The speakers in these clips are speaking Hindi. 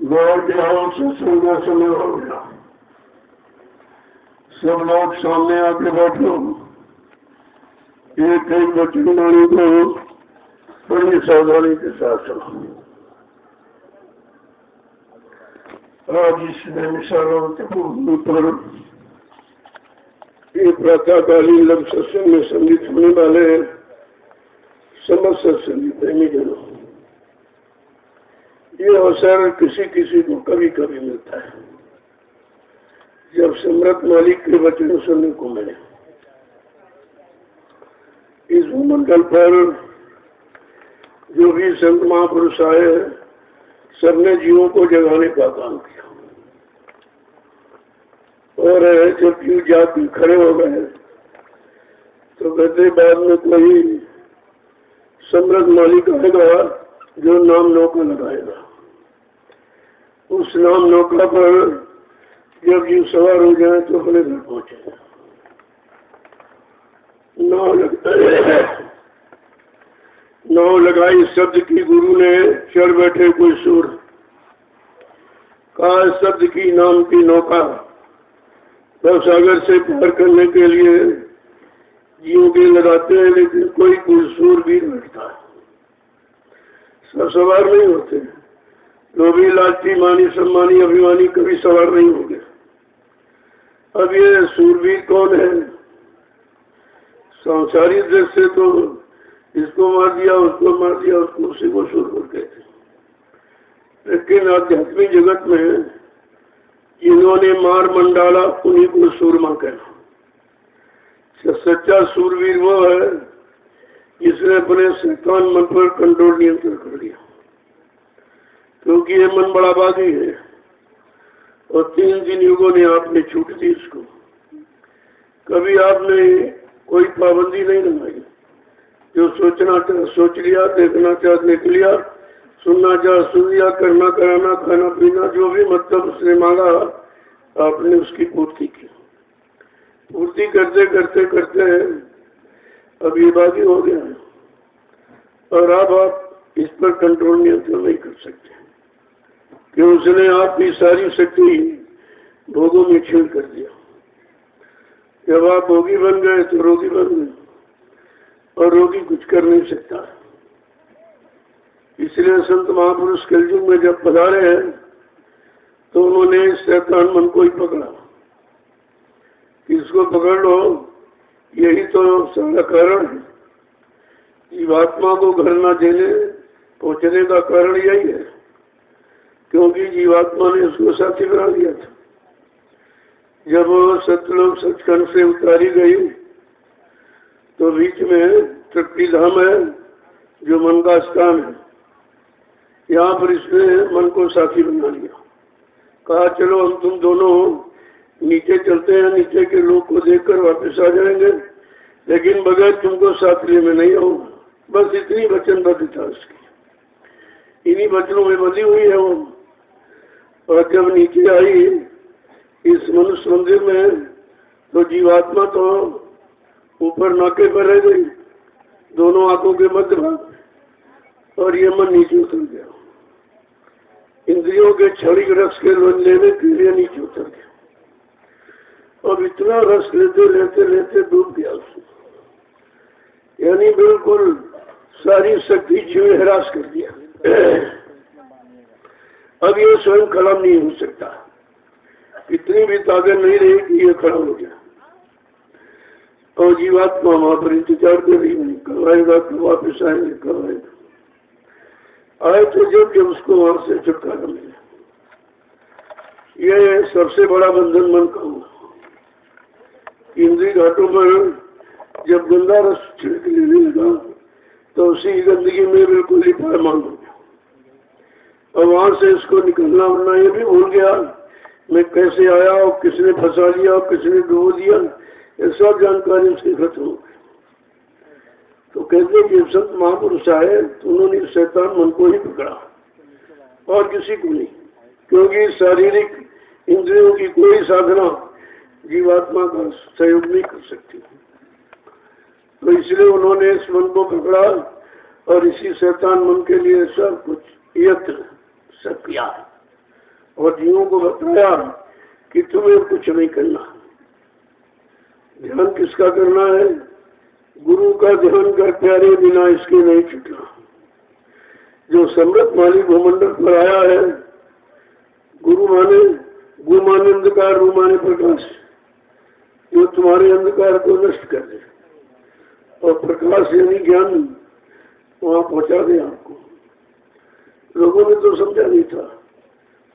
गौर ध्यान से सुनना समय हो गया। सब लोग सामने आके बैठो। एक एक वचन वाणी को बड़ी सावधानी के साथ सुनो। आज इस भूमि पर ये प्रातःकालीन लघु सत्संग में सम्मिलित होने वाले समस्त सत्संगी प्रेमी जनों, ये अवसर किसी किसी को कभी कभी मिलता है जब सम्राट मालिक के वचन सुनने को मिले। इस भूमंडल पर जो भी संत महापुरुष आए, सबने जीवों को जगाने का काम किया। और जब जीव जाति खड़े हो गए तो कहते बाद में कोई सम्राट मालिक आएगा जो नाम नौका लगाएगा। उस नाम नौका पर जब जीव सवार हो जाए तो अपने घर पहुंचे। नाव लगाई शब्द की गुरु ने, चढ़ बैठे कोई सुर। कहा शब्द की नाम की नौका भव सागर से पार करने के लिए जीवों के लगाते हैं, लेकिन कोई कोई सूर भी बैठता है। सब सवार नहीं होते। जो भी लालची मानी सम्मानी अभिमानी कभी सवार नहीं होंगे। अब ये सूरवीर कौन है? सांसारिक दृष्टि से तो इसको मार दिया, उसको मार दिया, उसको उसी को सूरवीर कहते। लेकिन आध्यात्मिक जगत में जिन्होंने मार मंडाला उन्हीं को सूरमा कहना। सच्चा सूरवीर वो है जिसने अपने शैतान मन पर कंट्रोल नियंत्रण कर लिया, क्योंकि ये मन बड़ा बागी है और 3 दिन युगों ने आपने छूट दी इसको। कभी आपने कोई पाबंदी नहीं लगाई। जो सोचना चाह सोच लिया, देखना चाह देख लिया, सुनना चाह सुन लिया, करना कराना खाना पीना जो भी मतलब उसने मांगा आपने उसकी पूर्ति की। पूर्ति करते करते करते अब ये बागी हो गया है और अब आप इस पर कंट्रोल नियंत्रण नहीं कर सकते कि उसने आपकी सारी शक्ति भोगों में छीन कर दिया। जब आप भोगी बन गए तो रोगी बन गए और रोगी कुछ कर नहीं सकता। इसलिए संत महापुरुष कलयुग में जब पधारे हैं तो उन्होंने शैतान मन को ही पकड़ा। इसको पकड़ लो, यही तो सारा कारण है। जीवात्मा को घर न देने पहुंचने का कारण यही है, क्योंकि जीवात्मा ने उसको साथी बना दिया था। जब सतलोक सचखंड से उतारी गई तो बीच में तृप्ति धाम है जो मन का स्थान है। यहाँ पर इसने मन को साथी बना लिया। कहा चलो हम तुम दोनों नीचे चलते हैं, नीचे के लोग को देखकर वापस आ जाएंगे, लेकिन बगैर तुमको साथ लिए मैं नहीं आऊंगा। बस इतनी वचनबद्धता उसकी, इन्हीं वचनों में बंधी हुई है वो। और जब नीचे आई इस मनुष्य मंदिर में तो जीवात्मा तो ऊपर नाके पर रह गई, दोनों आंखों के मध्य भाग, और ये मन नीचे उतर गया। इंद्रियों के क्षणिक रस के लेने के लिए नीचे उतर गया और इतना रस लेते लेते लेते डूब गया उसमें। यानी बिल्कुल सारी शक्ति जीव हरास कर दिया। अब ये स्वयं खड़ा नहीं हो सकता। इतनी भी ताकत नहीं रही कि ये खड़ा हो गया। और जीवात्मा वहां पर इंतजार कर रही नहीं, कब आएगा, कब वापिस आएंगे, कब आएगा। आए तो जब उसको वहां से छुटकारा मिले। ये सबसे बड़ा बंधन मन का हुआ। इंद्रिय घाटों पर जब गंदा रस छिड़क लेने लगा तो उसी गंदगी में बिल्कुल ही पायमान हो गया। और वहां से इसको निकलना वरना ये भी भूल गया मैं कैसे आया और किसने फंसा लिया और किसने डुबो दिया, ये सब जानकारी उसकी खत्म हो गई। तो कहते कि संत महापुरुष आए तो उन्होंने शैतान मन को ही पकड़ा और किसी को नहीं, क्योंकि शारीरिक इंद्रियों की कोई साधना जीवात्मा का सहयोग नहीं कर सकती। तो इसलिए उन्होंने इस मन को पकड़ा और इसी शैतान मन के लिए सब कुछ यत्न सब किया। और जीवों को बताया कि तुम्हें कुछ नहीं करना। ध्यान किसका करना है? गुरु का ध्यान कर प्यारे, बिना इसके नहीं छूटना। जो समृत मालिक भूमंडल पर आया है, गुरु माने गु माने अंधकार, रू माने प्रकाश, जो तुम्हारे अंधकार को नष्ट कर दे और प्रकाश यानी ज्ञान वहां पहुंचा दे आपको। लोगों ने तो समझा नहीं था।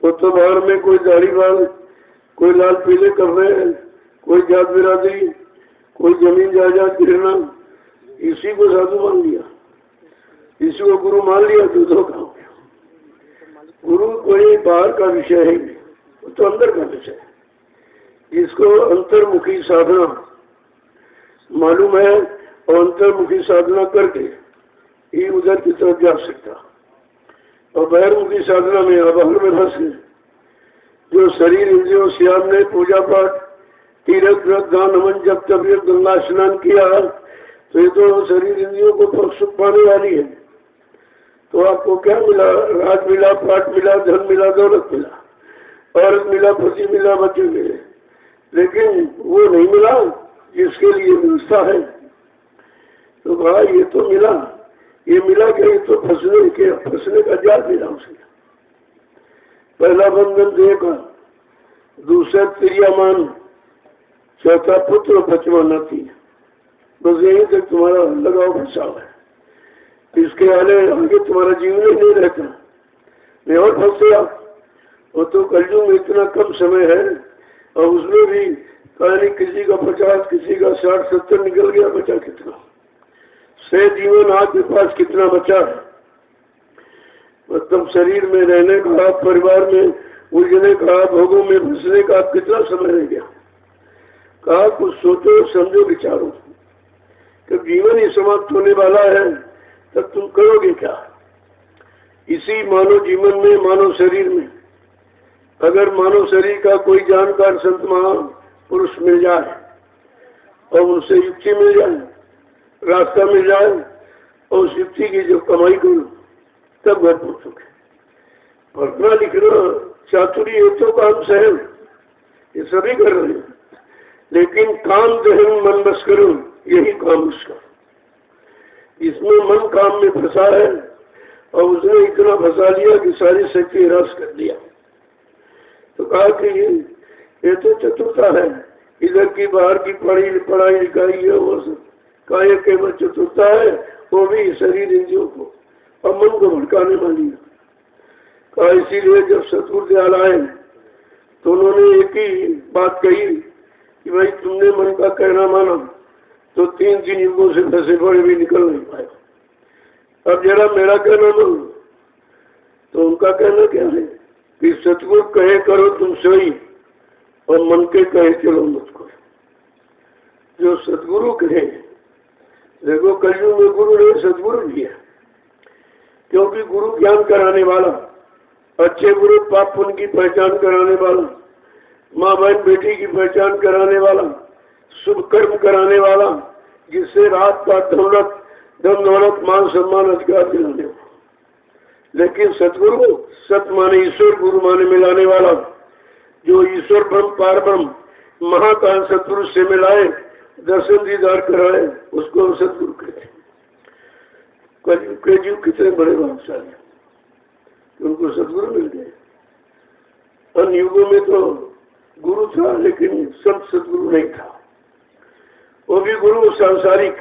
वो तो बाहर में कोई दाढ़ी बाल, कोई लाल पीले कर रहे हैं, कोई जात बिरादरी, कोई जमीन जायदाद गिरना, इसी को साधु मान लिया, इसी को गुरु मान लिया तो धोखा हो गया। गुरु कोई बाहर का विषय है, वो तो अंदर का विषय है। जिसको अंतर्मुखी साधना मालूम है और अंतर्मुखी साधना करके ही उधर की तरफ जा सकता। और बहिर्मुखी साधना में बाहर में फंस गए। जो शरीर इंद्रियों से हमने पूजा पाठ, तीर्थ व्रत, दान, नमन, जप, तबीयत, गंगा स्नान किया, तो ये तो शरीर इंद्रियों को सुख पाने वाली है। तो आपको क्या मिला? राज मिला, पाठ मिला, धन मिला, दौलत मिला, औरत मिला, पति मिला, बच्चे मिले, लेकिन वो नहीं मिला जिसके लिए व्यवस्था है। तो भाई ये तो मिला, ये मिला कि ये तो फंसने का जाल मिला उसे। पहला बंधन देह का, दूसरा क्रियामान, चौथा पुत्र, पांचवा नाती। बस यही तक तुम्हारा लगाव फंसाव है। इसके आगे तुम्हारा जीवन ही नहीं रहता, नहीं और फंस गया। वो तो कलयुग में इतना कम समय है और उसमें भी कहानी किसी का 50, किसी का 60, 70 निकल गया, बचा कितना? से जीवन आपके पास कितना बचा है? मतलब शरीर में रहने का, परिवार में उलझने का, भोगों में फंसने का कितना समय रह गया? कहा कुछ सोचो, समझो, विचारो। जब जीवन ही समाप्त होने वाला है तब तुम करोगे क्या? इसी मानव जीवन में, मानव शरीर में अगर मानव शरीर का कोई जानकार संत महापुरुष मिल जाए और उनसे युक्ति मिल जाए, रास्ता मिल जाए और उस युक्ति की जो कमाई करो, तब घर पहुंचोगे। पढ़ना लिखना, चातुरी, ये तो काम सहन, ये सभी कर रहे हैं, लेकिन काम दहन मन बस करो, यही काम उसका। इसमें मन काम में फंसा है और उसने इतना फंसा लिया कि सारी शक्ति ह्रास कर दिया। तो कहा कि ये तो चतुरता है, इधर की बाहर की पढ़ाई लिखाई है, वो सब कहा ये केवल चतुरता है, वो भी शरीर इंद्रियों को और मन को भटकाने वाली है। कहा इसीलिए जब सतगुरु दयाल आए तो उन्होंने एक ही बात कही कि भाई तुमने मन का कहना माना तो 3 युगों से फंसे बड़े भी निकल नहीं पाए। अब जरा मेरा कहना मानो। तो उनका कहना क्या है कि सतगुरु कहे करो तुम सही और मन के कहे चलो मत करो। जो सतगुरु कहे, देखो कलयुग में गुरु नहीं सतगुरु भी है, क्योंकि गुरु ज्ञान कराने वाला, अच्छे गुरु पाप पुण्य की पहचान कराने वाला, माँ बहन बेटी की पहचान कराने वाला, शुभ कर्म कराने वाला, जिससे रात पात दौलत, धन दौलत, मान सम्मान, अधिकार दिलाने वाला। लेकिन सतगुरु, सत माने ईश्वर, गुरु माने मिलाने वाला, जो ईश्वर ब्रह्म पार ब्रह्म महाकाल सतगुरु से मिलाए, दर्शन दीदार कराए, उसको सतगुरु कहते हैं। जीव कितने बड़े भाग्यशाली, उनको सतगुरु मिल गए। अन्य युगों में तो गुरु था लेकिन सब सतगुरु नहीं था। वो भी गुरु सांसारिक,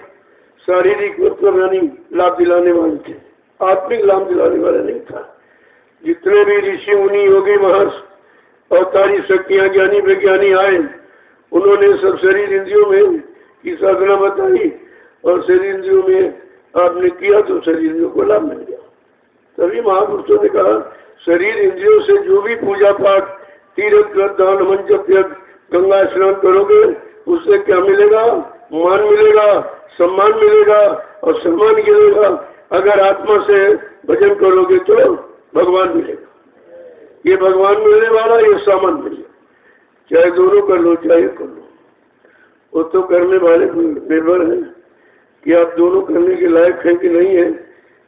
शारीरिक मतलब यानी लाभ दिलाने वाले थे, आत्मिक लाभ दिलाने वाला नहीं था। जितने भी ऋषि मुनि योगी महर्ष अवतारी शक्तियां ज्ञानी विज्ञानी आए, उन्होंने सब शरीर इंद्रियों में की साधना बताई और शरीर इंद्रियों में आपने किया तो शरीर इंद्रियों को लाभ मिल गया। तभी महापुरुषों ने कहा शरीर इंद्रियों से जो भी पूजा पाठ, तीर्थ व्रत, दान, नमन, जप, यज्ञ, गंगा स्नान करोगे, उससे क्या मिलेगा? मान मिलेगा, सम्मान मिलेगा और सम्मान मिलेगा। अगर आत्मा से भजन करोगे तो भगवान मिलेगा। ये भगवान मिलने वाला, ये सामान मिलेगा। चाहे दोनों कर लो, चाहे कर लो, वो तो करने वाले पर निर्भर है कि आप दोनों करने के लायक है कि नहीं है,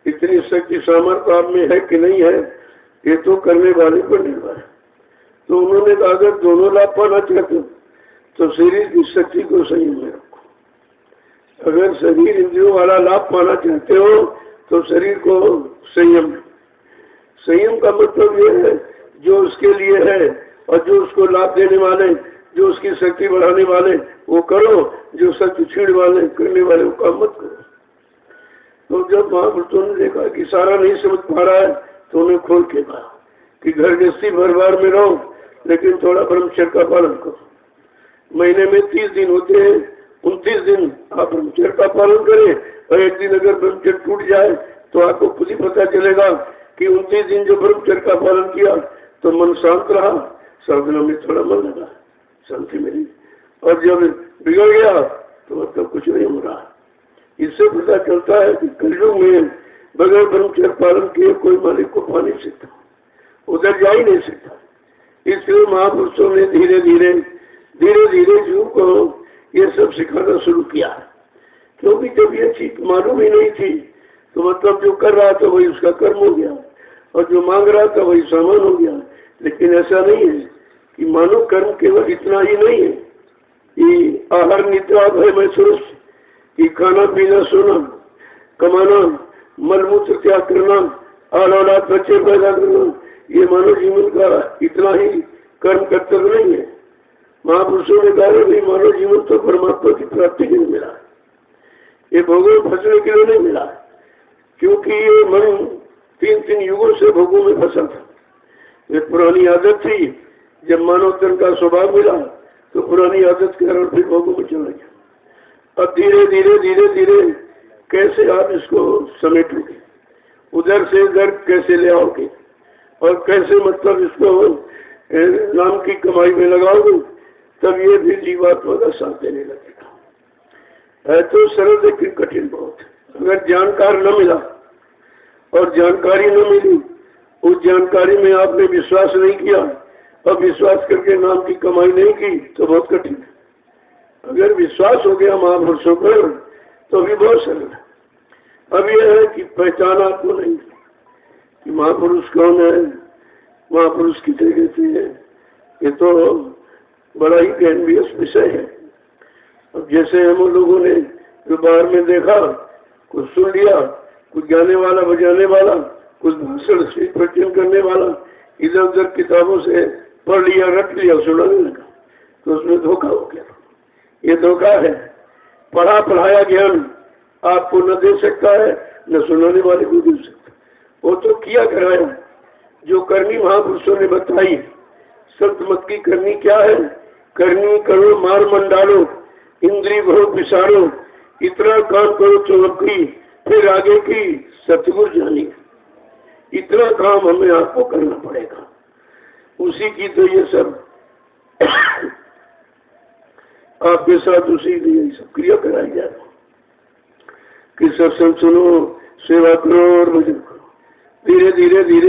इतनी शक्ति सामर्थ्य आप में है कि नहीं है, ये तो करने वाले पर निर्भर है। तो उन्होंने कहा अगर दोनों लाभ पाना चाहते हो तो शरीर की शक्ति को संयम में रखो। अगर शरीर इंद्रियों वाला लाभ पाना चाहते हो तो शरीर को संयम। संयम का मतलब ये है जो उसके लिए है और जो उसको लाभ देने वाले, जो उसकी शक्ति बढ़ाने वाले वो करो, जो शक्ति छीड़ वाले करने वाले वो काम मत करो। तो जब महापुरुषों ने देखा कि सारा नहीं समझ पा रहा है तो उन्हें खोल के कहा कि घर गृहस्थी भर बार में रहो लेकिन थोड़ा ब्रह्मचर्य का पालन करो। महीने में 30 दिन होते हैं, 29 दिन आप ब्रह्मचर्य का पालन करें और एक दिन अगर ब्रह्मचर्य टूट जाए तो आपको खुद ही पता चलेगा कि 29 दिन जो ब्रह्मचर्य का पालन किया तो मन शांत रहा, साधना में थोड़ा मन लगा, शांति मिली, और जब बिगड़ गया तो मतलब कुछ नहीं हो रहा। इससे पता चलता है कि कलयुग में बगैर ब्रह्मचर्य पालन किए कोई मालिक को पा नहीं सकता, उधर जा ही नहीं सकता। इसलिए महापुरुषों ने धीरे धीरे जीव को ये सब सिखाना शुरू किया, क्योंकि जब ये चीज मालूम ही नहीं थी तो मतलब जो कर रहा था वही उसका कर्म हो गया और जो मांग रहा था वही सामान हो गया। लेकिन ऐसा नहीं है कि मानव कर्म केवल इतना ही नहीं है कि आहार निद्रा भय में सुरस, कि खाना पीना सोना कमाना मलमूत्र त्याग करना औलाद बच्चे पैदा करना, ये मानव जीवन का इतना ही कर्म कर्तव्य नहीं है। महापुरुषों ने कहा भाई मानव जीवन तो परमात्मा की प्राप्ति के लिए मिला है, ये भोगों में फंसने के लिए नहीं मिला है, क्योंकि ये मन 3 युगों से भोगों में फंसा था। ये पुरानी आदत थी, जब मानव तन का स्वभाव मिला तो पुरानी आदत के कारण फिर भोगों में चला गया। अब धीरे धीरे कैसे आप इसको समेटोगे, उधर से इधर कैसे ले आओगे और कैसे मतलब इसको नाम की कमाई में लगाओगे, तब ये भी जीवात्मा का साथ देने लगेगा। है तो सरल लेकिन कठिन बहुत। अगर जानकार न मिला और जानकारी न मिली, उस जानकारी में आपने विश्वास नहीं किया और विश्वास करके नाम की कमाई नहीं की तो बहुत कठिन है। अगर विश्वास हो गया महापुरुषों पर तो भी बहुत सरल है। अब यह है कि पहचान आपको नहीं कि महापुरुष कौन है, महापुरुष किसे कहते हैं, ये तो बड़ा ही गहनवियस विषय है। अब जैसे हम लोगों ने जो बाहर में देखा, कुछ सुन लिया, कुछ गाने वाला बजाने वाला, कुछ भाषण से प्रचन करने वाला, इधर उधर किताबों से पढ़ लिया, रट लिया, सुनाने लगा, तो उसमें धोखा हो गया। ये धोखा है। पढ़ा पढ़ाया ज्ञान आपको न दे सकता है, न सुनाने वाले को दे सकता। वो तो किया कराया जो करनी महापुरुषों ने बताई। संत मत की करनी क्या है? करनी करो मार मंडालो, इंद्री भरो पिसारो, इतना काम करो चौकी, फिर आगे की सतगुरु जानी। इतना काम हमें आपको करना पड़ेगा, उसी की तो ये सब आपके साथ उसी लिए सब क्रिया कराई जा रही कि सत्संग सुनो, सेवा करो और भजन करो। धीरे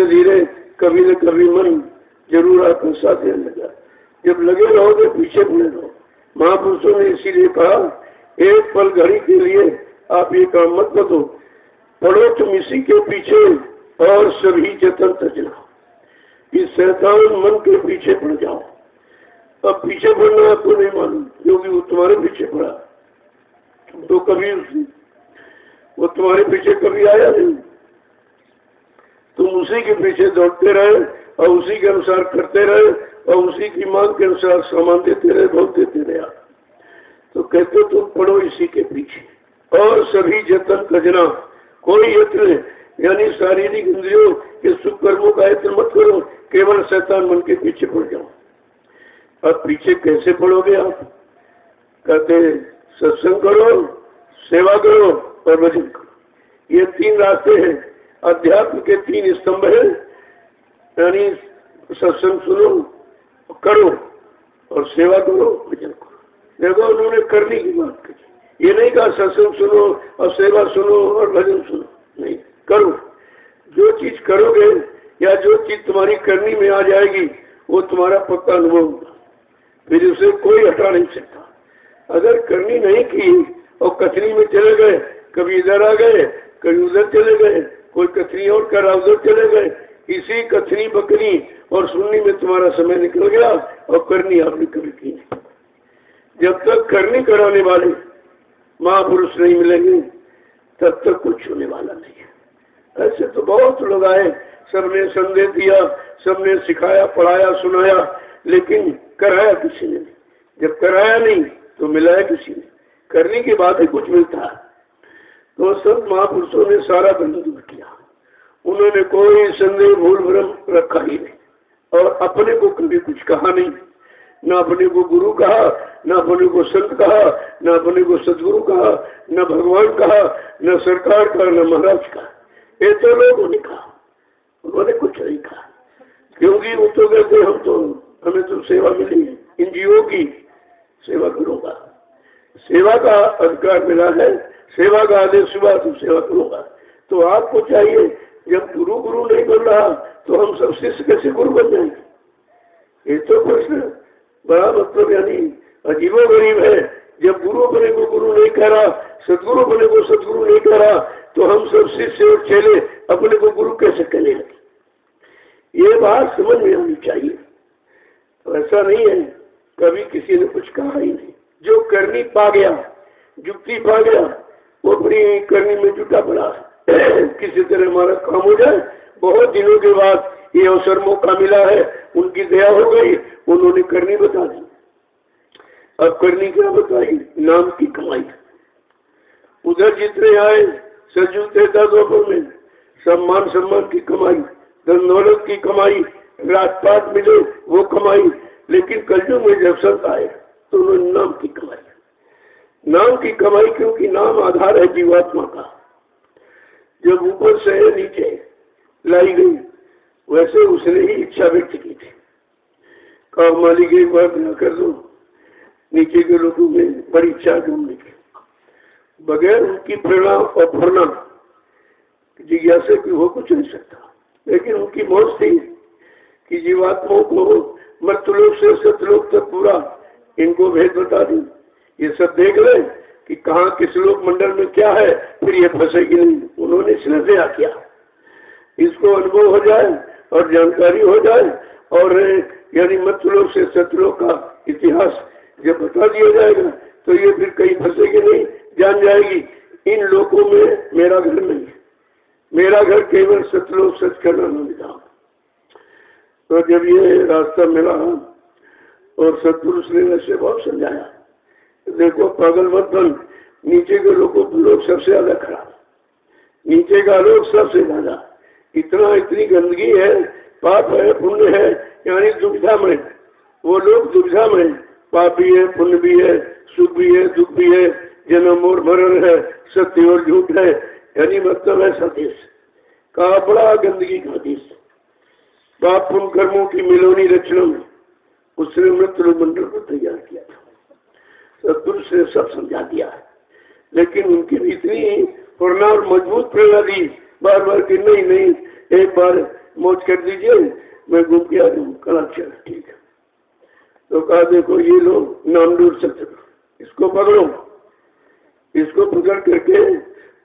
धीरे कभी न कभी मन जरूर आपका साथ देने लगा। जब लगे रहोगे पीछे पड़े रहो। महापुरुषों ने इसीलिए कहा एक पल घड़ी के लिए आप ये काम मत करो, पढ़ो तुम इसी के पीछे और सभी जतन तजना। इस शैतान मन के पीछे पड़ जाओ। अब पीछे पड़ना आपको नहीं मालूम, क्योंकि वो तुम्हारे पीछे पड़ा, तो कभी वो तुम्हारे पीछे कभी आया नहीं। तुम उसी के पीछे दौड़ते रहे और उसी के अनुसार करते रहे और उसी की मांग के अनुसार सामान देते रहे, बहुत देते रहे। तो कहते तुम पढ़ो इसी के पीछे और सभी जतन तजना। कोई यत्न यानी शारीरिक इंद्रियों के सुख कर्मों का यत्न मत करो, केवल शैतान मन के पीछे पड़ जाओ। अब पीछे कैसे पड़ोगे आप? कहते सत्संग करो, सेवा करो और भजन करो। ये 3 रास्ते हैं। अध्यात्म के 3 स्तंभ है, यानी सत्संग सुनो, करो और सेवा करो, भजन करो। देखो उन्होंने करने की बात कही, ये नहीं कहा सत्संग सुनो और सेवा सुनो और भजन सुनो, नहीं, करो। जो चीज करोगे या जो चीज तुम्हारी करनी में आ जाएगी वो तुम्हारा पक्का अनुभव होगा, फिर उसे कोई हटा नहीं सकता। अगर करनी नहीं की और कथनी में चले गए, कभी इधर आ गए, कभी उधर चले गए, कोई कथनी और करा उधर चले गए, इसी कथनी बकनी और सुननी में तुम्हारा समय निकल गया और करनी आपने कभी की नहीं। जब तक करनी कराने वाले महापुरुष नहीं मिलेंगे तब तक कुछ होने वाला नहीं है। ऐसे तो बहुत लोग आए, सबने संदेश दिया, सबने सिखाया, पढ़ाया, सुनाया, लेकिन कराया किसी ने नहीं। जब कराया नहीं तो मिलाया किसी ने। करने के बाद ही कुछ मिलता है। तो सब महापुरुषों ने सारा बंद दूर किया। उन्होंने कोई संदेह भूल भ्रम रखा ही नहीं और अपने को कभी कुछ कहा नहीं। न अपने को गुरु कहा, न अपने को संत कहा, न अपने को सदगुरु कहा, न भगवान कहा, न सरकार का, न महाराज का। ये तो लोगों ने कहा, उन्होंने कुछ नहीं कहा। क्योंकि वो तो कहते हमें तो सेवा मिली है, इन जीवों की सेवा करूंगा, सेवा का अधिकार मिला है, सेवा का आदेश हुआ तो सेवा करूंगा। तो आपको चाहिए, जब गुरु गुरु नहीं बन रहा तो हम सब शिष्य कैसे गुरु बन जाएंगे? ये तो प्रश्न बड़ा मतलब यानी अजीबो गरीब है। जब गुरु अपने को गुरु नहीं कह रहा, सदगुरु अपने को सदगुरु नहीं कह रहा, तो हम सब शिष्य और चेले अपने को गुरु कैसे कहने लगे? ये बात समझ में आनी चाहिए। तो ऐसा नहीं है, कभी किसी ने कुछ कहा ही नहीं। जो करनी पा गया, जुक्ति पा गया, वो अपनी करनी में जुटा पड़ा। किसी तरह हमारा काम हो जाए। बहुत दिनों के बाद ये अवसर मौका मिला है, उनकी दया हो गई, उन्होंने करनी बता दी। अब करनी क्या बताई? नाम की कमाई। उधर जितने आए सजूते दोपहर में सम्मान सम्मान की कमाई, धन दौलत की कमाई, राजपाट मिले वो कमाई। लेकिन कलयुग में जब संत आए तो उन्होंने नाम की कमाई। नाम की कमाई, क्योंकि नाम आधार है जीवात्मा का। जब ऊपर से नीचे लाई गई, वैसे उसने ही इच्छा व्यक्त की थी। कहा मालिक एक बार बिना कर दो। नीचे के लोगों में बड़ी इच्छा ढूंढने की, बगैर उनकी प्रेरणा और प्रेरणा जिज्ञासा की हो कुछ नहीं सकता। लेकिन उनकी मौज थी कि जीवात्माओं को मर्तलोक से सतलोक तक पूरा इनको भेद बता दी। ये सब देख ले कि कहाँ किस लोक मंडल में क्या है, फिर ये फंसेगी नहीं। उन्होंने इसलिए दया किया, इसको अनुभव हो जाए और जानकारी हो जाए, और यानी मर्तलोक से सतलोक का इतिहास जब बता दिया जाएगा तो ये फिर कहीं फंसेगी नहीं, जान जाएगी इन लोगों में मेरा घर नहीं है, मेरा घर केवल सतलोक सच करना नाम धाम। तो जब ये रास्ता मिला और सतपुरुष ने वैसे बहुत समझाया, देखो पागल मत बन, नीचे के लोग सबसे ज्यादा खराब, नीचे का लोग सबसे ज्यादा, इतनी गंदगी है, पाप है, पुण्य है, यानी दुविधा में। वो लोग दुविधा में, पाप भी है, पुण्य भी है, सुख भी है, दुख भी है, जन्म और मरण है, सत्य और झूठ है, यानी मतलब ऐसा देश का बड़ा गंदगी का देश। पाप पुण्य कर्मों की मिलोनी रचना में उसने मृत्यु मंडल को तैयार किया था। सतपुरुष ने सब समझा दिया है, लेकिन उनकी भी इतनी पूर्ण और मजबूत प्रेरणा दी बार बार कि नहीं नहीं, एक बार मौज कर दीजिए, मैं घूम के आ जाऊँ, कल चल ठीक है। तो कहा देखो ये लोग नामडूर सत्य, इसको पकड़ो, इसको पकड़ करके,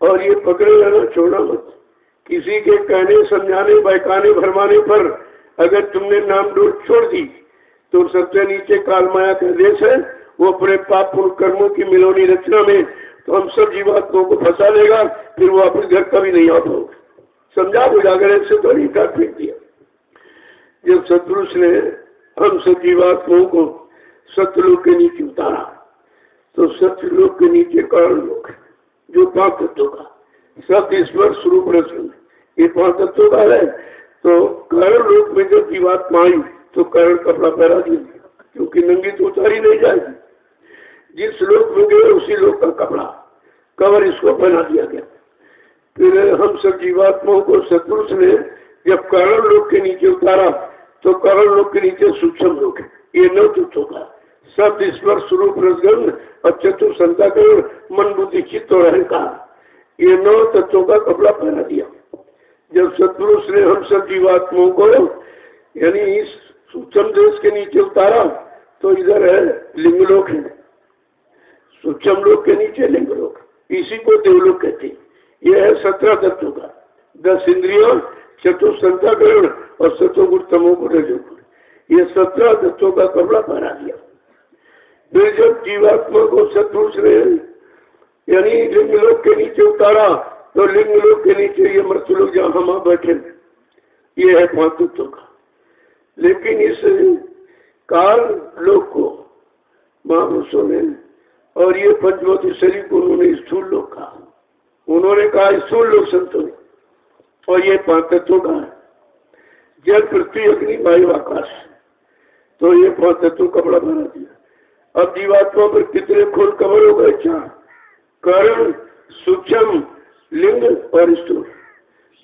और ये पकड़े रहना, छोड़ना मत। किसी के कहने समझाने बहकाने भरमाने पर अगर तुमने नामडूर छोड़ दी तो सबसे नीचे काल माया का देश है, वो अपने पाप पुण्य कर्मों की मिलोनी रचना में तो हम सब जीवात्माओं को फंसा लेगा, फिर वो अपने घर कभी नहीं आ पाओगे। समझा बुझाकर ऐसे तो नहीं काट फेंक दिया। जब सतपुरुष ने हम सब जीवात्माओं को सत्यलोक के नीचे उतारा तो सत्यलोक के नीचे कारण लोक है, जो 5 तत्वों का सत्य स्पर्श स्वरूप रचना, ये 5 तत्वों का है। तो कारण लोक में जब जीवात्मा आई तो कारण कपड़ा पहरा दिया, क्योंकि नंगी तो उतारी नहीं जाएगी। जिस लोक में गए उसी लोक का कपड़ा कवर इसको पहना दिया गया। फिर हम सब जीवात्माओं को सतपुरुष ने जब कारण लोक के नीचे उतारा तो कारण लोक के नीचे सूक्ष्म लोक है, ये 9 तत्वों का सत्य स्पर्श स्वरूप रसगंध और चतुर संताकरण मन बुद्धि चित्त और अहंकार, ये 9 तत्वों का कपड़ा पहना दिया। जब सतपुरुष ने हम सब जीवात्माओं को यानी इस सूक्ष्म देश के नीचे उतारा तो इधर है लिंगलोक है, सूक्ष्म लोक के नीचे लिंगलोक, इसी को देवलोक कहते हैं। यह है 17 तत्वों का, 10 इंद्रियों, चतुष्संताकरण और सतोगुण तमोगुण रजोगुण, ये 17 तत्वों का कपड़ा पहना दिया। फिर जब जीवात्मा को सत्पुरुष ने यानी लिंग लोक के नीचे उतारा, तो लिंग लोक के नीचे ये मृत्यु लोग जहाँ हम बैठे, ये है 5 तत्वों का। लेकिन इस काल लोक को महापुरुषों ने और ये पंचभौतिक शरीर को उन्होंने स्थूल लोक कहा। उन्होंने कहा स्थूल लोक संतों ने, और ये 5 तत्वों का है, जल पृथ्वी अग्नि वायु आकाश। तो ये 5 तत्वों कपड़ा बना दिया। अब जीवात्मा पर कितने खोल कवर हो गए? 4, कारण, सूक्ष्म, लिंग और स्थूल।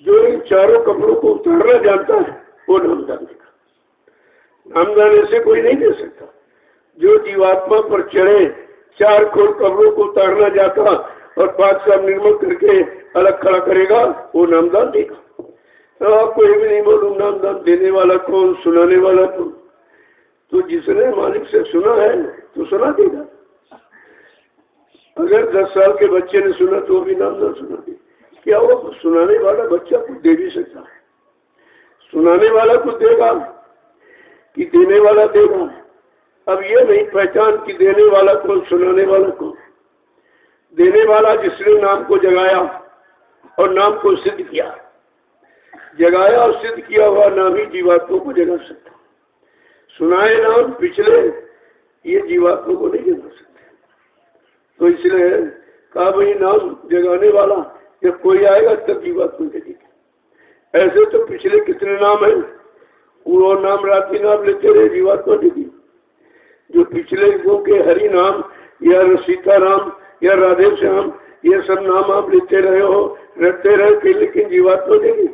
जो इन चारों कपड़ों को उतारना जानता है वो नामदान देगा। नामदान ऐसे कोई नहीं दे सकता। जो जीवात्मा पर चढ़े 4 खोल कपड़ों को उतारना जाता और 5 का निर्मल करके अलग खड़ा करेगा, वो नामदान देगा। तो आपको ये भी नहीं मालूम नामदान देने वाला कौन, सुनाने वाला कौन। तो जिसने मालिक से सुना है तो सुना देगा। अगर 10 साल के बच्चे ने सुना तो भी नामदान सुना दे। क्या वो सुनाने वाला बच्चा कुछ दे भी सकता है? सुनाने वाला कुछ देगा कि देने वाला देगा? अब ये नहीं पहचान कि देने वाला कौन, सुनाने वाला कौन। देने वाला जिसने नाम को जगाया और नाम को सिद्ध किया, जगाया और सिद्ध किया हुआ नाम ही जीवात्मा को जगा सकता। सुनाए नाम पिछले ये जीवात्मा को नहीं जगा सकते। तो इसलिए कहा भाई नाम जगाने वाला जब कोई आएगा तब जीवात्मा जगेगी। ऐसे तो पिछले कितने नाम है, वो नाम रात्रि नाम लेते रहे, जीवात्मा जगी। जो पिछले युगों के हरि नाम या सीता नाम या राधे श्याम, ये सब नाम आप लेते रहे हो, रटते रहे, लेकिन जीवात्मा जगी।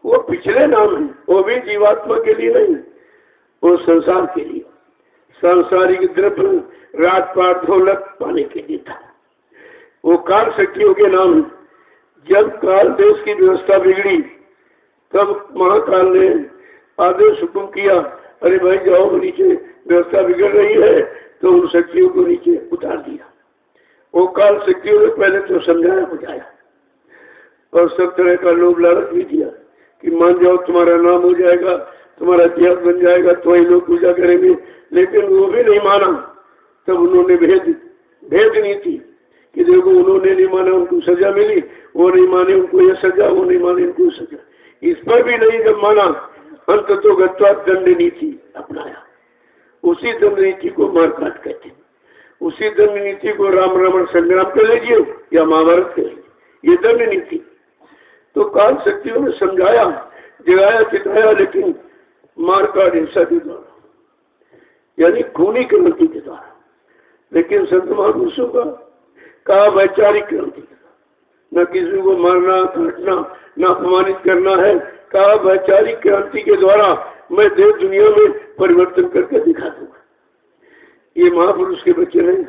वो पिछले नाम है, वो भी जीवात्मा के लिए नहीं, वो संसार के लिए, सांसारिक द्रव्य राजपाट ढोलक पाने के लिए था। वो काल शक्तियों के नाम। जब काल देश की व्यवस्था बिगड़ी तब महाकाल ने आदेश हुक्म किया, अरे भाई जाओ नीचे, व्यवस्था बिगड़ रही है। तो उन शक्तियों को नीचे उतार दिया। वो काल शक्तियों ने पहले तो समझाया बुझाया और सब तरह का लोभ लालच भी दिया कि मान जाओ तुम्हारा नाम हो जाएगा, तुम्हारा इतिहास बन जाएगा, तो ही लोग पूजा करेंगे। लेकिन वो भी नहीं माना। तब उन्होंने भेद नीति कि देखो उन्होंने नहीं माना उनको सजा मिली, वो नहीं माने उनको ये सजा, वो नहीं माने उनको सजा। इस पर भी नहीं जब माना, अंत तो गत्वा दंड नीति अपनाया। उसी दंड नीति को मारकाट कहते हैं। उसी दंड नीति को राम रावण संग्राम कर लीजिए या महाभारत कर लीजिए, ये दंड नीति। तो काल शक्तियों ने समझाया, जगाया, चिताया, लेकिन मारकाट हिंसा के द्वारा, यानी खूनी क्रांति के द्वारा। लेकिन संत महापुरुषों का कहा वैचारिक क्रांति, न किसी को मारना, काटना, न अपमानित करना है। कहा वैचारिक क्रांति के द्वारा मैं देश दुनिया में परिवर्तन करके दिखा दूंगा। ये महापुरुष के बच्चे नहीं,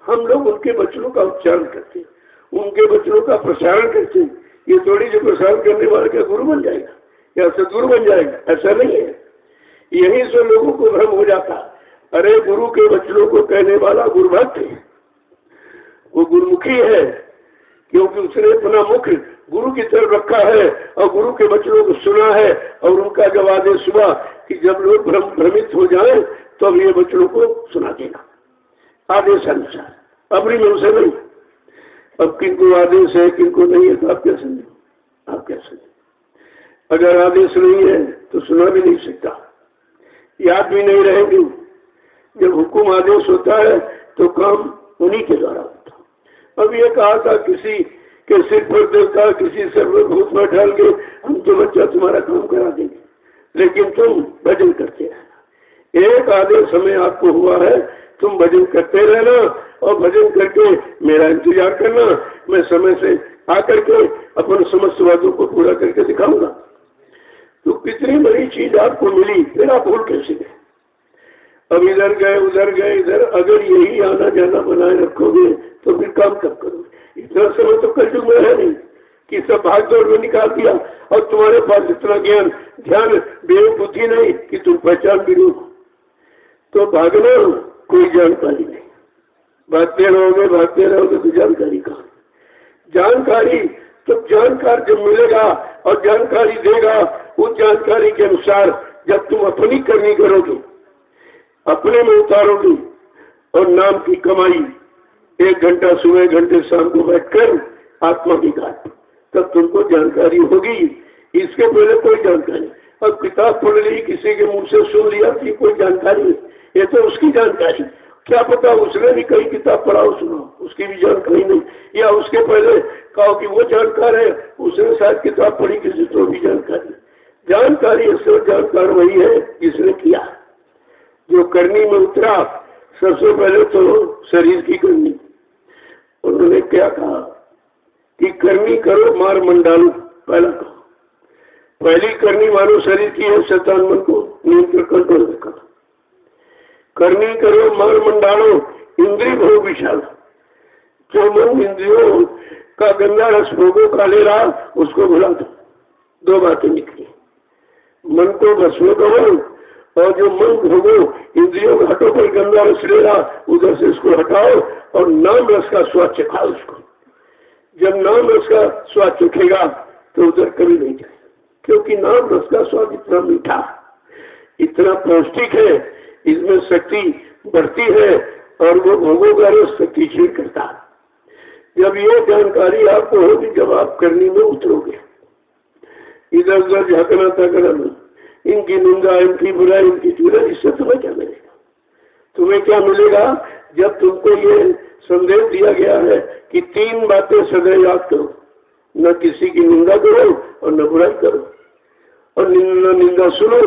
हम लोग उनके वचनों का उच्चारण करते, उनके वचनों का प्रसारण करते। ये थोड़ी जो प्रसारण करने वाला क्या गुरु बन जाएगा या सदगुरु बन जाएगा? ऐसा नहीं है। यहीं से लोगों को भ्रम हो जाता, अरे गुरु के वचनों को कहने वाला गुरुभक्त है, वो गुरुमुखी है, क्योंकि उसने अपना मुख गुरु की तरफ रखा है और गुरु के वचनों को सुना है। और उनका जब आदेश हुआ कि जब लोग भ्रमित हो जाएं तो अब ये वचनों को सुना देना, आदेश अनुसार, अपनी मन से नहीं। अब किनको आदेश है किनको नहीं है तो आप क्या समझे? आप क्या समझे? अगर आदेश नहीं है तो सुना भी नहीं सकता, याद भी नहीं रहेंगे। जब हुक्म आदेश होता है तो काम उन्हीं के द्वारा होता। अब ये कहा था किसी के सिर पर देवता, किसी सर पर भूत में डाल के हम तो बच्चा तुम्हारा काम करा देंगे, लेकिन तुम भजन करते रहना। एक आदेश हमें आपको हुआ है, तुम भजन करते रहना और भजन करके मेरा इंतजार करना। मैं समय से आकर के अपन समस्त वादों को पूरा करके दिखाऊंगा। तो कितनी बड़ी चीज आपको मिली, फिर आप भूल कैसे गए? अब इधर गए उधर गए इधर, अगर यही आना जाना बनाए रखोगे तो फिर काम कब करोगे? इतना समय तो कलयुग में है नहीं कि सब भाग दौड़ में निकाल दिया और तुम्हारे पास इतना ज्ञान ध्यान बेवकूफी नहीं कि तुम पहचान भी लो। तो भागना कोई जानकारी नहीं, भागते रहोगे तो जानकारी कहाँ? जानकारी तो जानकार जब मिलेगा और जानकारी देगा, उस जानकारी के अनुसार जब तुम अपनी करनी करोगे, अपने में उतारोगे और नाम की कमाई 1 घंटा सुबह, 1 घंटे शाम को बैठकर आत्मा की घाट, तब तुमको जानकारी होगी। इसके पहले कोई जानकारी, अब किताब पढ़ ली, किसी के मुंह से सुन लिया कि कोई जानकारी नहीं, ये तो उसकी जानकारी, क्या पता उसने भी कई किताब पढ़ाओ सुना, उसकी भी जानकारी नहीं, या उसके पहले कहो कि वो जानकार है, उसने शायद किताब पढ़ी किसी तो भी जानकारी। जानकारी असल जानकार वही है जिसने किया, जो करनी में उतरा। सबसे पहले तो शरीर की करनी, उन्होंने क्या कहा कि करनी करो मार मंडालो, पहला कहा, पहली करनी मानो शरीर की है, शैतान मन को नियंत्रण कंट्रोल रखा। करनी करो मार मंडालो, इंद्रिय भोग विशाल, जो मन इंद्रियों का गंदा रस भोगों का ले रहा उसको भुला दो। 2 बातें निकली, मन को भस्म करो, और जो मन भोगो इंद्रियों के हटो पर गंदा रस ले रहा उधर से इसको हटाओ और नाम रस का स्वाद चखाओ उसको। जब नाम रस का स्वाद चखेगा तो उधर कभी नहीं जाए, क्योंकि नाम रस का स्वाद इतना मीठा, इतना पौष्टिक है, इसमें शक्ति बढ़ती है और वो भोगों का रस शक्ति क्षीण करता है। जब ये जानकारी आपको होगी, जब आप करनी में उतरोगे, इधर उधर झांकना तकना नहीं, इनकी निंदा, इनकी बुराई, इनकी चुराई, इससे तुम्हें क्या मिलेगा? तुम्हें क्या मिलेगा? जब तुमको ये संदेश दिया गया है कि 3 बातें सदैव याद करो, न किसी की निंदा करो और न बुराई करो, और न निंदा सुनो,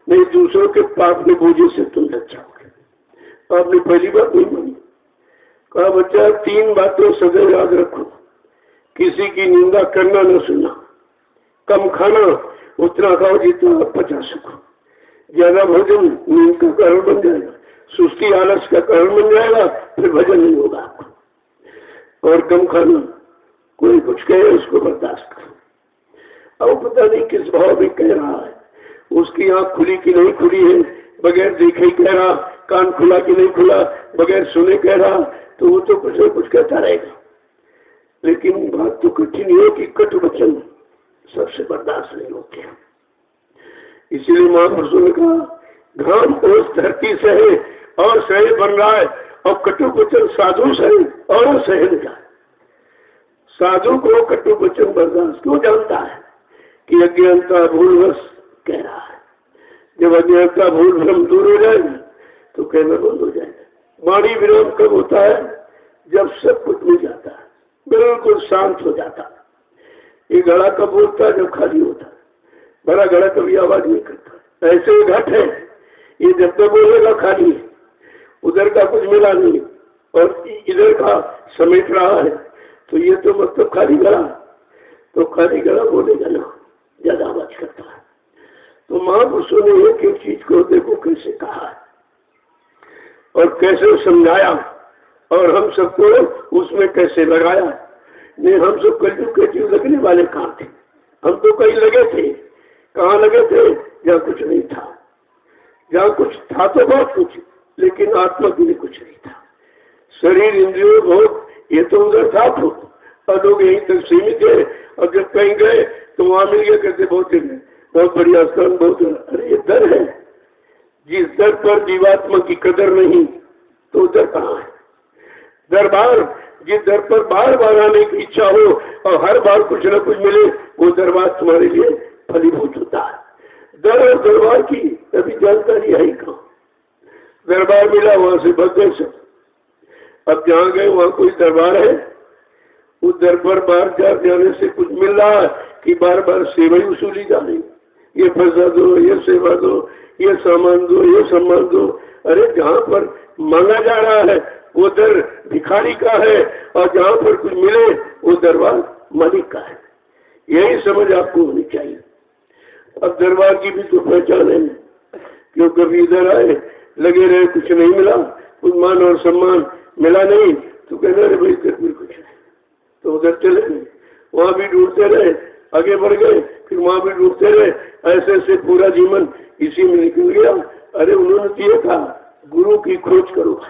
नहीं दूसरों के पाप के बोझे से तुम लग जाओगे। आपने पहली बात नहीं मानी, कहा बच्चा 3 बातें सदैव याद रखो, किसी की निंदा करना न सुनना, कम खाना, उतना खाओ जितना आप पचा सको, ज्यादा भोजन नींद का कारण बन जाएगा, सुस्ती आलस का कारण बन जाएगा, फिर भजन नहीं होगा आपको। और कम खाना, कोई कुछ कहे उसको बर्दाश्त करो। अब पता नहीं किस भाव में कह रहा है, उसकी आंख खुली कि नहीं खुली है, बगैर देखे ही कह रहा, कान खुला कि नहीं खुला, बगैर सुने कह रहा, तो वो तो कुछ न कुछ कहता रहेगा। लेकिन बात तो कठिन है कि कटु वचन सबसे बर्दाश्त नहीं होते। इसीलिए महापुरुषों ने कहा घाम ओस धरती से है और सहे बन रहा है, और कटु वचन साधु से और सहे नहीं जाए। साधु को कटु वचन बर्दाश्त क्यों जानता है कि अज्ञानता भूलवश कह रहा है। जब अज्ञानता भूल भ्रम दूर हो जाएगा तो कहना बंद हो जाएगा। वाणी विराम कब होता है? जब सब कुछ मिल जाता है, बिल्कुल शांत हो जाता है। ये घड़ा कब बोलता है? जब खाली होता है। बड़ा घड़ा कभी आवाज नहीं करता। ऐसे ही घट है, ये जब तक बोलेगा खाली है, उधर का कुछ मिला नहीं और इधर का समेट रहा है, तो ये तो मतलब खाली घड़ा। तो खाली घड़ा बोलेगा ना, ज्यादा आवाज करता है। तो महापुरुषों ने एक एक चीज को देखो कैसे कहा है और कैसे समझाया, और हम सबको उसमें कैसे लगाया। नहीं, हम सब कलयुग के जीव लगने वाले कहाँ थे? हम तो कहीं लगे थे। कहाँ लगे थे? जहाँ कुछ नहीं था। जहाँ कुछ था तो बहुत कुछ, लेकिन आत्मा के लिए कुछ नहीं था। शरीर, इंद्रियों, भोग, ये तो उधर था तो, और लोग यहीं तक सीमित है। और जब कहीं गए तो वहां मिल गया, कहते बहुत दिन, बहुत बढ़िया स्थान, बहुत। अरे ये दर है, जिस दर पर जीवात्मा की कदर नहीं तो उधर कहाँ है? दरबार, जिस दर पर बार बार आने की इच्छा हो और हर बार कुछ न कुछ मिले, वो दरबार तुम्हारे लिए फलीभूत होता है। दर और दरबार की अभी जानकारी है ही कहाँ। दरबार मिला, वहां से भग गए सब। अब जहाँ गए वहां कोई दरबार है? उस दरबार बार जाने से कुछ मिल रहा है कि बार बार सेवा ही वसूली जा रही? ये पैसा दो, ये सेवा दो, ये सामान दो, ये सम्मान दो। अरे जहाँ पर मांगा जा रहा है वो दर भिखारी का है, और जहाँ पर कुछ मिले वो दरबार मालिक का है। यही समझ आपको होनी चाहिए। अब दरबार की भी तो पहचान है, क्यों कभी इधर आए, लगे रहे, कुछ नहीं मिला, कुछ मान और सम्मान मिला नहीं, तो कहना रहे भाई इधर भी कुछ नहीं, तो उधर चले गए। वहां भी ढूंढते रहे, आगे बढ़ गए, फिर वहां भी ढूंढते रहे। ऐसे ऐसे पूरा जीवन इसी में निकल गया। अरे उन्होंने दिया था गुरु की खोज करो,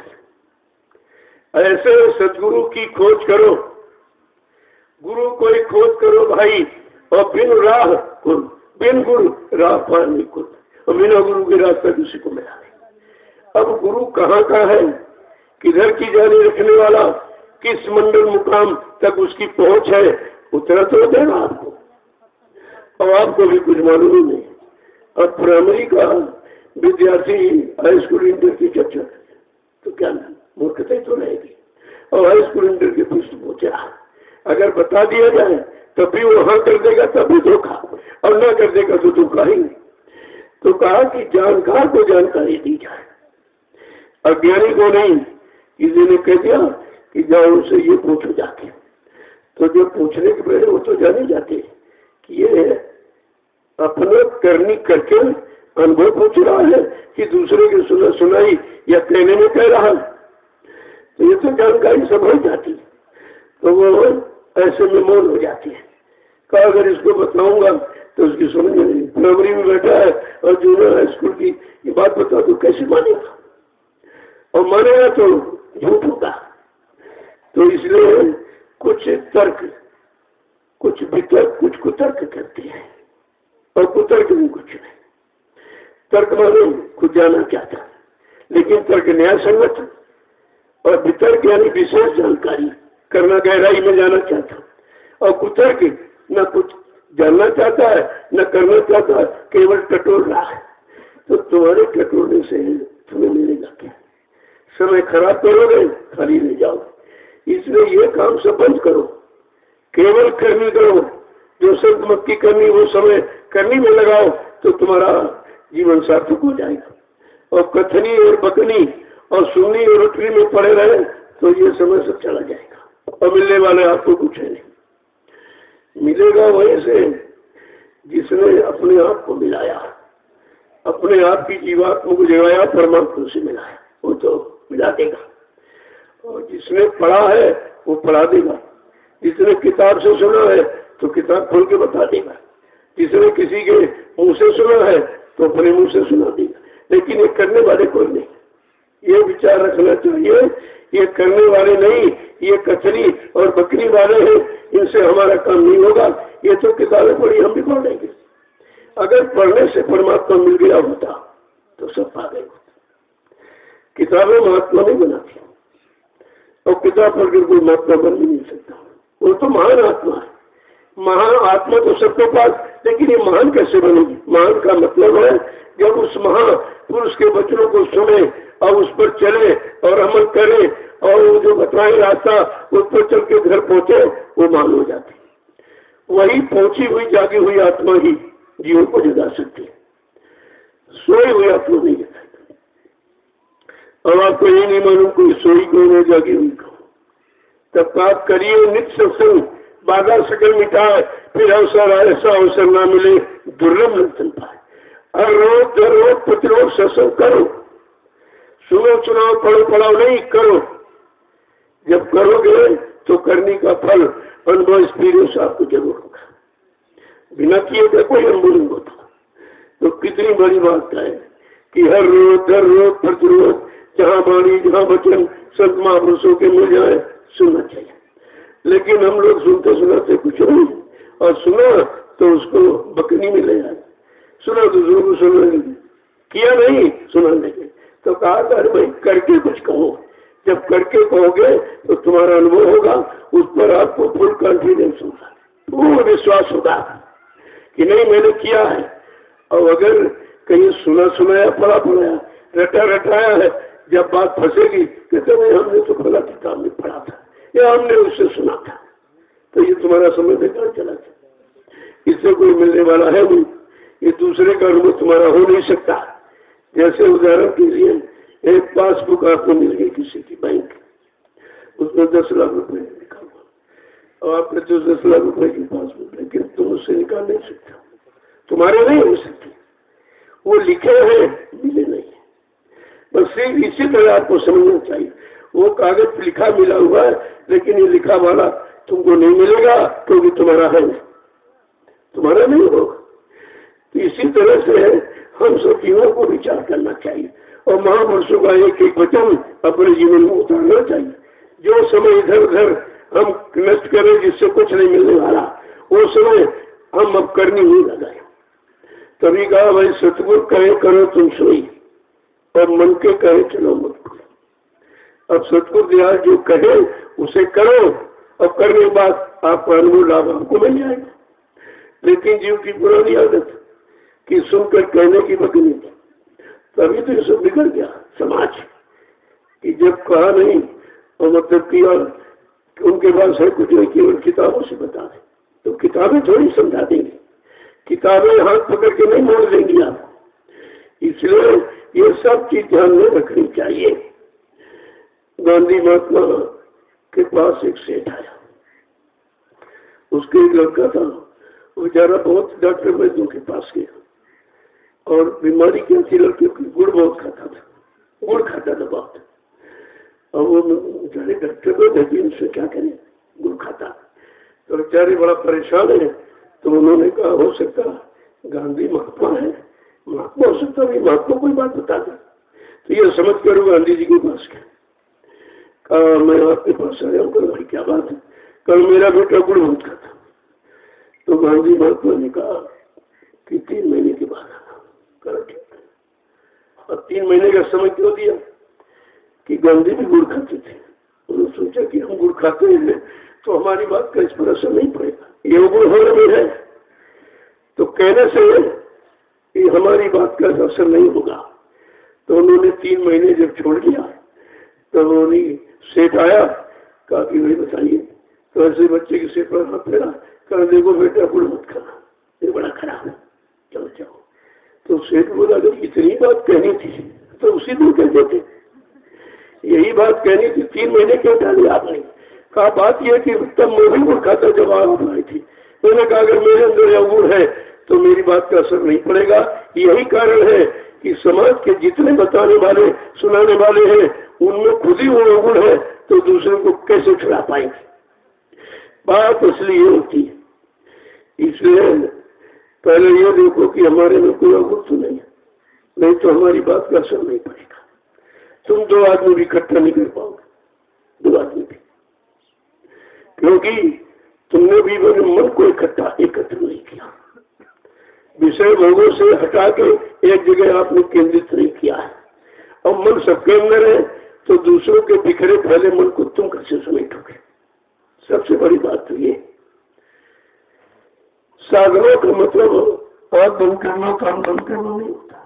ऐसे सदगुरु की खोज करो। गुरु कोई खोज करो भाई, और बिन राह गुरु, बिन गुरु राह पार नहीं गुरु, और बिना गुरु के रास्ता किसी को मिला नहीं। अब गुरु कहाँ का है, किधर की जाने रखने वाला, किस मंडल मुकाम तक उसकी पहुंच है, उतना तो देगा आपको, और आपको भी कुछ मालूम ही नहीं। अब प्राइमरी का विद्यार्थी हाई स्कूल इंटर की चर्चा तो क्या मूर्खता तो रहेगी, और हाई स्कूल इंटर के पृष्ठ पहुंचा, अगर बता दिया जाए तब भी वो हाँ कर देगा, तब भी धोखा, और ना कर देगा तो धोखा ही नहीं। तो कहा कि जानकार को जानकारी दी जाए, अज्ञानी को नहीं। किसी ने कह दिया कि जाओ उनसे ये पूछो जाके, तो जो पूछने के पहले वो तो जाने जाते कि ये अपना करनी करके अनुभव पूछ रहा है कि दूसरे की सुनाई या कहने में कह रहा है, तो ये तो जानकारी सब हो जाती, तो वो ऐसे में मौन हो जाती है। कहा अगर इसको बताऊंगा तो उसकी समझ में नहीं, प्राइमरी में बैठा है और जूनियर हाई स्कूल की ये बात बता तो कैसे मानेगा, और मानेगा तो झूठ होगा। तो इसलिए कुछ तर्क, कुछ वितर्क, कुछ कुतर्क करते हैं, और कुतर्क में कुछ नहीं। तर्क माने खुद जाना चाहता, लेकिन तर्क न्याय संगत, और वितर्क यानी विशेष जानकारी करना, गहराई में जाना चाहता, और कुतर्क न कुछ जानना चाहता है न करना चाहता है, केवल टटोल रहा है। तो तुम्हारे टटोलने से तुम्हें मिलेगा क्या? समय खराब करोगे, खाली रह जाओगे। इसलिए ये काम सब बंद करो, केवल करनी करो, जो संत मत की करनी वो समय करनी में लगाओ, तो तुम्हारा जीवन सार्थक हो जाएगा। और कथनी और बकनी और सुननी और उठनी में पड़े रहे तो ये समय सब चला जाएगा, और मिलने वाले आपको कुछ है नहीं। मिलेगा वहीं से जिसने अपने आप को मिलाया, अपने आप की जीवात्मा को जगाया, परमात्मा से मिलाया, वो तो मिला देगा। और जिसने पढ़ा है वो पढ़ा देगा, जिसने किताब से सुना है तो किताब खोल के बता देगा, जिसने किसी के मुंह से सुना है तो अपने मुंह से सुना देगा। लेकिन ये करने वाले कोई नहीं, ये विचार रखना चाहिए, ये करने वाले नहीं, ये कचरी और बकरी वाले हैं, इनसे हमारा काम नहीं होगा। ये तो किताबें पढ़ी, हम भी पढ़ लेंगे। अगर पढ़ने से परमात्मा मिल गया होता तो सब पा गए होते। किताबें महात्मा नहीं बनाती, और किताब पढ़कर कोई महात्मा बन भी नहीं सकता। वो तो महान आत्मा है, महान आत्मा तो सबके पास, लेकिन ये महान कैसे बनेगी? महान का मतलब है जब उस महापुरुष के वचनों को सुने और उस पर चले और अमल करे, और वो जो बताए रास्ता उस पर चल के घर पहुंचे, वो महान हो जाती। वही पहुंची हुई जागी हुई आत्मा ही जीवन को जगा सकती है, सोई हुई आत्मा नहीं जगा सकती। अब आपको ये नहीं मालूम कोई सोई कौन है, जागी हुई कौन। तब आप करिए नित्य सत्संग, बाधा सकल मिटाए, फिर अवसर ऐसा अवसर ना मिले, दुर्लभ न चल पाए। हर रोज दर रोज प्रतिरोध सत्संग करो, सुनो सुनाओ पढ़ो पढ़ाओ नहीं करो। जब करोगे तो करने का फल, अनुभव, एक्सपीरियंस आपको जरूर होगा। बिना किए का कोई अनुभव नहीं होता। तो कितनी बड़ी बात है कि हर रोज दर रोज प्रतिरोध, जहाँ वाणी जहाँ वचन संत महापुरुषों के मिल जाए सुनना चाहिए। लेकिन हम लोग सुनते सुनाते कुछ नहीं, और सुना तो उसको बकनी में ले आए, सुना तो जरूर सुना, किया नहीं सुना नहीं। तो कहा था भाई करके कुछ कहो, जब करके कहोगे तो तुम्हारा अनुभव होगा, उस पर आपको फुल कॉन्फिडेंस होगा, पूर्ण विश्वास होगा कि नहीं मैंने किया है। और अगर कहीं सुना सुनाया पढ़ा पढ़ाया रटा रटाया है, जब बात फंसेगी कहते नहीं हमने तो फला किताब में पढ़ा था या हमने उससे सुना था, तो ये तुम्हारा समय बेकार चला था। इससे कोई मिलने वाला है नहीं, ये दूसरे का अनुभव तुम्हारा हो नहीं सकता। जैसे उदाहरण के लिए एक पासबुक आपको मिल गई किसी की बैंक, उसमें 10 लाख रुपए लिखा हुआ, और आपने तो 10 लाख रुपए की पासबुक, लेकिन तुम उससे निकाल नहीं सकते, तुम्हारे नहीं हो सकती, वो लिखे हैं मिले नहीं। बस सिर्फ इसी तरह आपको समझना चाहिए, वो कागज लिखा मिला हुआ है, लेकिन ये लिखा वाला तुमको नहीं मिलेगा क्योंकि तुम्हारा है नहीं, तुम्हारा नहीं होगा। तो इसी तरह से हम सब जीवों को विचार करना चाहिए, और महापुरुषों का एक एक वचन अपने जीवन में उतारना चाहिए। जो समय इधर उधर हम नष्ट करें जिससे कुछ नहीं मिलने वाला, वो समय हम अब करनी ही लगाए। तभी कहा भाई सतगुरु कहे करो तुम सोई, और मन के कहे चलो मत करो। अब सतगुरु दयाल जो कहे उसे करो, अब करने के बाद आपका अनुभव लाभ आपको मिल जाएगा। लेकिन जीव की पुरानी आदत कि सुनकर कहने की बकनी, तभी तो ये सब बिगड़ गया समाज कि जब कहा नहीं और मतलब किया कि उनके पास है कुछ नहीं, केवल किताबों से बता दें, तो किताबें थोड़ी समझा देंगी, किताबें हाथ पकड़ के नहीं मोड़ देंगी आप। इसलिए ये सब चीज ध्यान में रखनी चाहिए। गांधी महात्मा के पास एक सेठ आया, उसके एक लड़का था, वो बेचारा बहुत डॉक्टर वैद्यों के पास गया और बीमारी क्या थी, लड़के की गुड़ बहुत खाता था, गुड़ खाता था बहुत। और वो बेचारे डॉक्टर को देखिए इनसे क्या करें, गुड़ खाता, तो बेचारे बड़ा परेशान है। तो उन्होंने कहा हो सकता गांधी महात्मा है, महात्मा हो सकता है, महात्मा कोई बात बता दे। तो ये समझ कर गांधी जी के पास गया, कहा मैं आपके पास आया हूँ, भाई क्या बात है, कल मेरा बेटा गुड़ बहुत खाता। तो गांधी महात्मा ने कहा कि 3 महीने के बाद आना। कहा ठीक है। और 3 महीने का समय क्यों दिया कि गांधी भी गुड़ खाते थे। उन्होंने सोचा कि हम गुड़ खाते हैं तो हमारी बात का इस पर असर नहीं पड़ेगा, ये गुड़ होने में है, तो कहने से हमारी बात का असर नहीं होगा। तो उन्होंने 3 महीने जब छोड़ दिया तो उन्होंने सेठ आया, कहा कि भाई बताइए। तो ऐसे बच्चे के सिर पर हाथ फेरा, कहा देखो बेटा गुड़ मत खाना, ये बड़ा खराब है, चलो जाओ। तो सेठ बोला अगर इतनी बात कहनी थी तो उसी दिन कह देते, यही बात कहनी थी, 3 महीने क्यों डाली आपने। कहा बात यह कि तब मैं भी गुड़ खाता जब आप आई थी। मैंने कहा अगर मेरे अंदर यह गुड़ है तो मेरी बात का असर नहीं पड़ेगा। यही कारण है कि समाज के जितने बताने वाले सुनाने वाले हैं उनमें खुद ही वो गुण है, तो दूसरे को कैसे छुड़ा पाएंगे। बात इसलिए होती है। इसलिए पहले ये देखो कि हमारे में कोई गुण तो नहीं है, नहीं तो हमारी बात का असर नहीं पड़ेगा। तुम 2 आदमी भी इकट्ठा नहीं कर पाओगे, 2 आदमी भी, क्योंकि तुमने भी मन को एकत्र नहीं किया, विषय भोगों से हटा के एक जगह आपने केंद्रित नहीं किया है। अब मन सबके अंदर है तो दूसरों के बिखरे फैले मन को तुम कैसे समेटोगे। सबसे बड़ी बात तो ये साधना का मतलब आँख बंद करना, कान बंद करना नहीं होता।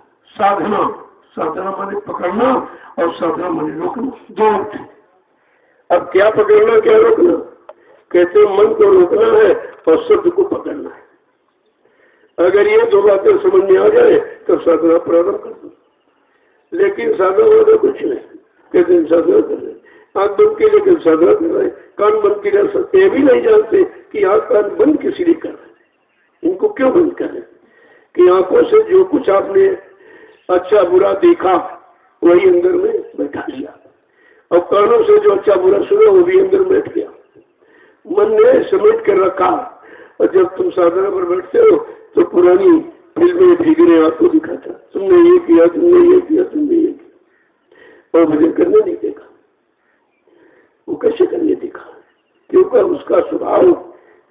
साधना माने पकड़ना और साधना माने रोकना, दोनों थे। अब क्या पकड़ना क्या रोकना, कहते मन को रोकना है और शब्द को पकड़ना है। अगर ये 2 बातें समझ में आ जाए तो साधना प्रारंभ कर दो। लेकिन साधना वाला कुछ नहीं, कहते साधना कर रहे, आंख बंद के लिए साधना कर रहे, कान बंद के लिए सकते, ये भी नहीं जानते कि आंख कान बंद किस लिए कर रहे, इनको क्यों बंद कर रहे। कि आंखों से जो कुछ आपने अच्छा बुरा देखा वही अंदर में बैठा लिया, और कानों से जो अच्छा बुरा सुना वो भी अंदर बैठ गया, मन ने समेट कर रखा। और जब तुम साधना पर बैठते हो तो पुरानी फिल्में भीगने आपको दिखाता, तुमने ये किया, तुमने ये किया, तुमने ये किया, और मुझे करने नहीं देखा। वो कैसे करने देखा, क्योंकि उसका स्वभाव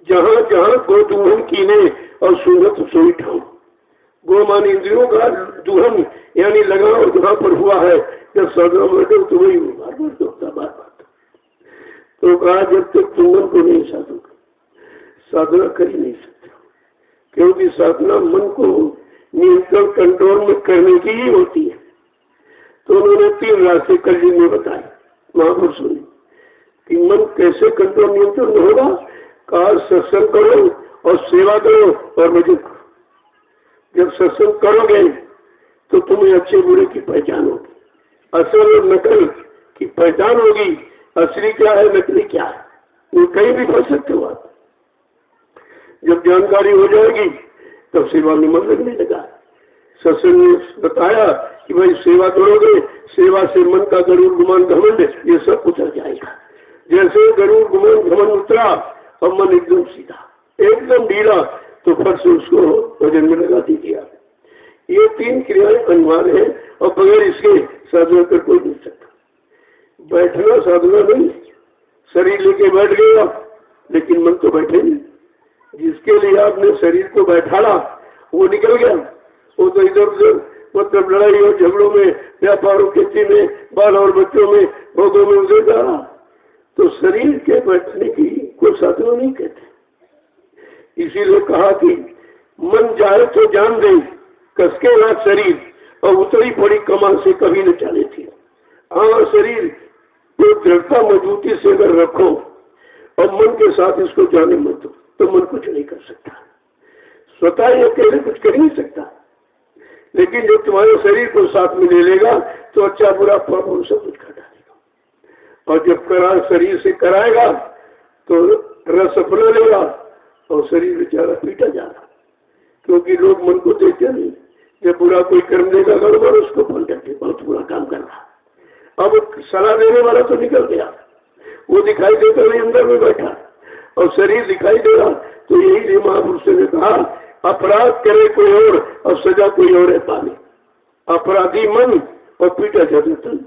जहां जहां गो दुहन कीने और सूरत सोई ठाऊ, गो मान इंद्रियों का दुहन यानी लगाव जहां पर हुआ है, जब साधना बैठो तो वही बार बार दोहता, बार बार। तो कहा जब तक तुम मन को नहीं साधोगे साधना कर ही नहीं सकते, क्योंकि साधना मन को नियंत्रण कंट्रोल में करने की ही होती है। तो उन्होंने 3 रास्ते कलयुग में बताए महापुरुषों ने कि मन कैसे कंट्रोल नियंत्रण में होगा। कहा सत्संग करो और सेवा करो और भजन करो। जब सत्संग करोगे तो तुम्हें अच्छे बुरे की पहचान होगी, असल और नकल की पहचान होगी, असली क्या है नकली क्या है, वो कहीं भी फंस सकते हो आप। जब जानकारी हो जाएगी तब सेवा में मन लगने लगा। सत्संग ने बताया कि भाई सेवा करोगे, सेवा से मन का गरुड़ गुमान घमंड ये सब उतर जाएगा। जैसे गरुड़ गुमान घमंड उतरा और मन एकदम सीधा, एकदम ढीला, तो फट से उसको वजन में लगा दीजिए। ये 3 क्रियाएं अनिवार्य है और बगैर इसके साधना कर कोई नहीं सकता। बैठना साधना नहीं, शरीर लेके बैठ गए आप, लेकिन मन तो बैठे नहीं। जिसके लिए आपने शरीर को बैठाड़ा वो निकल गया, वो तो इधर उधर मतलब लड़ाई और झगड़ों में, व्यापार और खेती में, बाल और बच्चों में, भोगों में उधर जा रहा। तो शरीर के बैठने की कोई साधना नहीं कहते। इसीलिए कहा कि मन जाए तो जान दे, कसके ना शरीर, और उतरी पड़ी कमान से कभी न चले थी। हाँ, शरीर को दृढ़ता मजबूती से अगर रखो और मन के साथ इसको जाने मत दो, तो मन कुछ नहीं कर सकता। स्वतः ही अकेले कुछ कर नहीं सकता, लेकिन जब तुम्हारे शरीर को साथ में ले लेगा तो अच्छा बुरा पाप सब कुछ घटा देगा। और जब शरीर से कराएगा तो रस अपना लेगा और शरीर बेचारा पीटा जा रहा, क्योंकि लोग मन को देखते नहीं। जब बुरा कोई कर्म देगा गड़बड़, उसको फोन करके बहुत बुरा काम कर रहा। अब सलाह देने वाला तो निकल गया, वो दिखाई देता नहीं, अंदर में बैठा, और शरीर दिखाई दे रहा। तो यही महापुरुष ने कहा, अपराध करे कोई और सजा कोई और है पानी। अपराधी मन और पीटा जाता तन,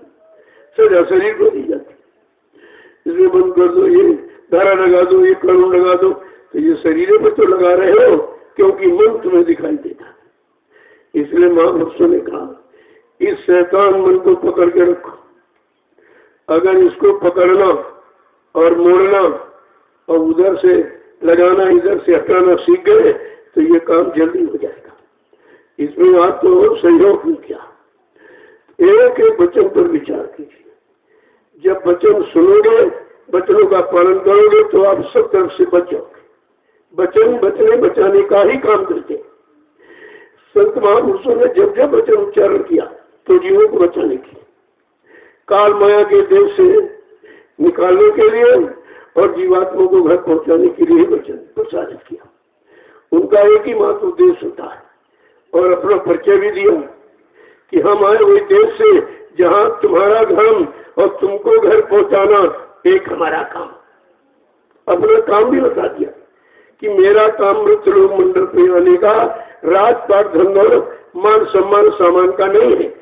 सजा शरीर को दी जाती। इसमें बंद कर दो, ये धारा लगा दो, ये कानून लगा दो, तो ये शरीर पे तो लगा रहे हो, क्योंकि मन तुम्हें दिखाई देता। इसलिए महापुरुषों ने कहा, इस शैतान मन को पकड़ के रखो। अगर इसको पकड़ना और मोड़ना और उधर से लगाना, इधर से हटाना सीख गए तो ये काम जल्दी हो जाएगा। इसमें आपको सहयोग नहीं किया। एक एक वचन पर विचार कीजिए। जब वचन सुनोगे, वचनों का पालन करोगे, तो आप सब तरफ से बच जाओगे। वचन बचने बचाने का ही काम करते। संत महापुरुषों ने जब जब वचन उच्चारण किया तो जीवों को बचाने की, काल माया के देश से निकालने के लिए और जीवात्मा को घर पहुंचाने के लिए वचन प्रसारित किया। उनका एक ही मात्र उद्देश्य होता है, और अपना परिचय भी दिया कि हम आए वही देश से जहां तुम्हारा धर्म और तुमको घर पहुंचाना एक हमारा काम। अपना काम भी बता दिया कि मेरा काम मृत लोक मंडल पे आने का राजपाट धन और मान सम्मान सामान का नहीं है।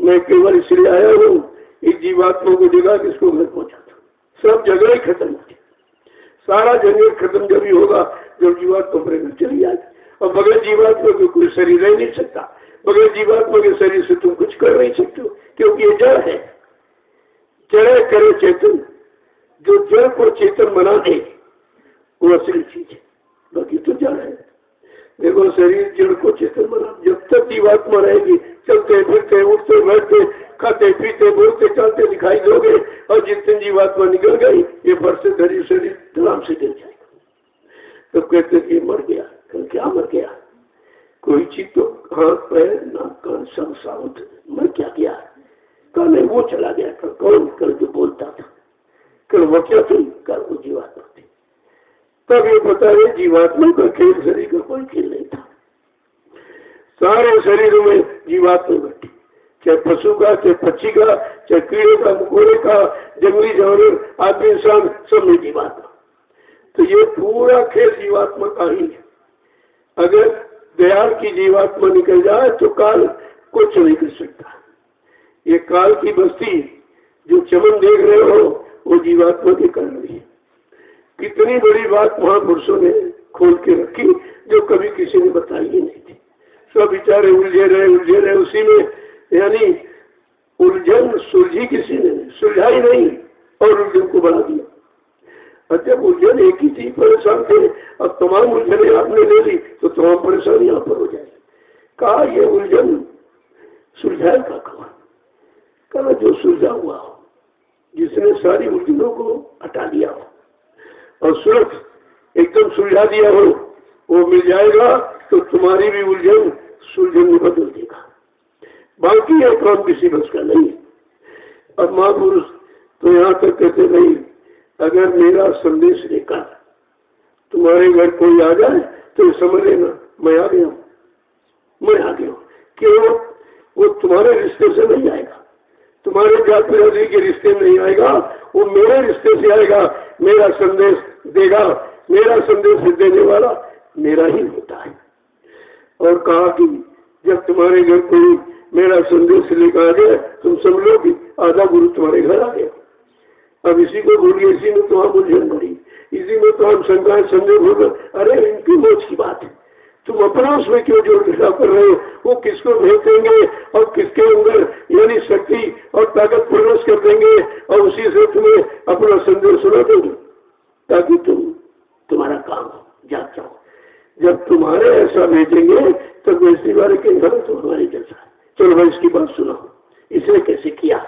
मैं केवल इसलिए आया हूँ इस जीवात्मा को जगह किसको घर पहुंचा दो। सब जगह ही खत्म हो जाए, सारा झंझट खत्म जब ही होगा जब जीवात्मा अपने घर चली जाएगी। और बगैर जीवात्मा के कोई शरीर रह नहीं सकता। बगैर जीवात्मा के शरीर से तुम कुछ कर नहीं सकते हो, क्योंकि ये जड़ है। जड़ करे चेतन, जो जड़ को चेतन बना दे वो असली चीज है, बाकी तो जड़ है। देखो, शरीर जड़ को चेतन बना, जब तक जीवात्मा रहेगी चलते फिरते उठते बैठते खाते पीते बोलते चलते दिखाई दोगे, और जिस दिन जीवात्मा निकल गई ये फर्श से धरी शरीर धड़ाम से गिर जाएगा। तो कहते कि मर गया। कल क्या मर गया? कोई चीज तो हाथ पैर नाक कान सब साउथ, मर क्या गया? कल नहीं वो चला गया। कल कौन? कल जो बोलता था, कल वो क्या थी? कल वो जीवात्मा थी। तब ये पता है जीवात्मा का खेल शरीर का कोई खेल नहीं था। सारे शरीरों में जीवात्मा बैठी, चाहे पशु का, चाहे पक्षी का, चाहे कीड़े का, मकोड़े का, जंगली जानवर, आदमी, इंसान, सब में जीवात्मा। तो ये पूरा खेल जीवात्मा का ही है। अगर दयाल की जीवात्मा निकल जाए तो काल कुछ नहीं कर सकता। ये काल की बस्ती जो चमन देख रहे हो वो जीवात्मा के कारण ही है। कितनी बड़ी बात महापुरुषों ने खोल के रखी जो कभी किसी ने बताई ही नहीं थी। सब बेचारे उलझे रहे उसी में, यानी उलझन सुलझी किसी ने सुलझाई नहीं और उलझन को बढ़ा दिया। और जब उलझन एक ही थी, परेशान थे, अब तमाम उलझने आपने ले ली तो तमाम परेशानी यहाँ पर हो जाएगी। कहा ये उलझन सुलझाए का कहा, कहा जो सुलझा हुआ हो, जिसने सारी उलझनों को हटा दिया हो और सुरक्ष एकदम सुलझा दिया हो, वो मिल जाएगा तो तुम्हारी भी उलझन सुलझन में बदल देगा। बाकी यह काम किसी बस का नहीं है। अब महापुरुष तो यहाँ तक कहते नहीं, अगर मेरा संदेश लेकर तुम्हारे घर कोई आ जाए तो समझ लेना मैं आ गया हूँ। क्यों? वो तुम्हारे रिश्ते से नहीं आएगा, तुम्हारे जात बिरादरी के रिश्ते में नहीं आएगा, वो मेरे रिश्ते से आएगा, मेरा संदेश देगा। मेरा संदेश देने वाला मेरा ही होता है। और कहा कि जब तुम्हारे घर कोई मेरा संदेश लेकर आ जाए तुम समझ लो कि आधा गुरु तुम्हारे घर आ गया। अब इसी को भूलिए, इसी में तो हम उलझन भरी, इसी में तो हम शंकाएं संदेह हो गए। अरे इनकी मौज की बात है, तुम अपना उसमें क्यों जोड़ घटा कर रहे हो? वो किसको भेज देंगे और किसके अंदर यानी शक्ति और ताकत प्रवेश कर देंगे और उसी से तुम्हें अपना संदेश सुना देंगे ताकि तुम्हारा काम जाग जाओ। जब तुम्हारे ऐसा भेजेंगे तब वैसी बारे के घर तो हमारे जैसा है। चलो भाई इसकी बात सुनाओ, इसने कैसे किया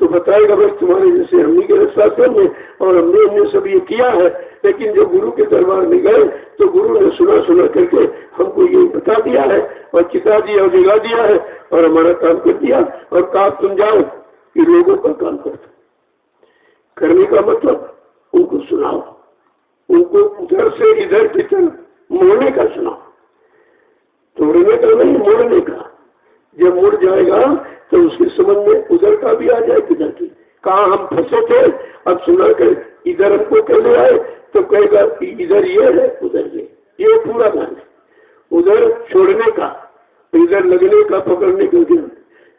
तो बताएगा भाई तुम्हारे जैसे हमने के शासन में और हमने सब ये किया है। लेकिन जब गुरु के दरबार में गए तो गुरु ने सुना करके हमको ये बता दिया है और चिता दिया और जगा दिया है और हमारा काम कर दिया और कहा तुम जाओ कि लोगों का काम कर दो। करने का मतलब उनको सुनाओ, उनको उधर से इधर की तरफ मोड़ने का सुनाओ, तोड़ने का नहीं मोड़ने का। जब मुड़ जाएगा तो उसकी समझ में उधर का भी आ जाए किधर की। कहा हम फंसे थे, अब सुना कर इधर हमको कहने आए तो कहेगा इधर ये है उधर ये पूरा ज्ञान है। उधर छोड़ने का, इधर लगने का, पकड़ने का ज्ञान।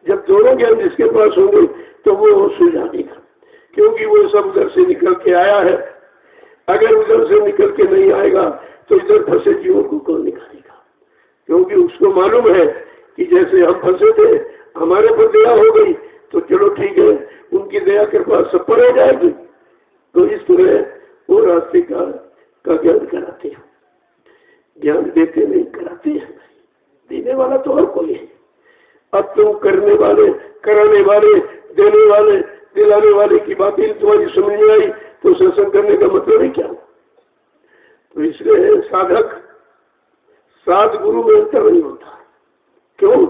जब दोनों ज्ञान जिसके पास होंगे तो वो सुलझा देगा, क्योंकि वो सब उधर से निकल के आया है। अगर उधर से निकल के नहीं आएगा तो इधर फंसे जीवों को कौन निकालेगा? क्योंकि उसको मालूम है कि जैसे हम फंसे थे, हमारे पर दया हो गई तो चलो ठीक है, उनकी दया कृपा सब पर हो जाएगी। तो इस तरह वो रास्ते का ज्ञान कराते हैं। ज्ञान देते नहीं, कराते हैं। देने वाला तो और कोई है। अब तुम करने वाले, कराने वाले, देने वाले, दिलाने वाले की बातें तुम्हारी समझ में आई तो सत्संग करने का मतलब है क्या? तो इसलिए साधक साध गुरु में अंतर नहीं होता। क्यों?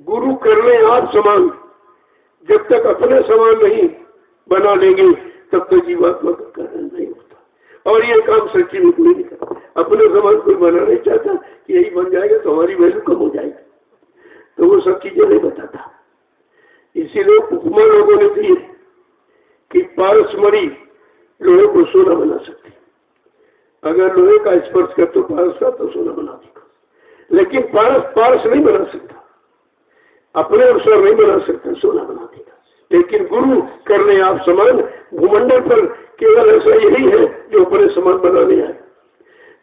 गुरु करने आप समान, जब तक अपने समान नहीं बना लेंगे तब तक जीवात्मा का कारण नहीं होता। और ये काम सच्ची में कोई नहीं करता। अपने समान कोई बना नहीं चाहता कि यही बन जाएगा तो हमारी वैल्यू कम हो जाएगी, तो वो सब चीजें नहीं बताता। इसीलिए उपमा लोगों ने दी कि पारसमणि लोहे को सोना बना सकती। अगर लोहे का स्पर्श कर तो पारस का तो सोना बना देगा, लेकिन पारस नहीं बना सकता, अपने अनुसार नहीं बना सकता, सोना बना देगा। लेकिन गुरु करने आप समान, भूमंडल पर केवल ऐसा यही है जो अपने समान बनाने आए।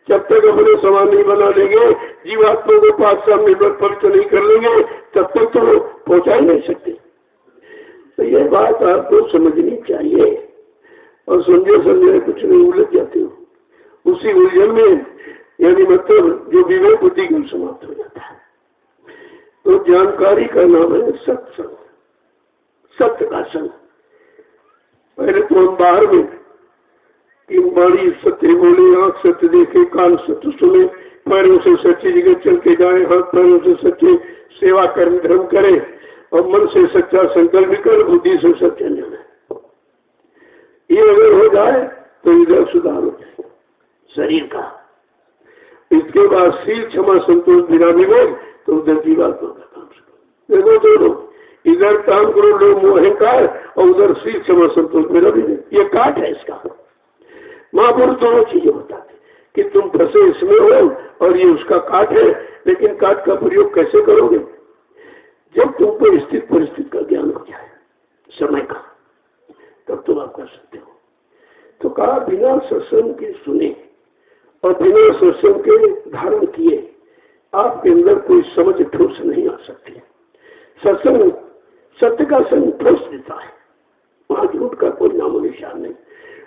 जब तक अपने समान नहीं बना लेंगे, जीवात्मा को पातशाह में पवित्र नहीं कर लेंगे, तब तक तो पहुंचा ही नहीं सकते। तो ये बात आपको समझनी चाहिए। और समझे कुछ नहीं, उलझ जाते हो उसी उलझन में, यानी मतलब जो विवेक बुद्धि का समाप्त हो जाता है। तो जानकारी का नाम है सत्संग, सत्य का संग। पहले तो हम बाहर में कि बाणी सत्य बोले, आंख सत्य देखे, कान सत्य सुने, पैरों से सच्ची जगह चल के जाए, हाथ पैरों से सच्चे सेवा कर्म धर्म करे और मन से सच्चा संकल्प कर, बुद्धि से सच्चा निर्णय। ये अगर हो जाए तो इधर सुधार हो जाए शरीर का। इसके बाद शील क्षमा संतोष बिना विवेक, तो उधर जीवात्मा का काम करो। देखो दोनों, इधर काम करो लोग मोह अहंकार और उधर शील क्षमा संतोष बिना विवेक। ये काट है इसका। महापुरुष दोनों चीजें बताते कि तुम फंसे इसमें हो और ये उसका काट है। लेकिन काट का प्रयोग कैसे करोगे? जब तुमको स्थित परिस्थिति का ज्ञान हो जाए समय का, तब तुम आप कर सकते हो। तो कहा बिना सत्संग के सुने और बिना सत्संग के धारण किए आपके अंदर कोई समझ ठोस नहीं आ सकती। सत्संग सत्य का संग ठोस देता है, वहां झूठ का कोई नामो निशान नहीं,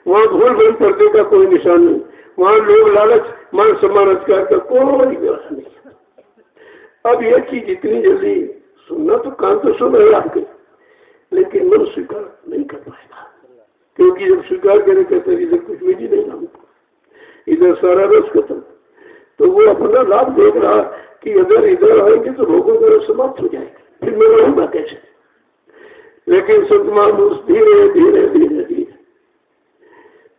वहां भूल भ्रम पर्दे का कोई निशान नहीं, वहां लोग लालच मान सम्मान अधिकार का कोई व्यवस्था नहीं। अब यह चीज इतनी जल्दी सुनना तो कान तो सुन रहे आपके, लेकिन मन स्वीकार नहीं कर पाएगा। क्योंकि जब स्वीकार करे कहते इधर कुछ भी नहीं नाम, इधर सारा रस खत्म। तो वो अपना लाभ देख रहा कि अगर इधर आएंगे तो रोगों का समाप्त हो जाएगा, फिर मैं रहूंगा कैसे? लेकिन संत महापुरुष धीरे धीरे धीरे धीरे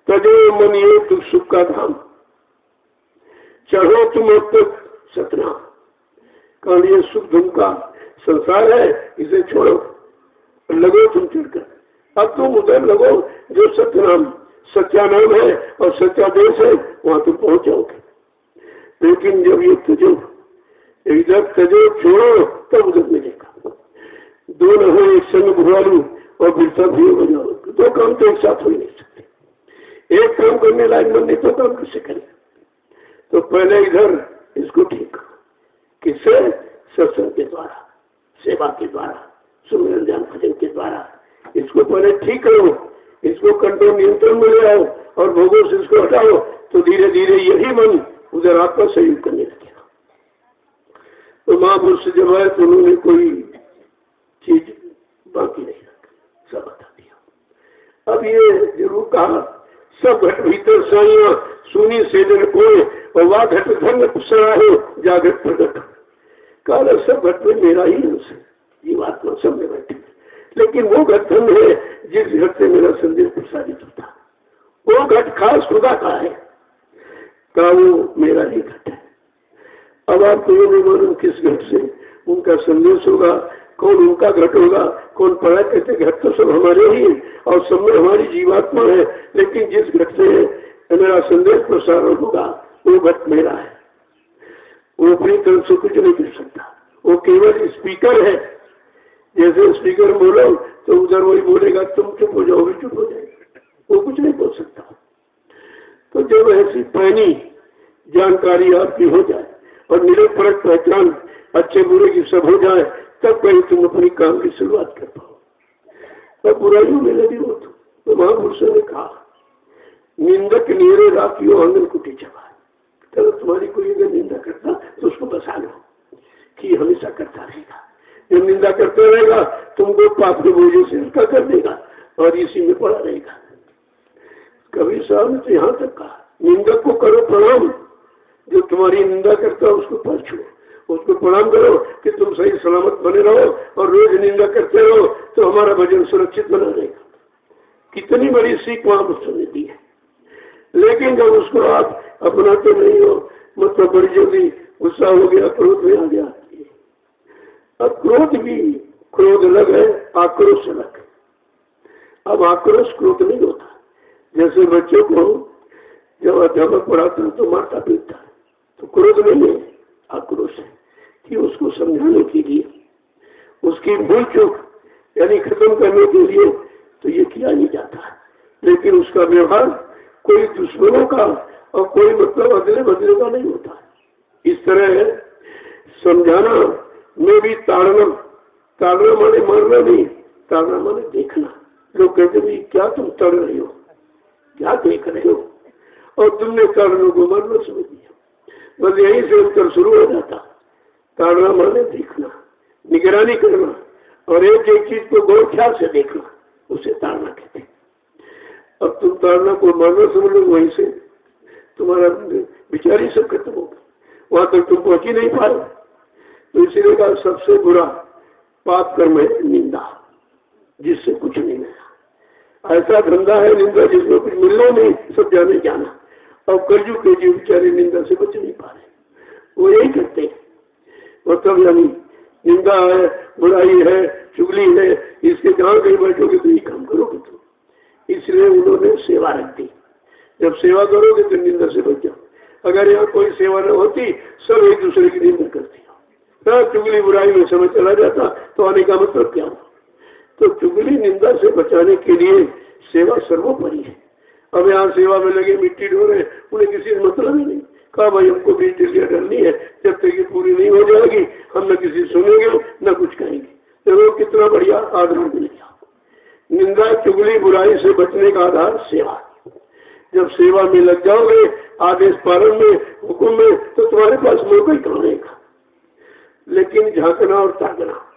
तजो मन ये तुम सुख का धाम, चढ़ो तुम अब तक सतनाम। कारण ये सुख धुम का संसार है, इसे छोड़ो, लगो तुम चढ़कर। अब तुम उधर लगो जो सत्य नाम, सच्चा नाम है और सच्चा देश है, वहां तुम पहुंच जाओगे। लेकिन जब ये तजो, इधर तजो छोड़ो तब उधर मिलेगा। दोनों हो एक संग भुआलू और बिरसा भी हो जाओ, दो काम तो एक साथ हो ही नहीं सकते। एक काम करने लायक मन नहीं तो काम कैसे करें? तो पहले इधर इसको ठीक करो, किससे? सत्संग के द्वारा, सेवा के द्वारा, सुमिरन ध्यान भजन के द्वारा इसको पहले ठीक करो, इसको कंट्रोल नियंत्रण में ले आओ और भोगों से इसको हटाओ, तो धीरे धीरे यही मन उधर आपका सहयोग करने लगेगा। तो महापुरुष जब आए तो उन्होंने कोई चीज बाकी नहीं रखी, सब बता दिया। अब ये जरूर कहा, सब घट भीतर साइया सुनी से दिन कोई, और वह घट धन सराहे जागृत प्रकट। काला सब घट में मेरा ही अंश है, जीवात्मा सब में बैठे, लेकिन वो घट धन है जिस घट से मेरा संदेश प्रसारित होता, वो घट खास खुदा का है, का वो मेरा ही घट है। अब आपको ये नहीं मालूम किस घट से उनका संदेश होगा, कौन उनका घट होगा, कौन पढ़ा कहते घट तो सब हमारे ही है और सब में हमारी जीवात्मा है, लेकिन जिस घट से मेरा संदेश प्रसारण होगा वो घट मेरा है। वो अपनी तरफ से कुछ नहीं कर सकता, वो केवल स्पीकर है। जैसे स्पीकर बोलो तो उधर वही बोलेगा, तुम चुप हो जाओगे, चुप हो जाएगा, वो कुछ नहीं बोल सकता। तो जब ऐसी पहली जानकारी आपकी हो जाए और निरपरक पहचान अच्छे बुरे की सब हो जाए, तब कहीं तुम अपनी काम की शुरुआत कर पाओ। तब बुराइयों में लगी हो तो महापुरुषों ने कहा, निंदक नीरे राखियो आंगन कुटी चबा। चलो तुम्हारी कोई अगर निंदा करता तो उसको बसा लो कि हमेशा करता रहेगा, जब निंदा करते रहेगा तुमको पाप के बोझे से हल्का कर देगा और इसी में पड़ा रहेगा। कबीर साहब ने तो यहाँ तक कहा, निंदक को करो प्रणाम, जो तुम्हारी निंदा करता है उसको पर छुओ, उसको प्रणाम करो कि तुम सही सलामत बने रहो और रोज निंदा करते रहो तो हमारा भजन सुरक्षित बना रहेगा। कितनी बड़ी सीख महापुरुषों ने दी है। लेकिन जब उसको आप अपनाते नहीं हो, मतलब बड़ी जल्दी गुस्सा हो गया, क्रोध में आ गया। अब क्रोध भी क्रोध अलग है, आक्रोश अलग है। अब आक्रोश क्रोध नहीं होता। जैसे बच्चों को जब अध्यापक पढ़ाता है तो मारता पीटता है, तो क्रोध नहीं है, आक्रोश है कि उसको समझाने के लिए, उसकी भूल चूक यानी खत्म करने के लिए तो ये किया नहीं जाता है। लेकिन उसका व्यवहार कोई दुश्मनों का और कोई मतलब अगले बदले का नहीं होता। इस तरह समझाना में भी ताड़ना, ताड़ना माने मारना नहीं, ताड़ना माने देखना। लोग कहते भी क्या तुम तड़ रहे हो, क्या देख रहे हो, और तुमने ताड़नों को मारना समझ दिया। बस यहीं से उत्तर शुरू हो जाता। ताड़ना माने देखना, निगरानी करना और एक एक चीज को गौर ख्याल से देखना, उसे ताड़ना कहते हैं। अब तुम ताड़ना को मारना समझ लो, वहीं से तुम्हारा विचार ही सब खत्म हो गया, वहां तक तुम पहुंच ही नहीं पाए। तो इसीलिए कहा सबसे बुरा पाप कर्म है निंदा, जिससे कुछ नहीं मिला। ऐसा धंधा है निंदा जिसमें कुछ मिलना नहीं, सब जाने जाना। और कलयुग के जीव बेचारे निंदा से बच नहीं पा रहे, वो यही करते हैं। मतलब यानी निंदा है, बुराई है, चुगली है, इसके जहां कहीं बैठोगे तो यही काम करोगे तुम। इसलिए उन्होंने सेवा रख दी। जब सेवा करोगे तो निंदा से बच जाओ। अगर यहाँ कोई सेवा न होती, सब एक दूसरे की निंदा करती हो, चुगली बुराई में समय चला जाता, तो आने का मतलब क्या? तो चुगली निंदा से बचाने के लिए सेवा सर्वोपरि है। अब यहाँ सेवा में लगे मिट्टी ढोरे, उन्हें किसी से मतलब ही नहीं। कहा भाई हमको 20 डिलिया डालनी है, जब तक ये पूरी नहीं हो जाएगी हम न किसी सुनेंगे न कुछ कहेंगे। चलो कितना बढ़िया आधार मिल गया। निंदा चुगली बुराई से बचने का आधार सेवा। जब सेवा में लग जाओगे, आदेश पालन में, हुक्म में, तो तुम्हारे पास मौका ही कहाँ रहेगा। लेकिन झांकना और ताकना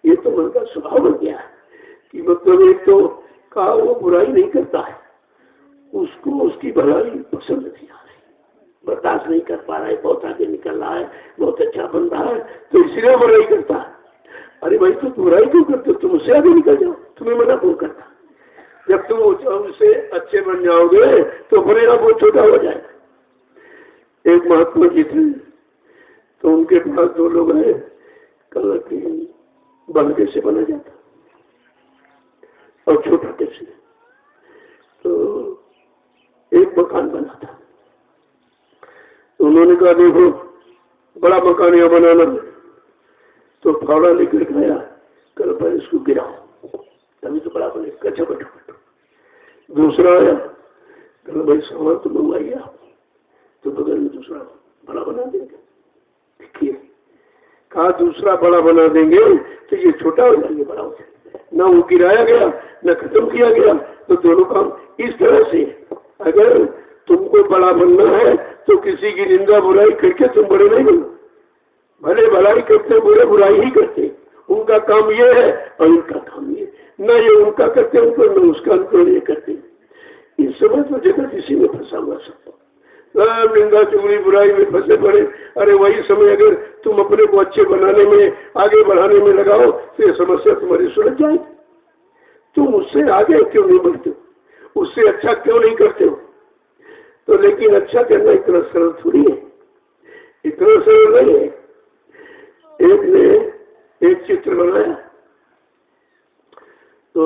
ये तो मन का स्वभाव बन गया है कि मतलब एक तो कहा वो बुराई नहीं करता है, उसको उसकी भलाई पसंद नहीं आ रही, बर्दाश्त नहीं कर पा रहा है, बहुत आगे निकल रहा है, बहुत अच्छा बन रहा है, तो इसलिए बुराई करता है। अरे भाई तो बुराई क्यों करते हो, तुम उससे आगे निकल जाओ, तुम्हें मना कौन करता? जब तुम उससे अच्छे बन जाओगे तो अपने आप वो छोटा हो जाएगा। एक महात्मा जी थे, तो उनके पास 2 लोग आए, कहा कि बल कैसे बना जाता और छोटा कैसे। तो एक मकान बना था, तो उन्होंने कहा देखो बड़ा मकान यहाँ बनाना है, तो फावड़ा लेकर गया, कल पर इसको गिराओ तभी तो बड़ा बने। अच्छा बैठो बैठो, दूसरा आया, कहना भाई सामान तो मंगवाइए आप, तो बगल में दूसरा बड़ा बना देंगे। देखिए, कहा दूसरा बड़ा बना देंगे तो ये छोटा हो जाएगा, बड़ा हो जाएगा, ना वो गिराया गया ना खत्म किया गया, तो दोनों काम इस तरह से। अगर तुमको बड़ा बनना है तो किसी की निंदा बुराई करके तुम बड़े नहीं बनो। भले भलाई करते, बुरे बुराई ही करते, उनका काम ये है और इनका काम ये, न ये उनका करते उनको, न उसका उनको ये करते। इस समय तो जगत इसी में फंसा हुआ सब, निंदा चुगली बुराई में फंसे पड़े। अरे वही समय अगर तुम अपने को अच्छे बनाने में, आगे बढ़ाने में लगाओ तो ये समस्या तुम्हारी सुलझ जाएगी। तुम उससे आगे क्यों नहीं बढ़ते हो, उससे अच्छा क्यों नहीं करते हो? तो लेकिन अच्छा करना इतना सरल थोड़ी है, इतना सरल नहीं है। एक ने एक चित्र बनाया तो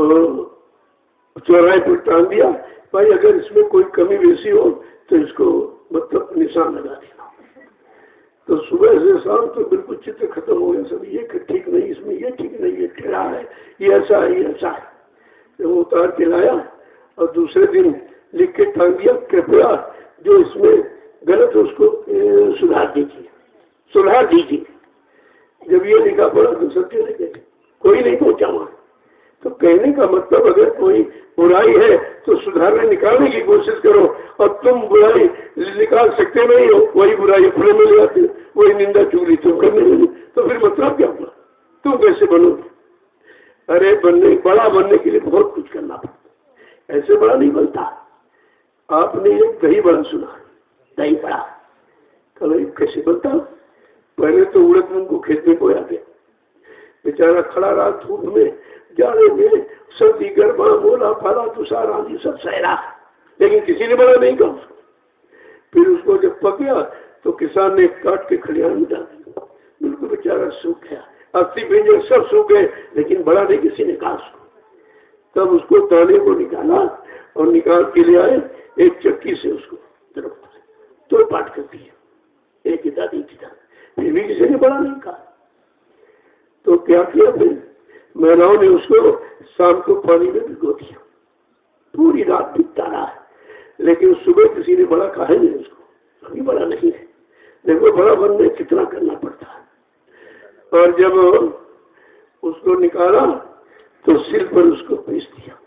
चौराहे पर टांग दिया, भाई अगर इसमें कोई कमी बेसी हो तो इसको मतलब निशान लगा देना। तो सुबह से शाम तो बिल्कुल चित्र खत्म हो गया सब, ये ठीक नहीं, इसमें ये ठीक नहीं, ये टेढ़ा है, ये ऐसा है, ये ऐसा है। तो वो उतार के लाया और दूसरे दिन लिख के टांग दिया, कृपया जो इसमें गलत है उसको सुधार दीजिए, सुधार दीजिए। जब ये लिखा पड़ा तो सब चले गए, कोई नहीं पहुंचा वहां। तो कहने का मतलब अगर कोई बुराई है तो सुधारने निकालने की कोशिश करो, और तुम बुराई निकाल सकते नहीं हो, वही बुराई अपने में ले आते, वही निंदा चुगली तुम करने लगे, तो फिर मतलब क्या हुआ? तुम कैसे बनोगे? अरे बड़ा बनने के लिए बहुत कुछ करना पड़ता, ऐसे बड़ा नहीं बनता। आपने एक दही बड़ा सुना, दही बड़ा कल कैसे बनता? पहले तो उड़द मूंग को खेत में बोया गया, बेचारा खड़ा रहा धूप में, जाड़े में, सर्दी गर्मा, मोला फाला तुषार आदि सब सहरा, लेकिन किसी ने बड़ा नहीं कहा उसको। फिर उसको जब पक गया तो किसान ने काट के खलिहान में डाल दिया, बिल्कुल बेचारा सूख गया, 80 बीज सब सूख गए, लेकिन बड़ा नहीं किसी ने कहा उसको। तब उसको दाने को निकाला और निकाल के ले आए, एक चक्की से उसको तो पाट कर दिया, एक किताब एक किताब, फिर भी किसी ने बड़ा नहीं कहा। तो क्या किया फिर महिलाओं ने उसको शाम को पानी में भिगो दिया, पूरी रात भिगता रहा, लेकिन सुबह किसी ने बड़ा कहा नहीं उसको, अभी बड़ा नहीं है। देखो बड़ा बनने कितना करना पड़ता है। और जब उसको निकाला तो सिर पर उसको पीस दिया,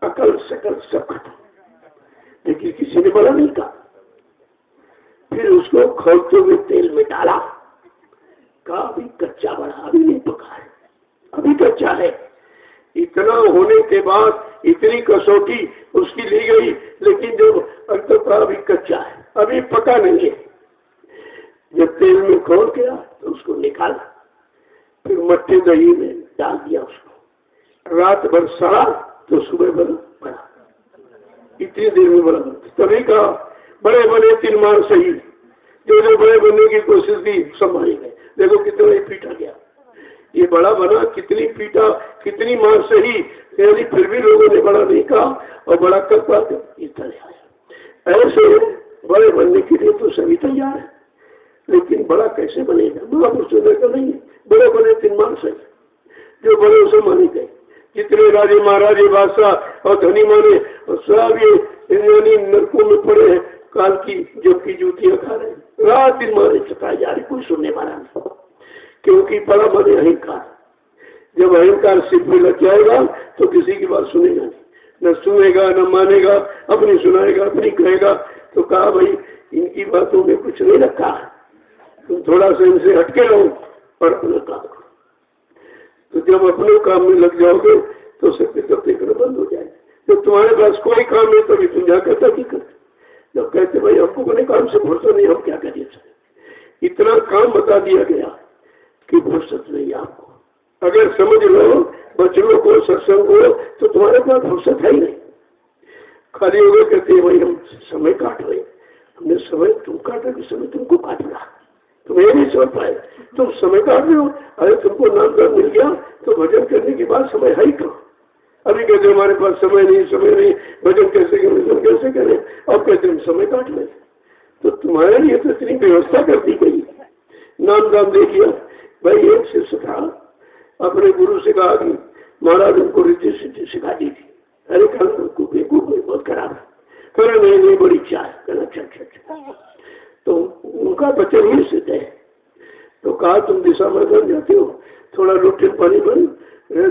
अकल शकल सब खत्म, लेकिन किसी ने बड़ा नहीं कहा। फिर उसको खौलते हुए तेल में डाला, कहा अभी कच्चा बड़ा, अभी नहीं पका है, अभी कच्चा है। इतना होने के बाद इतनी कसौटी उसकी ली गई, लेकिन जब अंततः अभी कच्चा है, अभी पका नहीं है। जब तेल में खोल गया तो उसको निकाला, फिर मट्टे दही में डाल दिया उसको, रात भर सड़ा तो सुबह बड़ा, इतनी देर में बड़ा। तभी कहा बड़े बने 3 मार सही, जो बड़े बनने की कोशिश की सब मारे गए। देखो कितना ही पीटा गया, ये बड़ा बना, कितनी पीटा, कितनी मार सही, यानी फिर भी लोगों ने बड़ा नहीं कहा, और बड़ा कर पाते इस तरह आया। ऐसे बड़े बनने के लिए तो सभी तैयार है, लेकिन बड़ा कैसे बनेगा? महापुरुषों ने कहा नहीं, बड़े बने 3 मार सही, जो बड़े उसे माने गए। जितने राजे महाराजे बादशाह और धनी माने सब ये नरकों में पड़े हैं, काल की जबकि जूतियां खा रहे हैं, रात दिन मारे चकाए जा रहे, कोई सुनने वाला नहीं। क्योंकि बड़ा बने अहंकार, जब अहंकार सिर में लग जाएगा तो किसी की बात सुनेगा नहीं, न सुनेगा न मानेगा, अपनी सुनाएगा, अपनी कहेगा। तो कहा भाई इनकी बातों में कुछ नहीं रखा है, तुम थोड़ा सा इनसे हटके रहो और अपना काम करो। तो जब अपने काम में लग जाओगे तो सत्य तब देखना बंद हो जाएगा। जब तुम्हारे पास कोई काम नहीं तभी तुम जा करता की करते, जब कहते भाई हमको अपने काम से फुर्सत नहीं, हम क्या करिए? इतना काम बता दिया गया कि फुर्सत नहीं आपको। अगर समझ लो बच्चों को, सत्संग को, तो तुम्हारे पास फुर्सत है ही नहीं। खाली हो गए कहते हैं भाई हम समय काट रहे, हमने समय तुम काट रहे, समय तुमको काट रहा, तुम ये नहीं समझ पाए, तुम समय काट रहे हो। अरे तुमको नाम दान मिल गया तो भजन करने के बाद समय है ही कहाँ? अभी कहते हमारे पास समय नहीं, समय नहीं, भजन कैसे करें, भजन कैसे करें, अब कहते हम समय काट रहे। तो तुम्हारे लिए तो इतनी व्यवस्था कर दी गई, नाम दान दे दिया। भाई एक शिष्य था, अपने गुरु से कहा कि महाराज उनको रिद्धि सिद्धि सिखा दी थी, अरे बहुत खराब है। कहना नहीं बड़ी इच्छा है। कहना अच्छा। तो उनका वचन ही सिद्ध है। तो कहा तुम दिशा में बन जाते हो, थोड़ा रोटी पानी बन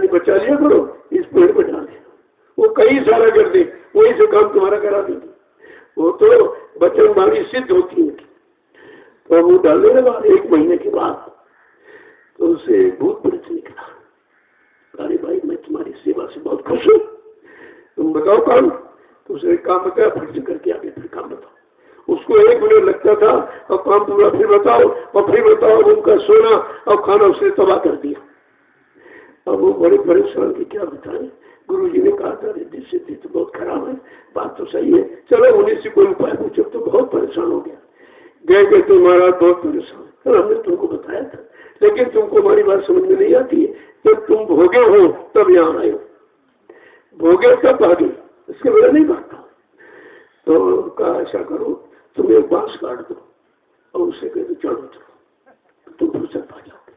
बचा लिया करो, इस पेड़ पर डाल देना। वो कई सारा कर दे, वही से काम तुम्हारा करा देगी। वो तो वचन वाणी सिद्ध होती है। तो वो डालने लगा। 1 महीने के बाद तो उसे भूत प्रेत निकला। अरे भाई मैं तुम्हारी सेवा से बहुत खुश हूँ, तुम बताओ काम। तो उसने काम बताया, फिर से करके आगे फिर काम बताओ। उसको 1 मिनट लगता था और काम पूरा फिर बताओ और फिर बताओ। उनका सोना और खाना उसने तबाह कर दिया। अब वो बड़े परेशान की क्या बताएं। गुरु जी ने कहा था रिद्धि सिद्धि तो बहुत खराब है, बात तो सही है, चलो उन्हीं से कोई उपाय पूछो। तो बहुत परेशान हो गया। गए तो महाराज बहुत परेशान, तो हमने तुमको बताया था, लेकिन तुमको हमारी बात समझ में नहीं आती है। जब तुम भोगे हो तब यहाँ आए हो, भोगे तब आगे, इसके बगैर नहीं भागता। तो कहा ऐसा करो, तुम एक बांस काट दो और उसे कहते चढ़ो तुम फुर्सत पा जाओगे।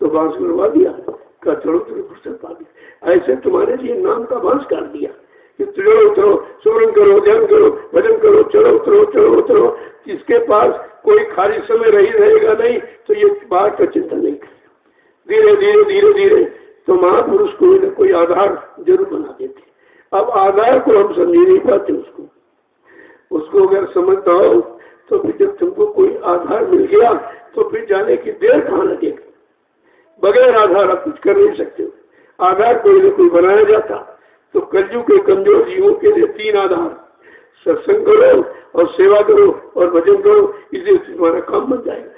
तो बांस करवा दिया, कहा चढ़ो तुम्हें फुर्सत पा गया। ऐसे तुम्हारे लिए नाम का बांस काट दिया कि चढ़ो उतरो, सुमरन करो, ध्यान करो, भजन करो, चढ़ो उतरो। जिसके पास कोई खाली समय रहेगा नहीं तो ये बात का चिंता नहीं करेगा। धीरे तो महापुरुष कोई आधार जरूर बना देते। अब आधार को हम समझ नहीं पाते। उसको अगर समझता हो तो फिर जब तुमको कोई आधार मिल गया तो फिर जाने की देर कहाँ लगेगी। बगैर आधार आप कुछ कर नहीं सकते हो। आधार कोई न कोई बनाया जाता। तो कलयुग के कमजोर जीवों के लिए 3 आधार, सत्संग करो और सेवा करो और भजन करो, इससे तुम्हारा काम बन जाएगा।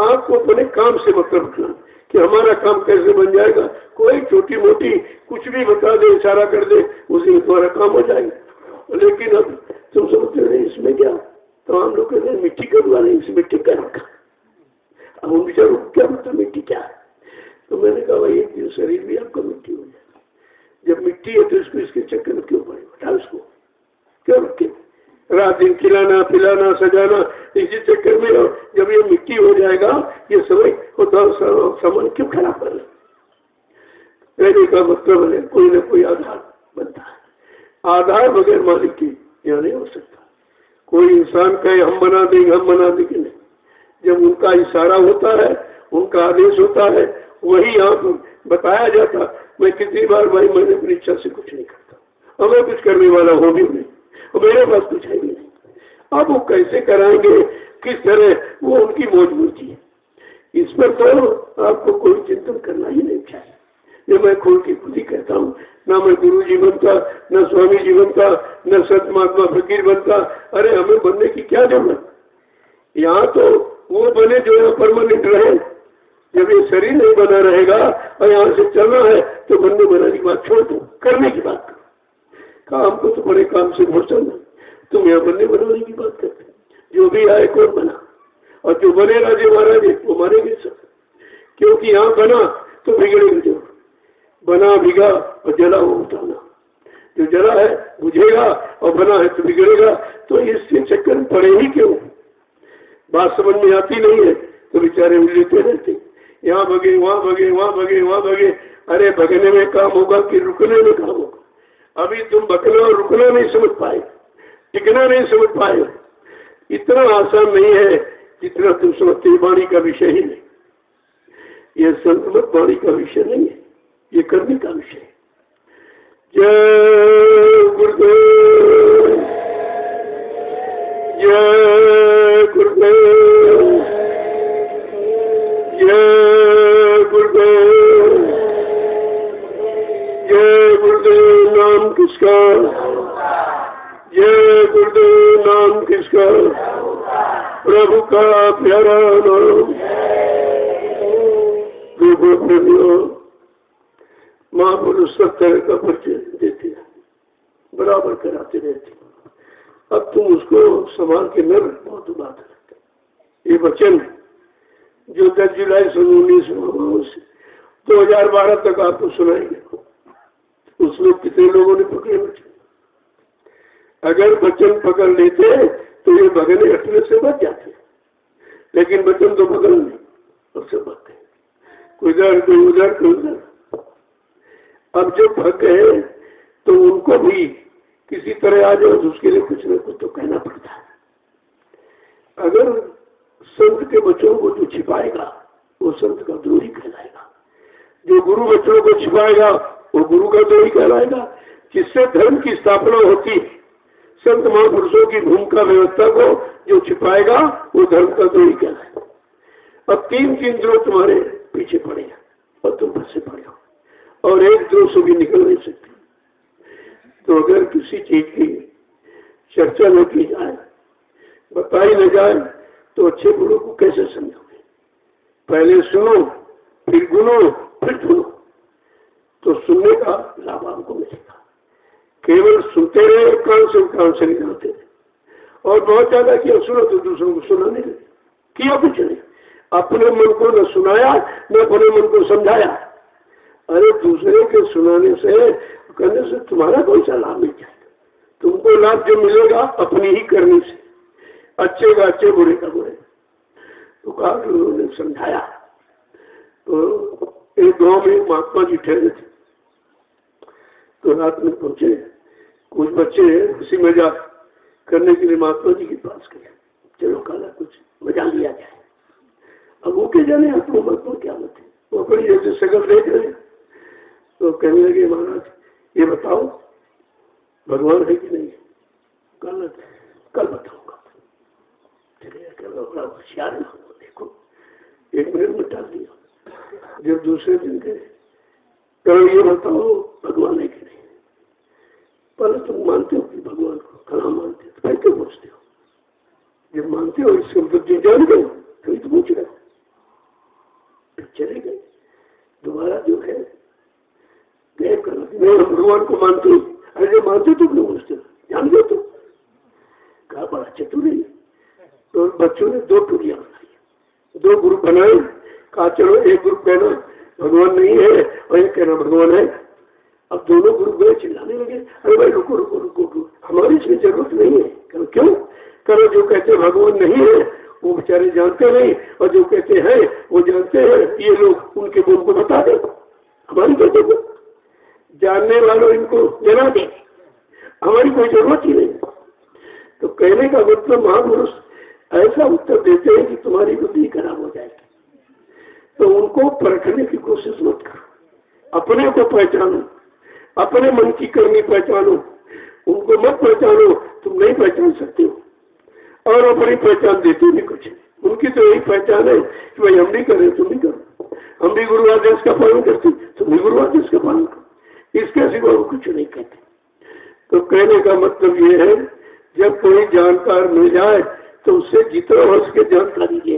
आपको अपने काम से मतलब रखना कि हमारा काम कैसे बन जाएगा। कोई छोटी मोटी कुछ भी बता दे, इशारा कर दे, उसी तुम्हारा काम हो जाएगा। लेकिन अब तुम समझते नहीं इसमें क्या, तो हम लोग कहते हैं मिट्टी करवा रहे, इस मिट्टी क्या रखा। अब उन विचारों को क्या मतलब मिट्टी क्या है। तो मैंने कहा भाई एक दिन शरीर भी आपका मिट्टी हो जाएगा। जब मिट्टी है तो इसको इसके चक्कर में क्यों पड़े, उठा उसको क्यों रखे। रात दिन खिलाना पिलाना सजाना इसी चक्कर में हो। जब ये मिट्टी हो जाएगा ये समय होता सामान क्यों खराब कर। कहने का मतलब है कोई ना कोई आधार बनता है। आधार बगैर मालिक की यह नहीं हो सकता। कोई इंसान कहे हम बना देंगे नहीं। जब उनका इशारा होता है, उनका आदेश होता है, वही यहाँ पर बताया जाता। मैं कितनी बार भाई मैंने अपनी इच्छा से कुछ नहीं करता और मैं कुछ करने वाला हूँ भी नहीं और मेरे पास कुछ है भी नहीं। अब वो कैसे कराएंगे, किस तरह, वो उनकी मौजूदगी है। इस पर तो आपको कोई चिंतन करना ही नहीं चाहिए। ये मैं खोल के खुद ही कहता हूँ। ना मैं गुरु जी बनता, न स्वामी जी बनता, न संत महात्मा फकीर बनता। अरे हमें बनने की क्या जरूरत। यहाँ तो वो बने जो यहाँ परमानेंट रहे। जब ये शरीर नहीं बना रहेगा और यहाँ से चलना है तो बनने बनाने की बात छोड़ दो, करने की बात करो। काम को तो बड़े काम से बहुत चलना, तुम यहाँ बनने बनाने की बात करते। जो भी आए कौन बना, और जो बने राजे महाराजे वो मारेंगे सब। क्योंकि यहाँ बना तो बिगड़ेगा, जो बना भिगा और जला वो उठाना। जो जला है बुझेगा और बना है तो बिगड़ेगा। तो इसके चक्कर में पड़े ही क्यों। बात समझ में आती नहीं है तो बेचारे उलझते रहते, यहाँ भगे वहाँ भगे, वहाँ भगे वहाँ भगे। अरे भगने में काम होगा कि रुकने में काम होगा। अभी तुम भगना और रुकना नहीं समझ पाए, टिकना नहीं समझ पाए। इतना आसान नहीं है जितना तुम समझते। वाणी का विषय ही नहीं, यह संतमत वाणी का विषय नहीं है, ये करने का विषय है। जय गुरुदेव, जय गुरुदेव, जय गुरुदेव, जय गुरुदेव। नाम किसका, जय गुरुदेव। नाम किसका, प्रभु का प्यारा नाम। महापुरुष सब तरह का परिचय देते हैं, बराबर कराते रहते हैं। अब तुम उसको संभाल के न रख, बहुत बात है। ये वचन जो 10 जुलाई 1919 से 2012 तक आपको सुनाएंगे, उसमें कितने लोगों ने पकड़े वचन। अगर वचन पकड़ लेते तो ये भगने हटने से बच जाते, लेकिन वचन तो पकड़ नहीं, उससे बचते। कोई इधर कोई उधर कोई उधर। अब जब भग गए तो उनको भी किसी तरह आ जाए तो उसके लिए कुछ न कुछ तो कहना पड़ता है। अगर संत के बच्चों को जो छिपाएगा वो संत का द्रोही कहलाएगा, जो गुरु बच्चों को छिपाएगा वो गुरु का द्रोही कहलाएगा। जिससे धर्म की स्थापना होती है, संत महापुरुषों की भूमिका व्यवस्था को जो छिपाएगा वो धर्म का द्रोही कहलाएगा। अब 3 द्रोह तुम्हारे पीछे पड़े हैं और तुम फंसे पड़े हो और एक द्रोह से भी निकल नहीं सकते। तो अगर किसी चीज की चर्चा न की जाए, बताई न जाए, तो अच्छे बुरों को कैसे समझोगे? पहले सुनो, फिर गुनो, फिर सुनो, तो सुनने का लाभ आपको मिलेगा। केवल सुनते रहे, कान से निकालते रहे और बहुत ज्यादा किया सुनो तो दूसरों को सुनाने लगे, किया कुछ नहीं, अपने मन को न सुनाया न अपने मन को समझाया। अरे दूसरे के सुनाने से, करने से तुम्हारा कौन सा लाभ मिल जाएगा? तुमको लाभ जो मिलेगा अपनी ही करने से, अच्छे का अच्छे, बुरे का बुरे। तो कहा कि उन्होंने समझाया। तो एक गांव में महात्मा जी ठहरे थे, तो रात में पहुंचे, कुछ बच्चे उसी मजाक करने के लिए महात्मा जी के पास गए। चलो काला कुछ मजा लिया जाए। अब वो क्या जाने आपको महात्मा क्या बात है, वो अपनी जैसे शकल देख रहे। तो कहने लगे महाराज ये बताओ भगवान है कि नहीं? कल बताऊंगा। बड़ा होशियार है, देखो 1 मिनट में टाल दिया। जब दूसरे दिन गए, कल ये बताओ भगवान है कि नहीं? पहले तुम मानते हो कि भगवान को? कल मानते हो। तो फिर क्यों पूछते हो? जब मानते हो इसके मतलब जो जान गए तो तो पूछ रहे हो। फिर चले गए। दोबारा जो है गए कर, मैं भगवान को मानते हूँ। अरे मानते तो क्यों पूछते हो? जान गए तो कहा बड़ा चतुर है। तो बच्चों ने 2 टुकड़ियां बनाई, 2 ग्रुप बनाए। कहा चलो एक ग्रुप कहना भगवान नहीं है और एक कहना भगवान है। अब दोनों ग्रुप गए, चिल्लाने लगे, अरे भाई रुको रुको रुको रुको, हमारी इसमें जरूरत नहीं है। करो क्यों? करो जो कहते भगवान नहीं है वो बेचारे जानते नहीं, और जो कहते हैं वो जानते हैं। ये लोग उनके बोल को बता दे, हमारी कहते को जानने वालों इनको जना दे, हमारी कोई जरूरत ही नहीं। तो कहने का मतलब महापुरुष ऐसा उत्तर देते हैं कि तुम्हारी बुद्धि खराब हो जाएगी। तो उनको परखने की कोशिश मत करो, अपने को पहचानो, अपने मन की करनी पहचानो, उनको मत पहचानो, तुम नहीं पहचान सकते हो। और अपनी पहचान देते भी कुछ नहीं। उनकी तो यही पहचान है कि भाई हम भी करें तुम भी करो, हम भी गुरु आदेश का पालन करते तुम भी गुरु आदेश का पालन करो, इसके सिवा वो कुछ नहीं कहते। तो कहने का मतलब ये है, जब कोई जानकार मिल जाए तो उससे जितना हो सके जानकारी ले।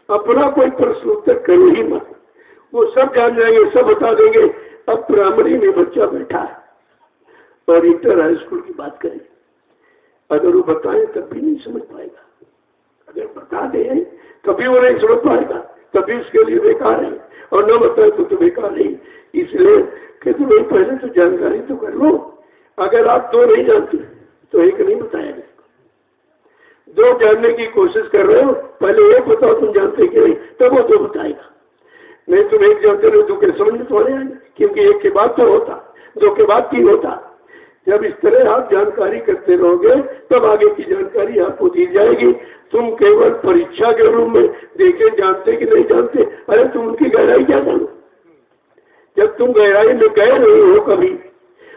अपना कोई प्रश्न उत्तर करो ही मत, वो सब जान जाएंगे, सब बता देंगे। अब प्राइमरी में बच्चा बैठा है और इंटर हाई स्कूल की बात करें, अगर वो बताएं तब भी नहीं समझ पाएगा, अगर बता दें तभी वो नहीं समझ पाएगा, तभी उसके लिए बेकार है, और न बताए तो बेकार नहीं। इसलिए कि तुम पहले तो जानकारी तो कर लो। अगर आप 2 नहीं जानते तो एक नहीं बताया जाएगा। 2 जानने की कोशिश कर रहे हो, पहले एक बताओ तुम जानते कि नहीं, तब वो 2 बताएगा। नहीं तुम एक जानते रहो 2 के समझ में थोड़े आएंगे, क्योंकि 1 के बाद 2 होता, 2 के बाद 3 होता। जब इस तरह आप जानकारी करते रहोगे तब आगे की जानकारी आपको दी जाएगी। तुम केवल परीक्षा के रूप में देखे जानते कि नहीं जानते, अरे तुम उनकी गहराई क्या जानो? जब तुम गहराई में गए नहीं हो कभी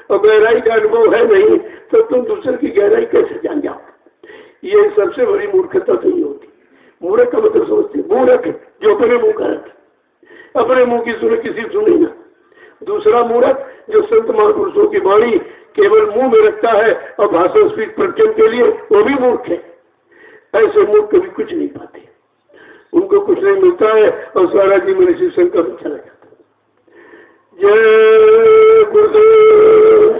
और गहराई का अनुभव है नहीं, तो तुम दूसरे की गहराई कैसे जान जाओ? ये सबसे बड़ी मूर्खता तो ये होती। मूर्ख का मतलब समझते, मूर्ख जो अपने मुंह का रखे, अपने मुंह की सुने किसी सुने ना। दूसरा मूर्ख जो संत महापुरुषों की वाणी केवल मुंह में रखता है और भाषण स्पीच प्रवचन के लिए, वो भी मूर्ख है। ऐसे मूर्ख कभी कुछ नहीं पाते, उनको कुछ नहीं मिलता है और सारा जीवन इसी संकट में चला जाता है। जय गुरुदेव,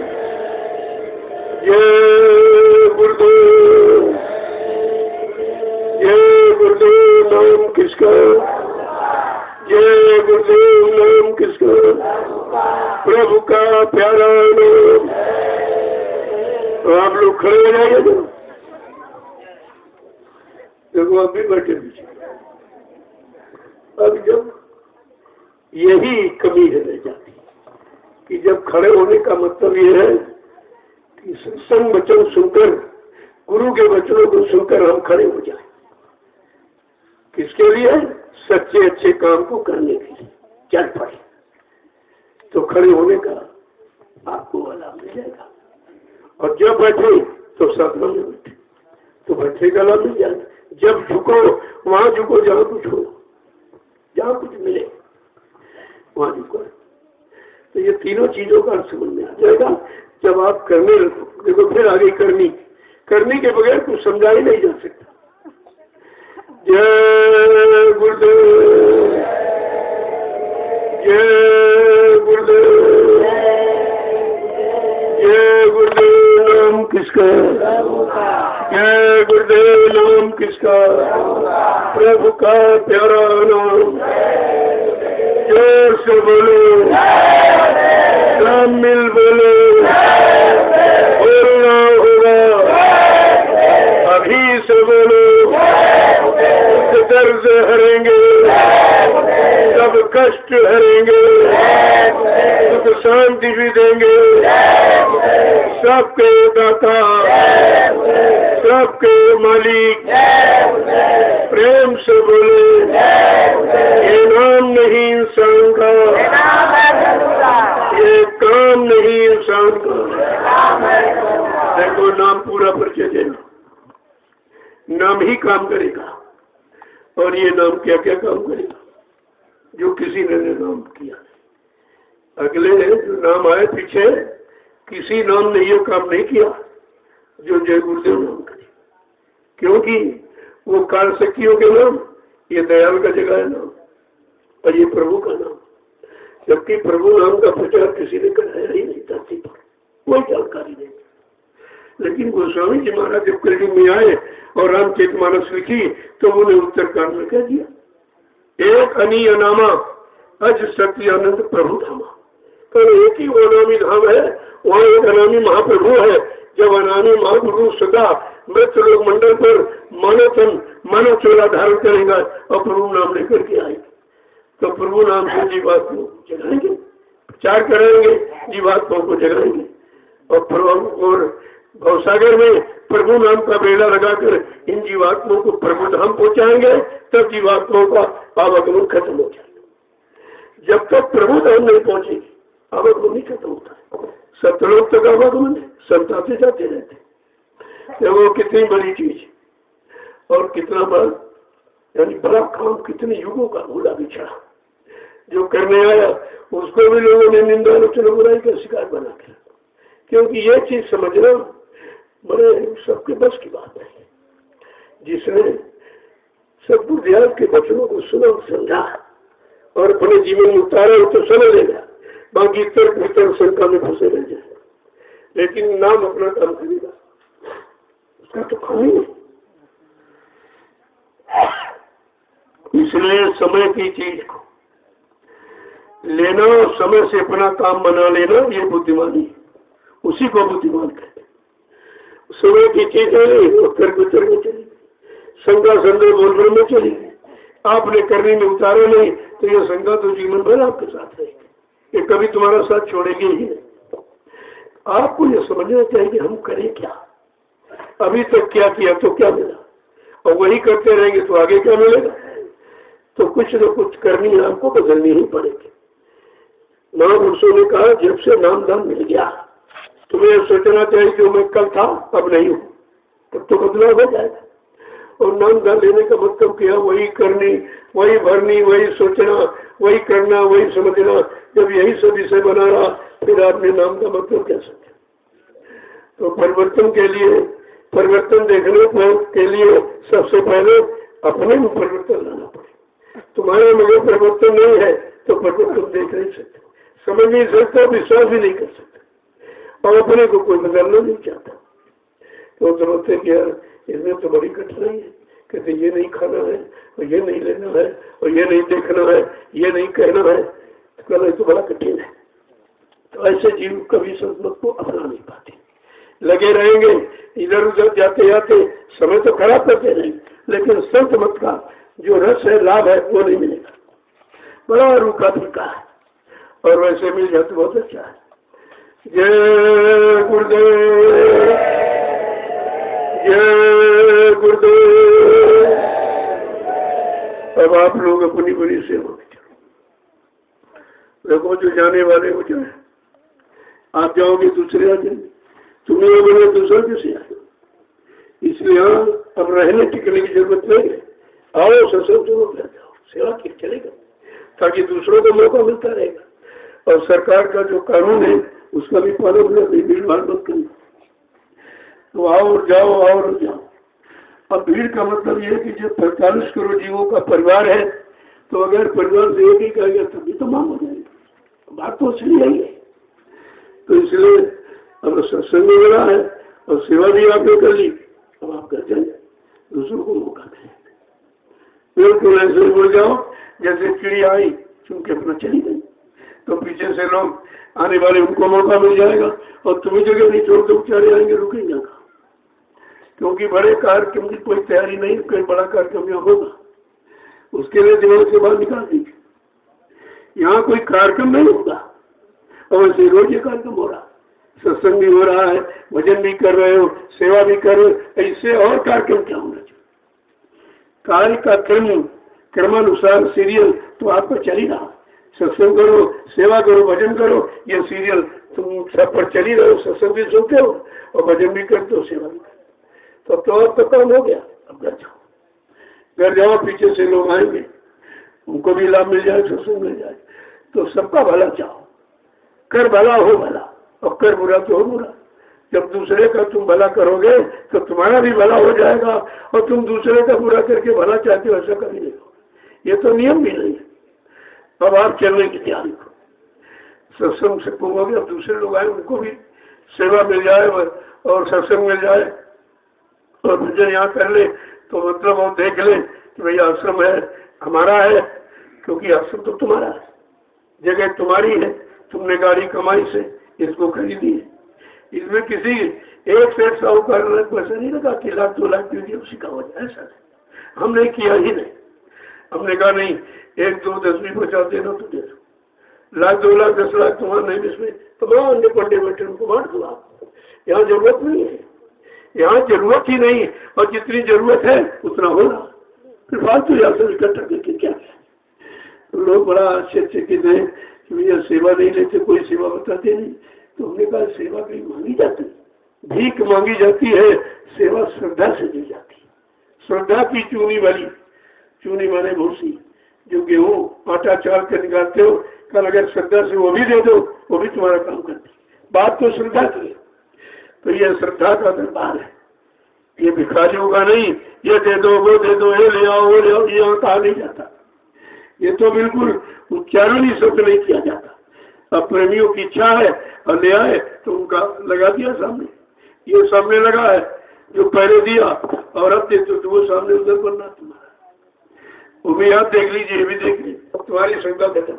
जय गुरुदेव, जय गुरुदेव। नाम किसका? जय गुरुदेव। नाम किसका? प्रभु का प्यारा नाम। तो आप लोग खड़े हो जाइए। देखो अब भी बैठे पीछे। अब जब यही कमी है रह जाती कि जब खड़े होने का मतलब ये है कि सत्संग वचन सुनकर, गुरु के वचनों को सुनकर हम खड़े हो जाए। किसके लिए? सच्चे अच्छे काम को करने के लिए चल पड़े तो खड़े होने का आपको वाला मिल जाएगा। और जब बैठे तो साधना में बैठे तो बैठे का लाभ मिल जाएगा। जब झुको वहां झुको, जहां कुछ हो, जहां कुछ मिले वहां झुको। तो ये तीनों चीजों का समझ में आ जाएगा जब आप करने लगो। देखो फिर आगे करने के बगैर कुछ समझा ही नहीं जा सकता। जय गुरुदेव, जय गुरुदेव, जय गुरुदेव। नाम किसका? जय गुरुदेव। नाम किसका? प्रभु का प्यारा नाम। जोर से बोलो, सब मिल बोलो, बोलना होगा अभी से बोलो। दर्द हरेंगे, सब कष्ट हरेंगे, सुख शांति भी देंगे। सबके दाता, सबके मालिक, प्रेम से बोले ये नाम नहीं इंसान का, ये काम नहीं इंसान का। देखो नाम पूरा परिचय देना, नाम ही काम करेगा। और ये नाम क्या क्या काम करेगा जो किसी ने नाम किया। अगले जो नाम आए पीछे, किसी नाम ने ये काम नहीं किया जो जय गुरुदेव नाम करे। क्योंकि वो काल शक्तियों के नाम, ये दयाल का जगह है नाम, और ये प्रभु का नाम। जबकि प्रभु नाम का प्रचार किसी ने कराया ही नहीं धरती पर, कोई जानकारी नहीं। लेकिन गोस्वामी जी महाराज जब कलयुग में आए और रामचरितमानस लिखी तो उन्हें उत्तरकांड में कह दिया, एक अनीय नामा अज सत्यानंद प्रभु धामा। तो एक ही वो अनामी धाम है, वहाँ एक अनामी महाप्रभु है। जब अनामी महाप्रभु सदा मृत लोक मंडल पर मानव चोला धारण करेगा और प्रभु नाम लेकर के आएंगे तो प्रभु नाम से जीवात्मा को जगाएंगे, प्रचार कराएंगे, जीवात्मा को जगाएंगे। और भवसागर में प्रभु नाम का बेड़ा लगाकर इन जीवात्माओं को प्रभु धाम पहुंचाएंगे, तब जीवात्माओं का आवागमन खत्म हो जाएगा। जब तक प्रभु धाम नहीं पहुंचेगी आवागमन नहीं खत्म होता है। सतलोक तक आवागमन है, संत आते जाते रहते। वो कितनी बड़ी चीज और कितना बड़ा, यानी बड़ा काम, कितने युगों का भूला बिछड़ा जो करने आया उसको भी लोगों ने निंदा आलोचना बुराई का शिकार बना के। क्योंकि ये चीज समझना बड़े सबके बस की बात है। जिसने सब बुद्धियाल के वचनों को सुना समझा और अपने जीवन में उतारा तो समझ लेगा, बाकी तर्क वितर्क शंका में फंसे रह जाए। लेकिन नाम अपना काम करेगा, उसका तो काम ही नहीं। इसलिए समय की चीज को लेना और समय से अपना काम बना लेना ये बुद्धिमानी है, उसी को बुद्धिमान कहते हैं। समय की चीज है तर्क वितर्क में चली, शंका संदेह बोलने में चली। आपने करने में उतारा नहीं तो यह शंका तो जीवन भर आपके साथ रहेगी, ये कभी तुम्हारा साथ छोड़ेगी ही नहीं। आपको यह समझना चाहिए कि हम करें क्या, अभी तक क्या किया तो क्या मिला, और वही करते रहेंगे तो आगे क्या मिलेगा। तो कुछ न कुछ करनी है, आपको बदलनी ही पड़ेगी। महापुरुषों ने कहा जब से नाम दान मिल गया तुम्हें सोचना चाहिए जो मैं कल था अब नहीं हूँ, तब तो बदलाव हो जाएगा। और नाम दान लेने का मतलब क्या, वही करनी, वही भरनी, वही सोचना, वही करना, वही समझना। जब यही सब विषय बना रहा फिर आपने नाम का मतलब क्या समझा। तो परिवर्तन के लिए, परिवर्तन देखने के लिए सबसे पहले अपने में परिवर्तन लाना पड़े। तुम्हारे में परिवर्तन नहीं है तो परिवर्तन देख नहीं सकते, समझ नहीं सकते, विश्वास भी नहीं कर सकते, और अपने को कोई बदलना नहीं चाहता। तो समझते कि यार इसमें तो बड़ी कठिनाई है, कहते ये नहीं खाना है और ये नहीं लेना है और ये नहीं देखना है, ये नहीं कहना है, तो कहना तो बड़ा कठिन है। तो ऐसे जीव कभी संत को अपना नहीं पाते, लगे रहेंगे इधर उधर जाते जाते, समय तो खराब करते रहेंगे, लेकिन संत मत का जो रस है, लाभ है, वो नहीं मिलेगा। बड़ा रूखा फीका है, और वैसे मिल जाए तो बहुत अच्छा है। जय गुरुदेव, जय गुरुदेव। अब आप लोग अपनी बड़ी सेवा में चलो। देखो जो जाने वाले हो जाए, आप जाओगे दूसरे आ जाएंगे, तुम्हें बोले दूसरा कैसे आए। इसलिए अब रहने टिकने की जरूरत नहीं है। आओ सत्संग सुनो, जाओ सेवा की चलेगा, ताकि दूसरों को मौका मिलता रहेगा। और सरकार का जो कानून है उसका भी पालन होना, भीड़ भाड़ मत करना। तो आओ और जाओ, आओ और जाओ। अब भीड़ का मतलब ये है कि जब 45 करोड़ जीवों का परिवार है, तो अगर परिवार से एक ही कहेगा तभी तो मांग हो जाएगी। बात तो असली यही है। तो इसलिए अब सत्संग में मिला है और सेवा भी आपने कर ली, अब आप कर जाए, दूसरों को मौका दें। बिल्कुल ऐसे ही बोल जाओ जैसे चिड़िया आई चुन के अपना चली गई, तो पीछे से लोग आने वाले उनको मौका मिल जाएगा और तुम्हें जगह नहीं छोड़ दो, बेचारे आएंगे, रुकेंगे कहाँ। क्योंकि बड़े कार्यक्रम की कोई तैयारी नहीं, कोई बड़ा कार्यक्रम यहाँ होगा, उसके लिए दिमाग से बाहर निकाल दीजिए। यहाँ कोई कार्यक्रम नहीं होगा, और वैसे रोज ये कार्यक्रम हो रहा, सत्संग भी हो रहा है, भजन भी कर रहे हो, सेवा भी कर रहे हो, इससे और कार्यक्रम क्या होना चाहिए। कार्य का क्रमानुसार सीरियल तो आपको चल ही रहा, सत्संग करो, सेवा करो, भजन करो, ये सीरियल तुम सब पर चल ही रहे हो। सत्संग भी सुनते हो और भजन भी करते हो, सेवा भी करते हो, तो अब तो काम हो गया। अब घर जाओ, घर जाओ, पीछे से लोग आएंगे, उनको भी लाभ मिल जाए, सत्संग मिल जाए, तो सबका भला चाहो। कर भला हो भला, और कर बुरा तो हो बुरा। जब दूसरे का तुम भला करोगे तो तुम्हारा भी भला हो जाएगा, और तुम दूसरे का बुरा करके भला चाहते हो ऐसा कभी नहीं हो, ये तो नियम भी नहीं है। अब आप चलने की तैयारी करो, सत्संग से होगे, अब दूसरे लोग आए उनको भी सेवा मिल जाए और सत्संग मिल जाए और भजन यहाँ कर ले, तो मतलब वो देख ले कि भाई आश्रम है हमारा है, क्योंकि आश्रम तो तुम्हारा है, जगह तुम्हारी है, तुमने गाड़ी कमाई से इसको खरीदी है। इसमें किसी एक से साहूकार ने पैसा नहीं लगा कि लाख 2 लाख दीजिए उसी का हो जाए, ऐसा हमने किया ही नहीं। हमने कहा नहीं, 1 2 10 भी बचा देना तो दे दो, लाख 2 लाख 10 लाख तुम्हारा नहीं, इसमें तमाम अंडे पंडे बैठे उनको बांट दो आप, यहाँ जरूरत नहीं है, यहाँ जरूरत ही नहीं, और जितनी जरूरत है उतना होगा, फिर फालतू यहाँ से इकट्ठा करके क्या है। तो लोग बड़ा आश्चर्यचकित है कि भैया सेवा नहीं लेते, कोई सेवा बताते नहीं। तो हमने कहा सेवा कहीं मांगी जाती, भीख मांगी जाती है, सेवा श्रद्धा से दी जाती है। श्रद्धा की चूनी वाली, चूनी माने भूसी, जो गेहूँ आटा चाल कर निकालते हो, कल अगर श्रद्धा से वो भी दे दो, वो भी तुम्हारा काम करती। बात तो श्रद्धा की है। तो ये श्रद्धा का दरबार है, ये भिखारियों का नहीं, ये दे दो वो दे दो, ये ले आओ वो ले आओ, ये यहाँ कहा नहीं जाता। ये तो बिल्कुल उच्चारण ही शब्द नहीं किया जाता। अब प्रेमियों की इच्छा है और ले आए तो उनका लगा दिया सामने, ये सामने लगा है जो पहले दिया, और अब दे तो वो सामने उधर बनना तुम्हारा, वो भी आप देख लीजिए, ये भी देख लीजिए, तुम्हारी शंका खत्म।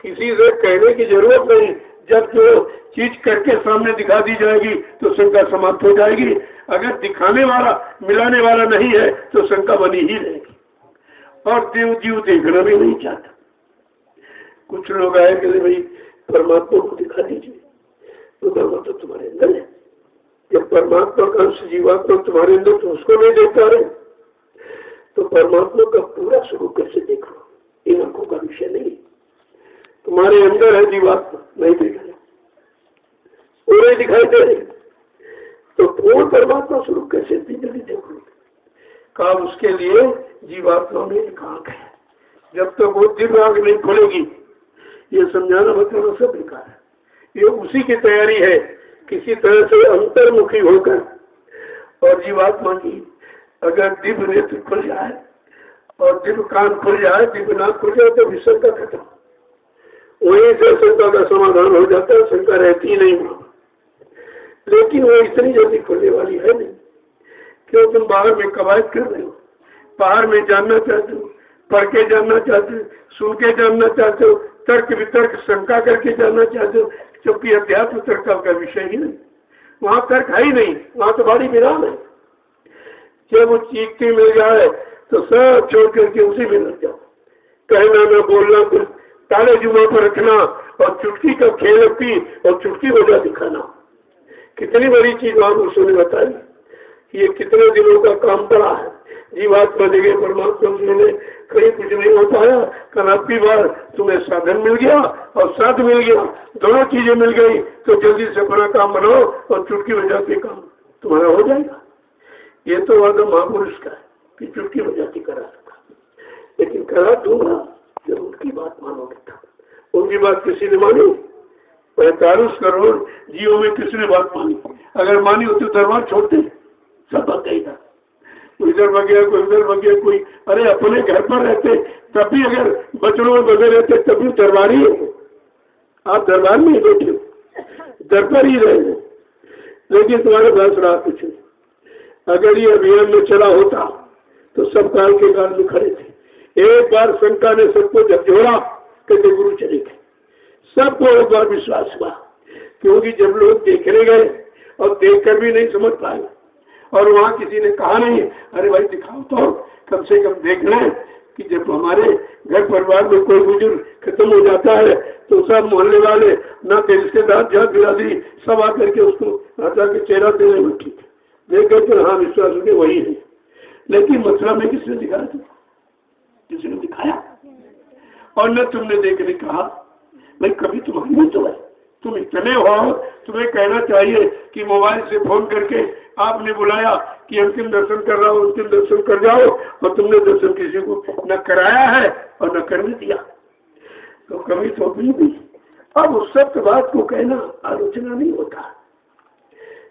किसी से कहने की जरूरत नहीं, जब जो चीज करके सामने दिखा दी जाएगी तो शंका समाप्त हो जाएगी। अगर दिखाने वाला मिलाने वाला नहीं है तो शंका बनी ही रहेगी, और देव जीव देखना भी नहीं चाहता। कुछ लोग आए कहते भाई परमात्मा को दिखा दीजिए, तो परमात्मा तो तुम्हारे अंदर है, जब परमात्मा का अंश जीवात्मा तुम्हारे अंदर तो उसको नहीं देख पा रहे, तो परमात्मा का पूरा स्वरूप कैसे देख लो, इन आंखों का विषय नहीं। तुम्हारे अंदर है जीवात्मा, नहीं देख रहे, पूरे दिखाई दे रहे, तो पूर्ण परमात्मा स्वरूप कैसे देख लो। कहा उसके लिए जीवात्मा में एक आंख है, जब तक वो दिव्य आंख नहीं खुलेगी, ये समझाना बताना सब बेकार है। ये उसी की तैयारी है, किसी तरह से अंतर्मुखी होकर, और जीवात्मा की अगर दिव्य नेत्र खुल जाए और दिव्य कान खुल जाए, दिव्य नाक खुल जाए, तो विषय का खत्म, वहीं से शंका का समाधान हो जाता है, शंका रहती ही नहीं वहां। लेकिन वो इतनी जल्दी खुलने वाली है नहीं, क्यों तुम बाहर में कवायद कर रहे हो, बाहर में जानना चाहते हो, पढ़ के जानना चाहते हो, सुन के जानना चाहते हो, तर्क वितर्क शंका करके जानना चाहते हो, जबकि अध्यात्म तर्क का विषय ही नहीं, वहाँ तर्क है ही नहीं, वहाँ तो बड़ी विराम है। जब वो चीखती मिल जाए तो सब छोड़ करके उसी में लग जाओ, कहना न बोलना कुछ ताले जुमों पर रखना और चुटकी का खेल की और चुटकी बजा दिखाना। कितनी बड़ी चीज महापुरुषों ने बताई। ये कितने दिनों का काम पड़ा है। जीवात्मा जगह परमात्मा ने कहीं कुछ नहीं हो पाया। कल आपकी बार तुम्हें साधन मिल गया और साथ मिल गया, दोनों चीजें मिल गई तो जल्दी से अपना काम बनाओ और चुटकी बजाते काम तुम्हारा हो जाएगा। ये तो वादा महापुरुष का है कि चुटकी बजाती करा सका, लेकिन करा दूंगा जब उनकी बात मानोगे था। उनकी बात किसी ने मानी? 45 करोड़ जीवों में किसने बात मानी? अगर मानी होती तो दरबार छोड़ते, सब भाग गई था। इधर भाग गया, कोई उधर भाग गया, कोई अरे अपने घर पर रहते तब भी अगर बचड़ों में बंधे रहते तब भी दरबार ही है। आप दरबार में ही बैठे, दर पर ही रहे, लेकिन तुम्हारे पास रहा कुछ नहीं। अगर ये अभियान में चला होता तो सब काल के काल में खड़े थे। एक बार शंका ने सबको झकझोरा, कहते गुरु चले गए। सबको एक बार विश्वास हुआ, क्योंकि जब लोग देखने गए और देखकर भी नहीं समझ पाए और वहां किसी ने कहा नहीं अरे भाई दिखाओ तो कम से कम देख लें कि जब हमारे घर परिवार में कोई बुजुर्ग खत्म हो जाता है तो सब मोहल्ले वाले ना रिश्तेदार जात बिरादरी सब आकर के उसको हटा के चेहरा देने में ठीक है, देख गए तो हाँ विश्वास हो वही है। लेकिन मथुरा में किसने दिखाया था? किसी ने दिखाया और न तुमने देखने कहा। भाई कभी तुम्हारी में तो है, तुम इतने हो, तुम्हें कहना चाहिए कि मोबाइल से फोन करके आपने बुलाया कि अंतिम दर्शन कर रहा हो, अंतिम दर्शन कर जाओ, और तुमने दर्शन किसी को न कराया है और न करने दिया। तो कभी तो भी अब उस सब बात को कहना आलोचना नहीं होता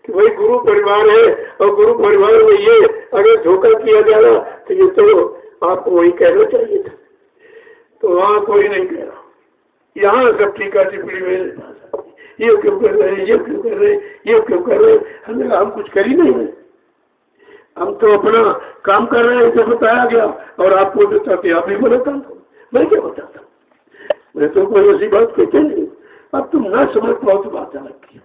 कि भाई गुरु परिवार है और गुरु परिवार में ये अगर धोखा किया जा रहा तो ये तो आपको वही कहना चाहिए था। तो वहाँ कोई नहीं कह रहा, यहाँ सब टीका टिप्पणी में ये क्यों कर रहे हैं, ये क्यों कर रहे हैं, ये क्यों कर रहे हैं। हमने कहा हम कुछ कर ही नहीं है, हम तो अपना काम कर रहे हैं जो बताया गया और आपको बताते आप ही बताता हूँ। मैं क्या बताता, मैं तो कोई ऐसी बात कहते नहीं। अब तुम ना समझ पाओ तो बात अलग की।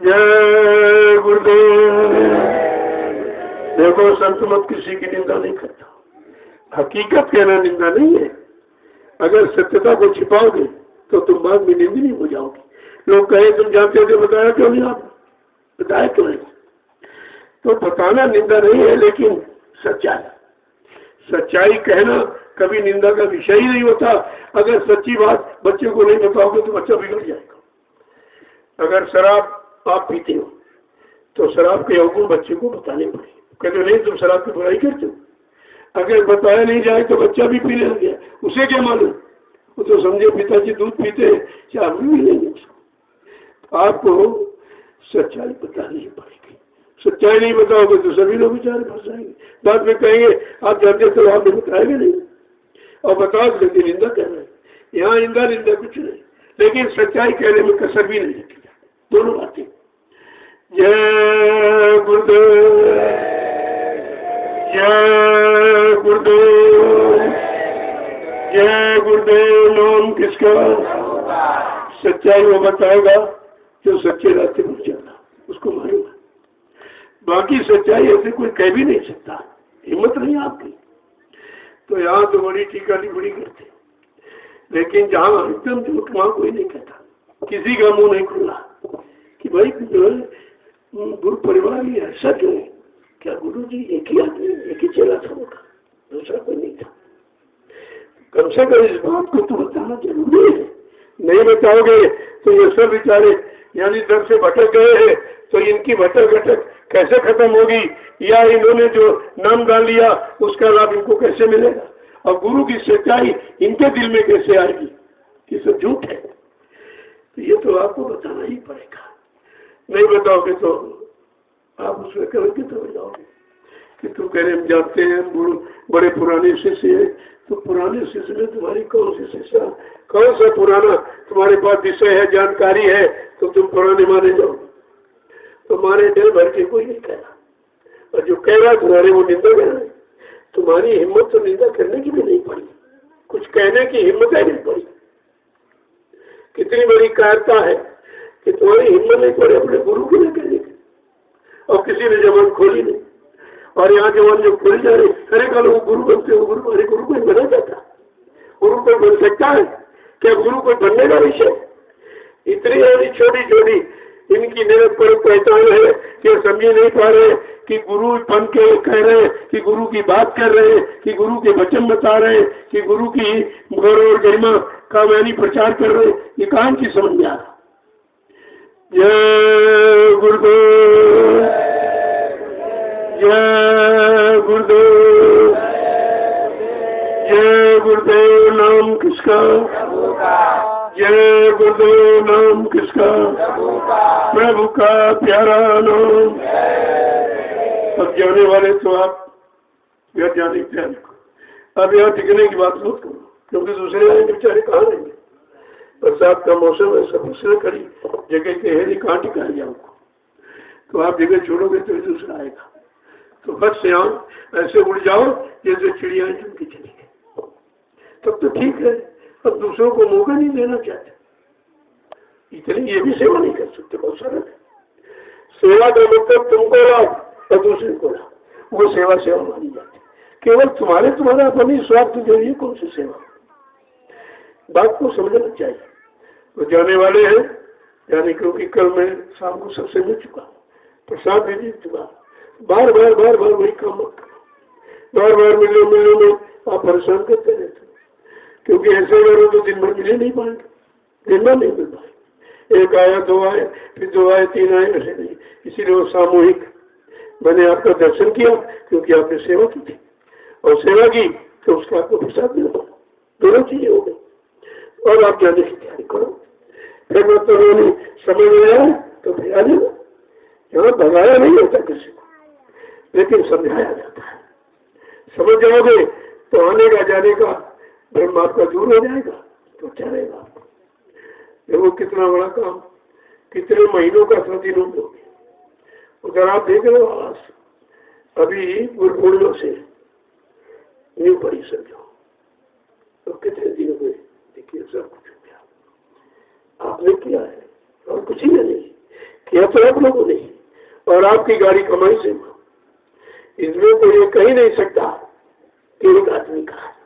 जय गुरुदेव। देखो संत मत किसी की निंदा नहीं करता, हकीकत कहना निंदा नहीं है। अगर सत्यता को छिपाओगे तो तुम बाद में निंदनीय हो जाओगे। लोग कहे तुम जानते थे, बताया क्यों नहीं? आप बताया क्यों नहीं? तो बताना निंदा नहीं है, लेकिन सच्चाई कहना कभी निंदा का विषय ही नहीं होता। अगर सच्ची बात बच्चे को नहीं बताओगे तो बच्चा बिगड़ जाएगा। अगर शराब आप पीते हो तो शराब के अवगुण बच्चे को बताने पड़े। कहते नहीं तुम शराब की बुराई करते हो, अगर बताया नहीं जाए तो बच्चा भी पीने लग गया, उसे क्या मालूम? वो तो समझे पिताजी दूध पीते हैं, क्या हम भी लेंगे? आपको सच्चाई बतानी पड़ेगी। सच्चाई नहीं बताओगे तो सभी लोग बेचारे फंस जाएंगे। बाद में कहेंगे आप जानते तो आपने बताएंगे नहीं, और बताओ लेकिन निंदा कर रहे हैं। यहाँ निंदा कुछ नहीं, लेकिन सच्चाई कहने में कसर भी नहीं रखी। दोनों बातें। जय गुरुदेव, जय गुरुदेव, जय गुरुदेव। नाम किसका? सच्चाई वो बताएगा जो सच्चे रास्ते पर चलता, उसको मालूम है। बाकी सच्चाई ऐसे कोई कह भी नहीं सकता, हिम्मत नहीं आपकी। तो यहाँ तो बड़ी टीका बड़ी करते, लेकिन जहाँ एकदम झूठ वहाँ कोई नहीं कहता, किसी का मुंह नहीं खुला कि भाई जो है गुरु परिवार ही ऐसा क्यों है? क्या गुरु जी एक ही आदमी, एक ही चेला था उनका, दूसरा कोई नहीं था? कम से कम इस बात को तो बताना जरूरी है। नहीं बताओगे तो ये सब बेचारे यानी दर से भटक गए हैं, तो इनकी भटक कैसे खत्म होगी? या इन्होंने जो नाम डाल लिया उसका लाभ इनको कैसे मिलेगा? और गुरु की सच्चाई इनके दिल में कैसे आएगी कि सब झूठ है? तो ये तो आपको बताना ही पड़ेगा। नहीं बताओगे तो आप उसमें करके तो जाओगे कि तुम कह रहे हम जानते हैं, बड़े पुराने शिष्य है। तो पुराने शिष्य में तुम्हारी कौन सी शिष्य, कौन सा पुराना तुम्हारे पास विषय है, जानकारी है, तो तुम पुराने माने जाओगे? तुम्हारे दिल भर के कोई नहीं कह रहा, और जो कह रहा तुम्हारे वो निंदा कर रहा है। तुम्हारी हिम्मत तो निंदा करने की भी नहीं पड़ी, कुछ कहने की हिम्मत ही नहीं पड़ी। कितनी बड़ी कायरता है कि तुम्हारी हिम्मत नहीं पड़ी अपने गुरु के लिए कहने की, और किसी ने जबान खोली नहीं। और यहाँ जवान जो खोली जा रही, अरे कल वो गुरु बनते हो, गुरु, अरे गुरु कोई बना जाता? गुरु कोई बन सकता है? क्या गुरु कोई बनने का विषय? इतनी ऐसी छोटी छोटी इनकी निरंतर पहचान है कि समझ नहीं पा रहे कि गुरु बन के कह रहे हैं, कि गुरु की बात कर रहे हैं, कि गुरु के वचन बता रहे हैं, कि गुरु की गौरव और गरिमा का मैंने प्रचार कर रहे हैं। ये कहां की समझ में आ रहा? जय गुरुदेव, जय गुरुदेव, जय गुरुदेव। नाम किसका? जय गुरुदेव। नाम किसका? प्रभु का प्यारा नाम। अब जाने वाले तो आप घर जाने की तैयारी करो। अब यहाँ टिकने की बात मत करो, क्योंकि दूसरे आएंगे बेचारे कहाँ रहेंगे? बरसात का मौसम है, सब दूसरे खड़ी जगह के है, कहाँ टिकाएंगे आपको? तो आप जगह छोड़ोगे तो दूसरा आएगा। तो बस से आओ, ऐसे उड़ जाओ जैसे चिड़िया चुनकी चली गई, तब तो ठीक है। अब दूसरों को मौका नहीं देना चाहते, इतनी ये भी सेवा नहीं कर सकते। बहुत सरल है। सेवा का मतलब तुमको लाभ और दूसरे को लाभ, वो सेवा मानी जाती। केवल तुम्हारा अपनी स्वार्थ के लिए कौन सी सेवा? बात को समझना चाहिए। तो जाने वाले हैं, यानी क्योंकि कल मैं शाम को सबसे मिल चुका, प्रसाद भी दे चुका। बार बार वही काम मत करो। बार बार मिलने में आप परेशान करते रहते हो, क्योंकि ऐसे करो तो दिन भर मिले नहीं पाएंगे, दिन भर नहीं मिल पाएंगे। एक आया, दो आए, फिर दो आए, तीन आए, ऐसे नहीं। इसीलिए वो सामूहिक मैंने आपका दर्शन किया, क्योंकि आपने सेवा की थी, और सेवा की तो उसका आपको प्रसाद मिला। दोनों चीजें हो गई। और आप जाने की तैयारी करो। फिर मतलब समय में आया तो फिर आ जाएगा। यहाँ भगाया नहीं होता किसी को, लेकिन समझाया जाता है। समझ जाओगे तो आने का जाने का भ्रम आपका दूर हो जाएगा, तो अच्छा रहेगा। देखो कितना बड़ा काम, कितने महीनों का था, दिनों में। उधर आप देख लो, अभी गुरु पूर्णिमा से न्यू पड़ी समझो, तो कितने दिनों में देखिए सब कुछ हो गया। आपने किया है और कुछ ही नहीं किया, तो आप लोगों ने, और आपकी गाड़ी कमाई से। इसमें कोई ये कह ही नहीं सकता कि एक आदमी का है।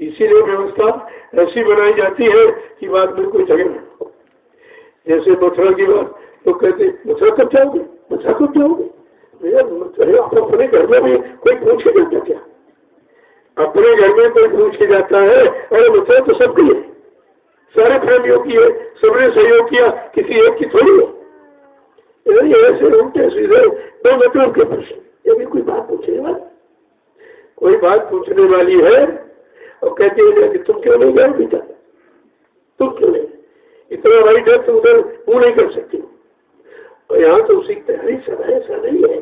इसीलिए व्यवस्था ऐसी बनाई जाती है कि बाद में कोई झगड़ा न हो। जैसे मथुरा की बात, तो कहते मथुरा कब जाओगे, मथुरा कब जाओगे? आप अपने घर में कोई पूछ के जाता क्या? अपने घर में कोई पूछ के जाता है? अरे मथुरा तो सबकी है, सारे प्रेमियों की है, सबने सहयोग किया, किसी एक की थोड़ी है। ऐसे उल्टे सीधे दो मतलब के प्रश्न। यदि कोई बात पूछने वाली, कोई बात पूछने वाली है और कहते हैं कि तुम क्यों नहीं गए बेटा, तुम क्यों नहीं, इतना राइट है तुम उधर वो नहीं कर सकती। और यहाँ तो उसी तैयारी सब है, ऐसा नहीं है।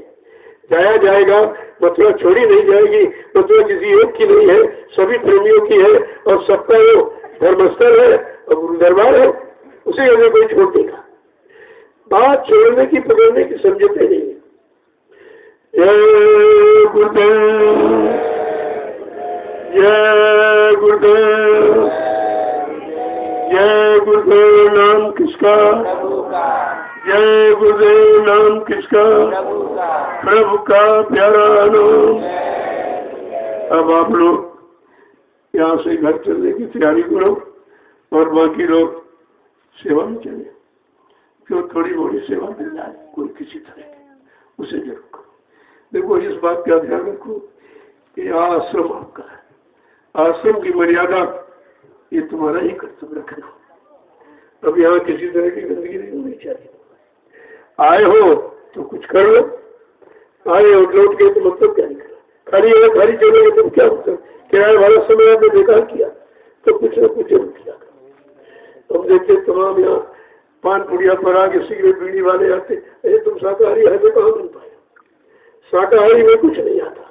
जाया जाएगा, मथुरा छोड़ी नहीं जाएगी। मथुरा किसी एक की नहीं है, सभी प्रेमियों की है, और सबका वो धर्मस्थल है और गुरु दरबार है, उसे अगर कोई छोड़ देगा। बात छोड़ने की, पकड़ने की समझते नहीं है। जय गुरुदेव, जय गुरुदेव, जय गुरुदेव। नाम किसका? जय गुरुदेव। नाम किसका? प्रभु का प्यारा नाम। अब आप लोग यहाँ से घर चलने की तैयारी करो, और बाकी लोग सेवा में चले। जो थोड़ी मोड़ी सेवा मिल जाए कोई किसी तरह की, उसे जरूर करो। देखो इस बात का ध्यान रखो कि आश्रम आपका है, आश्रम की मर्यादा ये तुम्हारा ही कर्तव्य रखना। अब यहाँ किसी तरह की गंदगी नहीं होनी चाहिए। आए हो तो कुछ कर लो, आए और लौट गए तो मतलब क्या निकला? खाली चलोगे तो क्या मतलब? किराए वाला समय आपने बेकार किया, तो कुछ न कुछ जरूर किया। अब देखते तमाम यहाँ पान पुड़िया पर आगे सिगरेट बीड़ी वाले आते, अरे तुम शाकाहारी है तो कहाँ बन पाए? शाकाहारी में कुछ नहीं आता।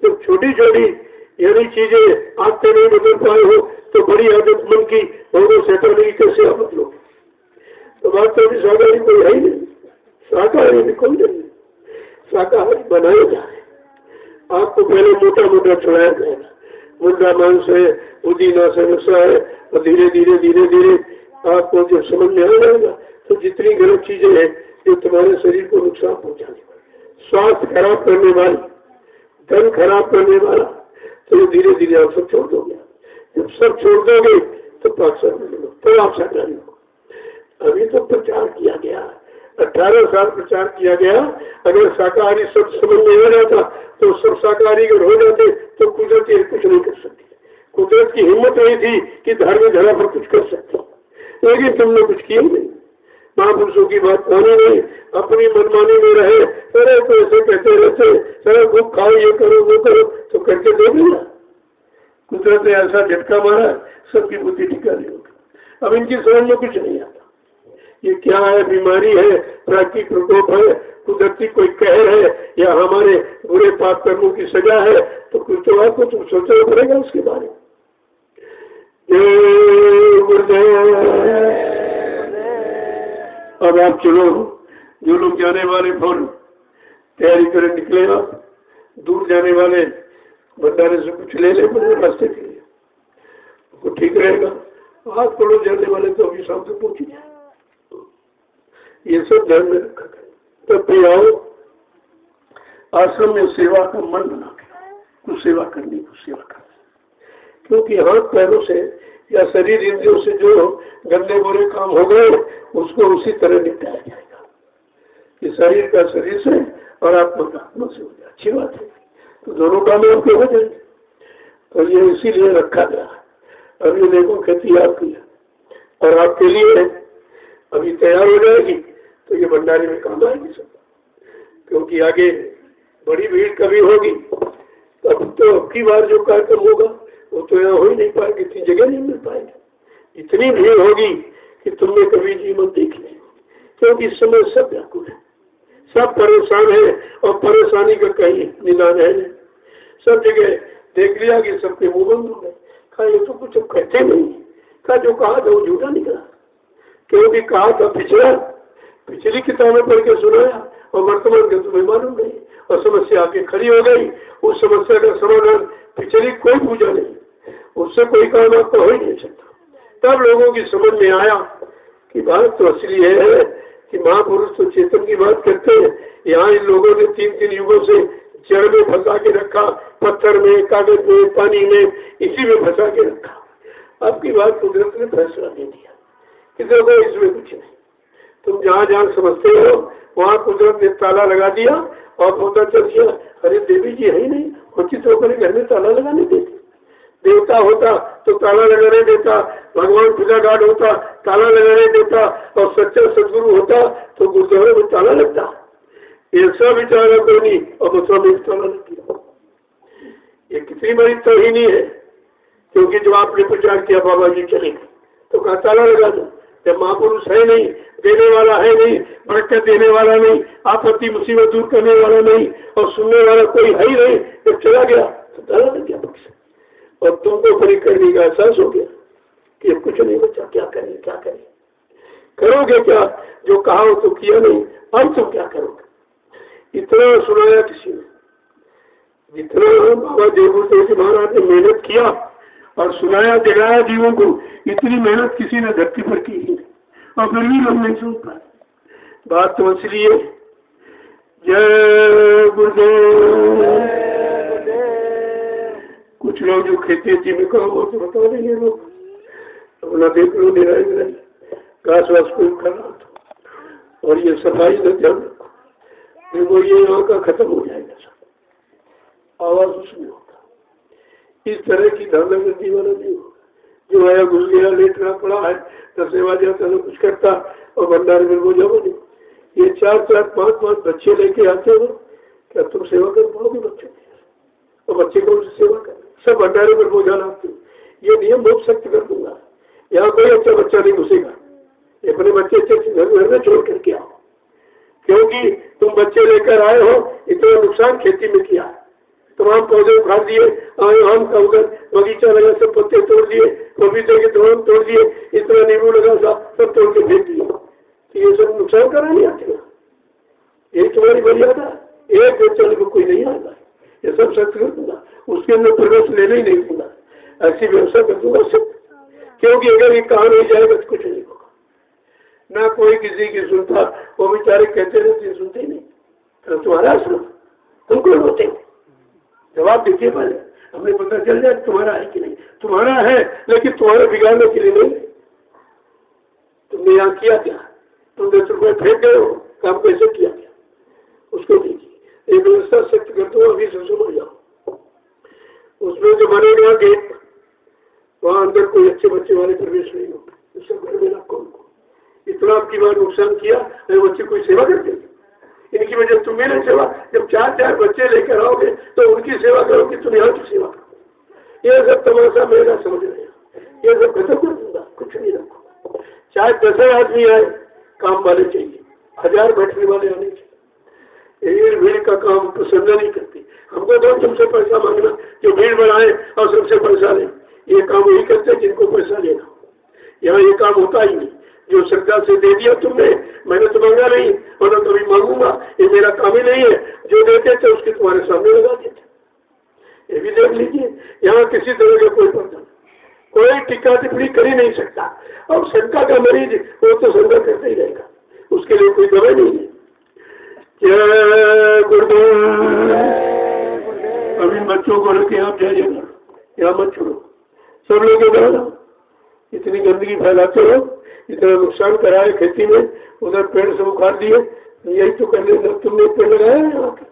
जब छोटी छोटी यानी चीजें आपसे नहीं बदल पाए हो, तो बड़ी आदत मन की और सेटल नहीं, कैसे आप लोग? तो बात तो अभी शाकाहारी कोई है ही नहीं, शाकाहारी में कोई नहीं। शाकाहारी बनाया जाए, आपको पहले मोटा मोटा छुड़ाया जाएगा। मुर्गा मांस है, पुदीना से नशा है, और धीरे धीरे आपको जब समझ में आ जाएगा तो जितनी गलत चीजें हैं जो तुम्हारे शरीर को नुकसान पहुंचाने वाली, स्वास्थ्य खराब करने वाली, धन खराब करने वाला, तो धीरे धीरे आप सब छोड़ दोगे। जब सब छोड़ दोगे तो पाकिस्तान में लोग तो आप शाकाहारी हो। अभी तो प्रचार किया गया, 18 साल प्रचार किया गया। अगर शाकाहारी सब समझ में आ जाता तो सब शाकाहारी अगर हो जाते तो कुदरत ये कुछ नहीं कर सकती। कुदरत की हिम्मत नहीं थी कि धार्मिक धरा पर कुछ कर सकती, लेकिन तुमने कुछ किया नहीं, महापुरुषों की बात मानी नहीं, अपनी मनमानी में रहे। अरे तो ऐसे कहते रहते, सर खूब खाओ, ये करो वो करो, तो करके दे दिया। कुदरत ने ऐसा झटका मारा, सबकी बुद्धि ठिकाने हो गई। अब इनकी समझ में कुछ नहीं आता, ये क्या है, बीमारी है, प्राकृतिक प्रकोप है, कुदरती कोई कहर है, या हमारे बुरे पाप कर्मों की सजा है। तो कुछ तो आपको तो सोचना पड़ेगा उसके बारे में। अब आप चलो, जो लोग जाने वाले फौरन तैयारी करें, निकले आप। दूर जाने वाले भंडारे से कुछ ले ले बड़े रास्ते के लिए, वो ठीक रहेगा। हाथ पड़ोस जाने वाले तो अभी शाम से पहुंच जाए, ये सब ध्यान में रखा करें। तब भी आओ आश्रम में सेवा का मन बना के कुछ सेवा करनी, कुछ सेवा करनी। क्योंकि हाथ पैरों से या शरीर इंद्रियों से जो गंदे बुरे काम हो गए उसको उसी तरह निपटाया जाएगा कि शरीर का शरीर से और आत्मा का आत्मा से हो जाए। अच्छी बात है, तो दोनों काम आपके हो जाएंगे। तो ये इसीलिए रखा गया है। अभी देखो खेती आपकी है और आपके लिए अभी तैयार हो जाएगी तो ये भंडारे में काम आएगी सब, क्योंकि आगे बड़ी भीड़ कभी होगी। तब तो अब की बार जो कार्यक्रम होगा वो तो यहाँ हो ही नहीं पाएगी, इतनी जगह नहीं मिल पाएगी। इतनी भीड़ होगी कि तुमने कभी जीवन देख नहीं, क्योंकि इस समय सब व्याकुल है, सब परेशान है और परेशानी का कहीं निदान है नहीं। सब जगह देख लिया कि सबके मुंह बंद हो गए। कहा ये तो कुछ कहते नहीं, कहा जो कहा था वो झूठा निकला, क्योंकि कहा था पिछली किताबें पढ़ के सुनाया और वर्तमान के तुम्हें मालूम नहीं, और समस्या आके खड़ी हो गई। उस समस्या का समाधान पिछली कोई पूजा नहीं, उससे कोई काम आपका हो ही नहीं सकता। तब लोगों की समझ में आया कि बात तो असली है कि महापुरुष तो चेतन की बात करते हैं। यहाँ इन लोगों ने 3-3 युगों से जड़ में फंसा के रखा, पत्थर में, कागज में, पानी में, इसी में फंसा के रखा। आपकी बात कुदरत ने फैसला दे दिया कि देखो इसमें कुछ नहीं, तुम जहाँ जहाँ समझते हो वहाँ कुदरत ने ताला लगा दिया और पता चल गया अरे देवी जी है ही नहीं, होती तो अपने घर में ताला लगाने देती। देवता होता तो ताला लगाने देता, भगवान पूजा गार्ड होता ताला लगाने देता, और सच्चा सदगुरु होता तो गुरुद्वारे में ताला लगता। ऐसा विचारा कोई नहीं और दूसरा में ताला लग गया। ये कितनी बड़ी तोहिनी है, क्योंकि जब आपने प्रचार किया बाबा जी चले गए तो कहा ताला लगा दो। जब महापुरुष है नहीं, देने वाला है नहीं, बरकत देने वाला नहीं, आपत्ति मुसीबत दूर करने वाला नहीं, और सुनने वाला कोई है ही नहीं, जब चला गया तो ताला लग गया पक्ष। और तुमको बड़ी करने का एहसास हो गया कि अब कुछ नहीं बचा, क्या करें क्या करें, करोगे क्या? जो कहा हो तो किया नहीं, अब तुम क्या करोगे? इतना सुनाया किसी ने, जितना बाबा देवभूषण जी महाराज ने मेहनत किया और सुनाया दिलाया जीवों को, इतनी मेहनत किसी ने धरती पर की ही नहीं, और फिर भी लोग नहीं सुन पाए। बात तो असली है। जय गुरुदेव। कुछ लोग जो खेती में काम हो तो बता देंगे लोग, अपना देख लो, निराई घास वास कोई कर रहा था, और ये सफाई का ध्यान रखो, देखो ये यहाँ का खत्म हो जाएगा सब, आवाज उसमें होगा। इस तरह की धांधली वाला नहीं हो जो आया घुस गया, लेट रहा पड़ा है, 10 बजे आता तो कुछ करता और भंडारे में वो जाओ नहीं। ये 4-4, 5-5 बच्चे लेके आते हो, क्या तुम सेवा कर पाओगे बच्चों की? और बच्चे कौन सी सेवा कर, सब भंडारे पर बोझा लाते। ये नियम बहुत सख्त कर दूंगा, यहाँ कोई अच्छा बच्चा नहीं घुसेगा। अपने बच्चे अच्छे घर में छोड़ करके आओ, क्योंकि तुम बच्चे लेकर आए हो, इतना नुकसान खेती में किया है। तमाम पौधे उखाड़ दिए, आम का उधर बगीचा लगा, सब पत्ते तोड़ दिए, पपीते के तोड़ तोड़ दिए, इतना नींबू लगा सब तोड़ के फेंक दिए। तो ये सब नुकसान करा नहीं आते ना, यही तुम्हारी मर्यादा। एक बच्चे को कोई नहीं आएगा, ये सब सख्त कर दूंगा, उसके अंदर प्रवेश लेने ही नहीं दूंगा, ऐसी व्यवस्था कर दूंगा सब। क्योंकि अगर ये कहा नहीं जाएगा तो कुछ नहीं होगा, ना कोई किसी की सुनता। वो बेचारे कहते रहते, सुनते नहीं। तो तुम्हारा आश्रम तुमको होते, जवाब दीजिए पहले, हमें पता चल जाए तुम्हारा है कि नहीं। तुम्हारा है लेकिन तुम्हारे बिगाड़ने के लिए नहीं। तुमने यहाँ किया क्या, तुम 10 रुपये फेंक गए हो, काम कैसे किया क्या, उसको देखिए। एक व्यवस्था सख्त कर दो, अभी से समझ जाओ। उसमें जो बनेगा गेट, वहां अंदर कोई अच्छे बच्चे वाले प्रवेश नहीं होते। उससे घर में रखो उनको। इतना आपकी बार नुकसान किया, अरे बच्चे कोई सेवा करते, इनकी वजह तुम मेरी सेवा। जब 4-4 बच्चे लेकर आओगे तो उनकी सेवा करो कि तुम यहाँ की सेवा करो। ये सब तमाशा मेरा समझ रहे हैं, ये सब खत्म कर दूंगा, कुछ नहीं रखो। चाहे 10 आदमी आए, काम वाले चाहिए, 1000 बैठने वाले आने चाहिए। ये भीड़ का काम पसंद नहीं करती। हमको तो तुमसे पैसा मांगना, जो भीड़ बढ़ाए और सबसे पैसा ले, ये काम वही करते जिनको पैसा लेना। यहाँ ये काम होता ही नहीं। जो सरकार से दे दिया तुमने, मैंने तो मांगा नहीं और न कभी मांगूंगा, ये मेरा काम ही नहीं है। जो देते थे उसके तुम्हारे सामने लगा देते। ये भी देख लीजिए, यहाँ किसी तरह का कोई पर्दा, कोई टीका टिप्पणी कर ही नहीं सकता। और शंका का मरीज वो तो शंका करता ही रहेगा, उसके लिए कोई दवा नहीं है। जय गुरुदेव। अभी बच्चों को रखे आप जाइएगा, यहाँ मत छोड़ो, सब लोग इतनी गंदगी फैलाते हो, इतना नुकसान कराए खेती में, उधर पेड़ से उखाड़ दिए। यही तो करने का तुमने पेड़ लगाया है यहाँ के,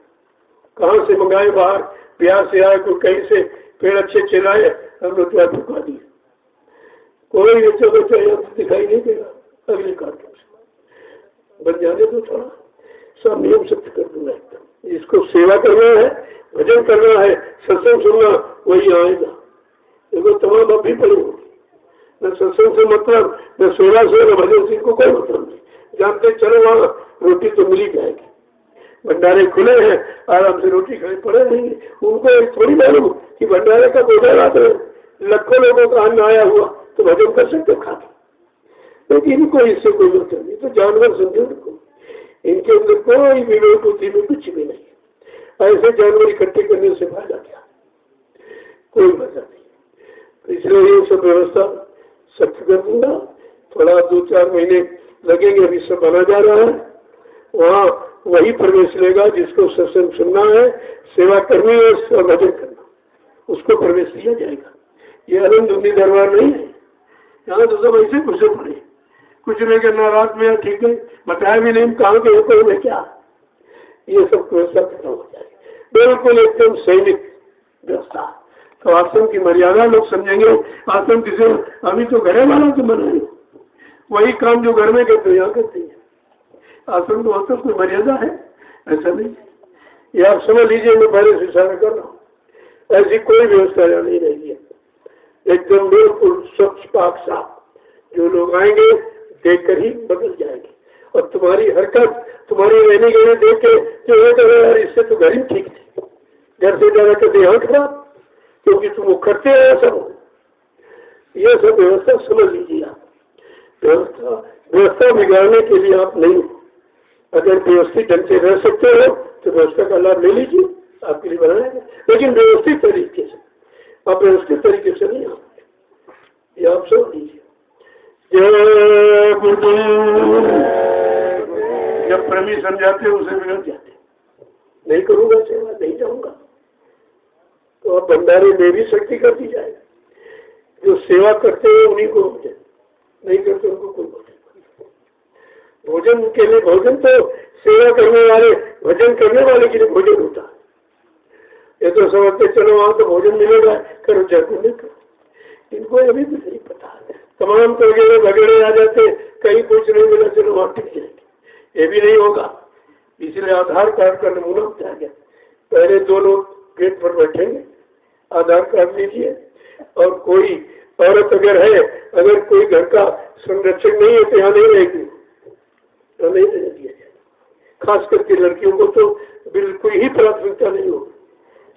कहाँ से मंगाए, बाहर बिहार से आए, कोई कहीं से पेड़ अच्छे चलाए, हम लोग क्या झुका दिए। कोई बच्चा बच्चा यहाँ तो दिखाई नहीं देगा। अगले कार्य बन जाने दो, थोड़ा सब नियम सख्त कर दूंगा एकदम। जिसको सेवा करना है, भजन करना है, सत्संग सुनना, वही आएगा। देखो तमाम अब भी पड़े होंगे, न सत्संग से मतलब, न सेवा से, न भजन से, इनको कोई मतलब नहीं। जानते चलो वहाँ रोटी तो मिल ही जाएगी, भंडारे खुले हैं, आराम से रोटी खाए पड़े रहेंगे। उनको थोड़ी मालूम कि भंडारे का बोझा लाते हैं, लाखों लोगों का अन्न आया हुआ, तो भजन कर सकते खा के। लेकिन इनको इससे कोई मतलब नहीं। तो जानवर समझो उनको, इनके अंदर कोई विवेक बुद्धि में कुछ भी नहीं। ऐसे जानवर इकट्ठे करने से फायदा क्या, कोई मजा नहीं। इसलिए ये सब व्यवस्था सख्त कर दूंगा। थोड़ा 2-4 महीने लगेंगे, अभी सब बना जा रहा है। वहाँ वही प्रवेश लेगा जिसको सत्संग सुनना है, सेवा करनी है और भजन करना, उसको प्रवेश दिया जाएगा। ये आनंद दरबार नहीं है। यहाँ तो सब ऐसे घुसे पड़े, कुछ नहीं करना, रात में ठीक है, बताया भी नहीं कहाँ के ऊपर में क्या। ये सब व्यवस्था खत्म हो जाएगी, बिल्कुल एकदम सैनिक व्यवस्था। तो आश्रम की मर्यादा लोग समझेंगे। आश्रम किसी, अभी तो घर वाला तो बनाए, वही काम जो घर में करते यहाँ करते हैं। आश्रम तो आश्रम कोई मर्यादा है, ऐसा नहीं। ये आप समझ लीजिए, मैं पहले से इशारा कर रहा हूँ, ऐसी कोई व्यवस्था यहाँ नहीं रहेगी। एकदम बिल्कुल स्वच्छ पाक साफ। जो लोग आएंगे देख कर ही बदल जाएंगे। और तुम्हारी हरकत, तुम्हारी रहने गहने देख के जो है तो यार इससे तो घर ही ठीक थे, घर से ज्यादा करते यहाँ खराब, क्योंकि तुम वो करते हैं सब। ये सब व्यवस्था समझ लीजिए आप। व्यवस्था बिगाड़ने के लिए आप नहीं, अगर व्यवस्थित ढंग से रह सकते हो तो व्यवस्था का लाभ ले लीजिए, आपके लिए बनाएंगे। लेकिन व्यवस्थित तरीके से, आप व्यवस्थित तरीके से नहीं आते, ये आप समझ लीजिए। जय गुरुदेव। जब प्रेमी समझाते उसे बिगड़ जाते, नहीं करूँगा सेवा, नहीं जाऊँगा, तो अब भंडारे में भी शक्ति कर दी जाएगी। जो सेवा करते हैं उन्हीं को भोजन, नहीं करते उनको कोई भोजन के लिए। भोजन तो सेवा करने वाले, भजन करने वाले के लिए भोजन होता है। ये तो समझते चलो वहां तो भोजन मिलेगा, करो जाकर नहीं करो। इनको अभी भी नहीं पता, तमाम तो झगड़े आ जाते, कहीं कुछ नहीं मिला चलो वहां टिक जाएंगे, ये भी नहीं होगा। इसलिए आधार कार्ड का नमूना बताया गया। पहले 2 लोग गेट पर बैठेंगे, आधार कार्ड लीजिए, और कोई औरत अगर है, अगर कोई घर का संरक्षक नहीं है तो यहाँ नहीं रहेगी, यहाँ नहीं रहने दिया जाए। खास करके लड़कियों को तो बिल्कुल ही प्राथमिकता नहीं होगी।